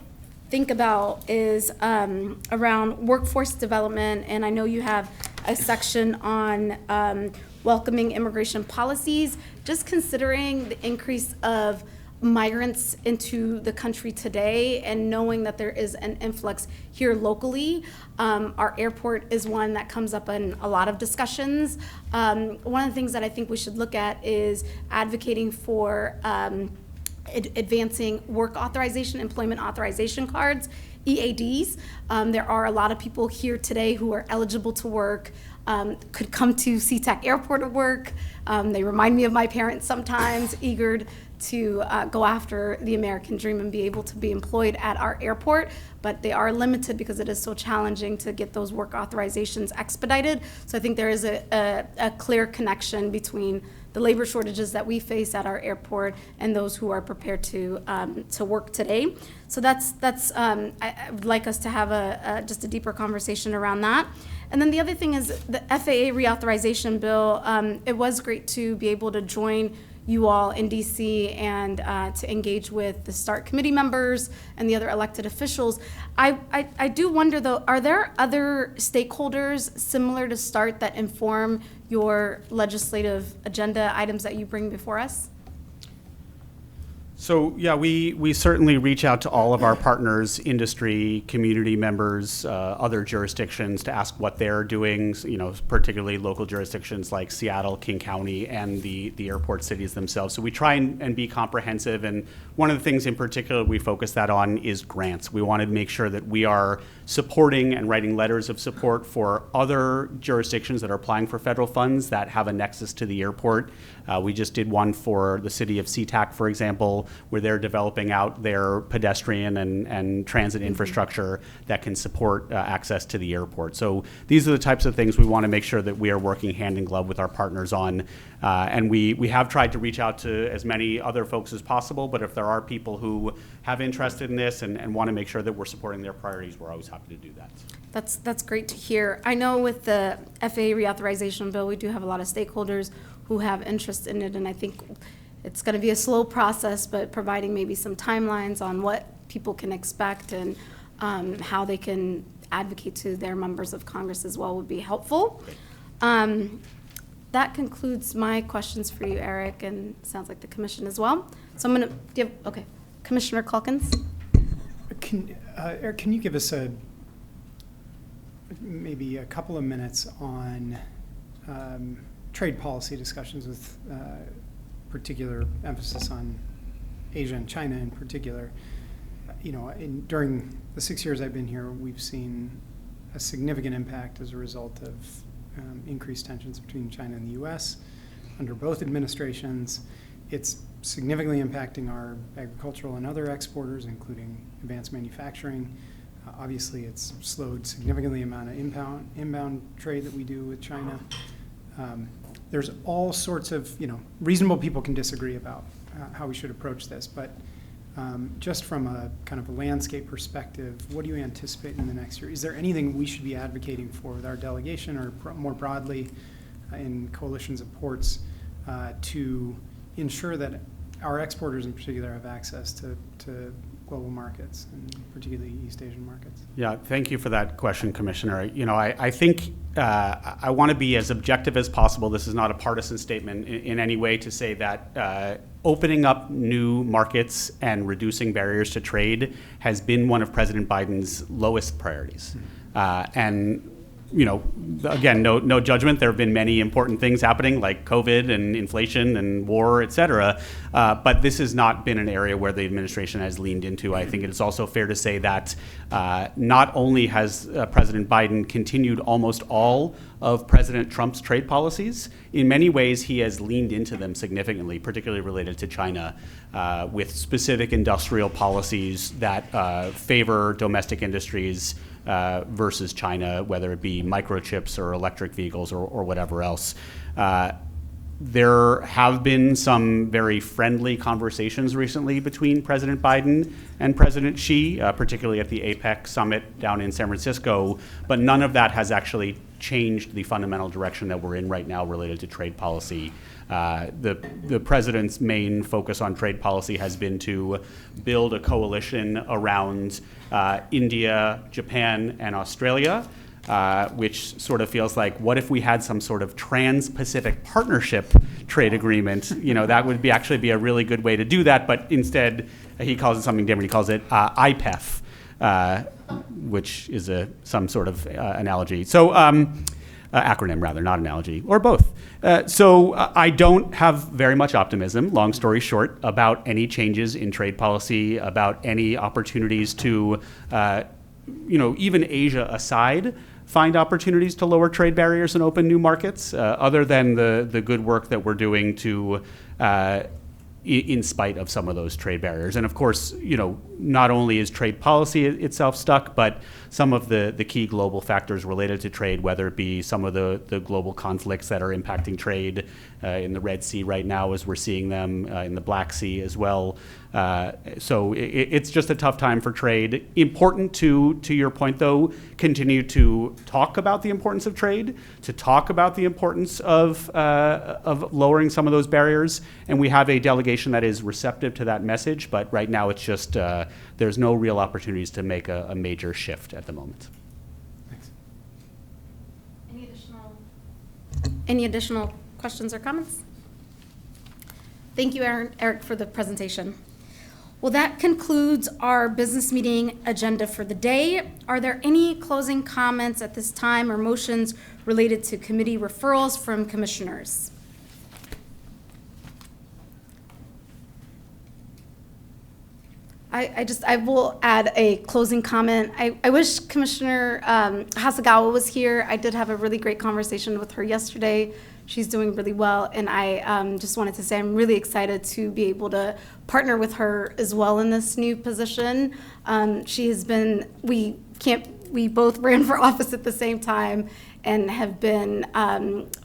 C: think about is around workforce development, and I know you have a section on welcoming immigration policies. Just considering the increase of migrants into the country today and knowing that there is an influx here locally, our airport is one that comes up in a lot of discussions. One of the things that I think we should look at is advocating for advancing work authorization, employment authorization cards, EADs. There are a lot of people here today who are eligible to work, could come to Sea-Tac Airport to work. They remind me of my parents sometimes, eager to go after the American dream and be able to be employed at our airport, but they are limited because it is so challenging to get those work authorizations expedited. So I think there is a clear connection between the labor shortages that we face at our airport and those who are prepared to work today. So I would like us to have just a deeper conversation around that. And then the other thing is the FAA reauthorization bill. It was great to be able to join you all in DC and to engage with the START committee members and the other elected officials. I do wonder though, are there other stakeholders similar to START that inform your legislative agenda items that you bring before us?
V: So yeah, we certainly reach out to all of our partners, industry, community members, other jurisdictions to ask what they're doing, particularly local jurisdictions like Seattle, King County, and the airport cities themselves. So we try and be comprehensive, and one of the things in particular we focus that on is grants. We want to make sure that we are supporting and writing letters of support for other jurisdictions that are applying for federal funds that have a nexus to the airport. We just did one for the city of Sea-Tac, for example, where they're developing out their pedestrian and transit infrastructure that can support access to the airport. So these are the types of things we want to make sure that we are working hand in glove with our partners on. And we have tried to reach out to as many other folks as possible, but if there are people who have interest in this and want to make sure that we're supporting their priorities, we're always happy to do that.
C: That's great to hear. I know with the FAA reauthorization bill, we do have a lot of stakeholders who have interest in it, and I think it's going to be a slow process, but providing maybe some timelines on what people can expect and how they can advocate to their members of Congress as well would be helpful. That concludes my questions for you, Eric, and sounds like the commission as well. So I'm going to give, okay, Commissioner Calkins.
Q: Eric, can you give us maybe a couple of minutes on trade policy discussions with particular emphasis on Asia and China in particular? During the 6 years I've been here, we've seen a significant impact as a result of increased tensions between China and the U.S. under both administrations. It's significantly impacting our agricultural and other exporters, including advanced manufacturing. Obviously, it's slowed significantly the amount of inbound trade that we do with China. There's all sorts of, reasonable people can disagree about how we should approach this, but just from a kind of a landscape perspective, what do you anticipate in the next year? Is there anything we should be advocating for with our delegation or more broadly in coalitions of ports to ensure that our exporters in particular have access to global markets, and particularly East Asian markets?
V: Yeah, thank you for that question, Commissioner. You know, I think I want to be as objective as possible. This is not a partisan statement in any way to say that opening up new markets and reducing barriers to trade has been one of President Biden's lowest priorities. And you know, again, no judgment. There have been many important things happening, like COVID and inflation and war, et cetera. But this has not been an area where the administration has leaned into. I think it's also fair to say that not only has President Biden continued almost all of President Trump's trade policies, in many ways he has leaned into them significantly, particularly related to China, with specific industrial policies that favor domestic industries versus China, whether it be microchips or electric vehicles or whatever else. There have been some very friendly conversations recently between President Biden and President Xi, particularly at the APEC summit down in San Francisco, but none of that has actually changed the fundamental direction that we're in right now related to trade policy. The president's main focus on trade policy has been to build a coalition around India, Japan, and Australia, which sort of feels like, what if we had some sort of trans-Pacific partnership trade agreement? You know, that would actually be a really good way to do that, but instead he calls it something different. He calls it IPEF, which is some sort of analogy. So, acronym rather, not analogy, or both. So I don't have very much optimism, long story short, about any changes in trade policy, about any opportunities to, you know, even Asia aside, find opportunities to lower trade barriers and open new markets, other than the good work that we're doing to, in spite of some of those trade barriers. And of course, you know, not only is trade policy itself stuck, but some of the key global factors related to trade, whether it be some of the global conflicts that are impacting trade in the Red Sea right now as we're seeing them, in the Black Sea as well. So it's just a tough time for trade. Important to your point though, continue to talk about the importance of trade, to talk about the importance of lowering some of those barriers. And we have a delegation that is receptive to that message, but right now it's just, there's no real opportunities to make a major shift at the moment.
Q: Thanks.
C: Any additional questions or comments? Thank you, Eric, for the presentation. Well, that concludes our business meeting agenda for the day. Are there any closing comments at this time or motions related to committee referrals from commissioners? I will add a closing comment. I wish Commissioner Hasegawa was here. I did have a really great conversation with her yesterday. She's doing really well, and I just wanted to say I'm really excited to be able to partner with her as well in this new position. She has been, we both ran for office at the same time and have been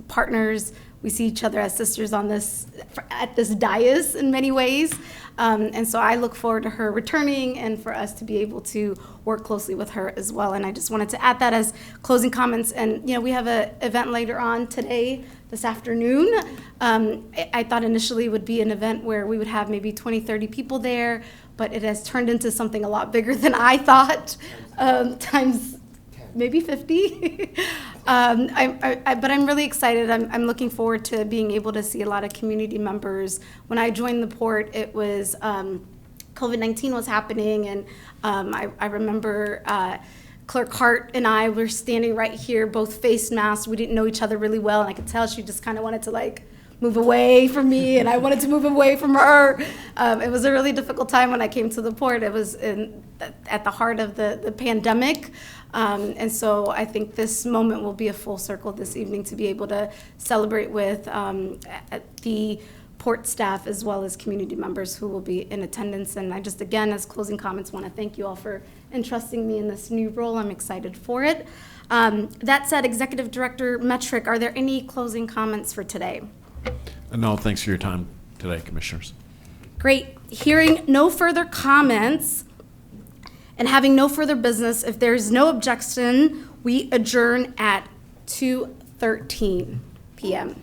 C: partners. We see each other as sisters on at this dais in many ways. And so I look forward to her returning and for us to be able to work closely with her as well. And I just wanted to add that as closing comments. And, you know, we have an event later on today, this afternoon. I thought initially it would be an event where we would have maybe 20, 30 people there, but it has turned into something a lot bigger than I thought, times maybe 50. But I'm really excited. I'm looking forward to being able to see a lot of community members. When I joined the port, it was COVID-19 was happening, and I remember Clerk Hart and I were standing right here, both face masks. We didn't know each other really well, and I could tell she just kind of wanted to like move away from me, and I wanted to move away from her. It was a really difficult time when I came to the port. It was at the heart of the pandemic. And so I think this moment will be a full circle this evening to be able to celebrate with the port staff as well as community members who will be in attendance. And I just, again, as closing comments, want to thank you all for entrusting me in this new role. I'm excited for it. That said, Executive Director Metric, are there any closing comments for today?
G: No, thanks for your time today, Commissioners.
C: Great. Hearing no further comments and having no further business, if there's no objection, we adjourn at 2:13 p.m.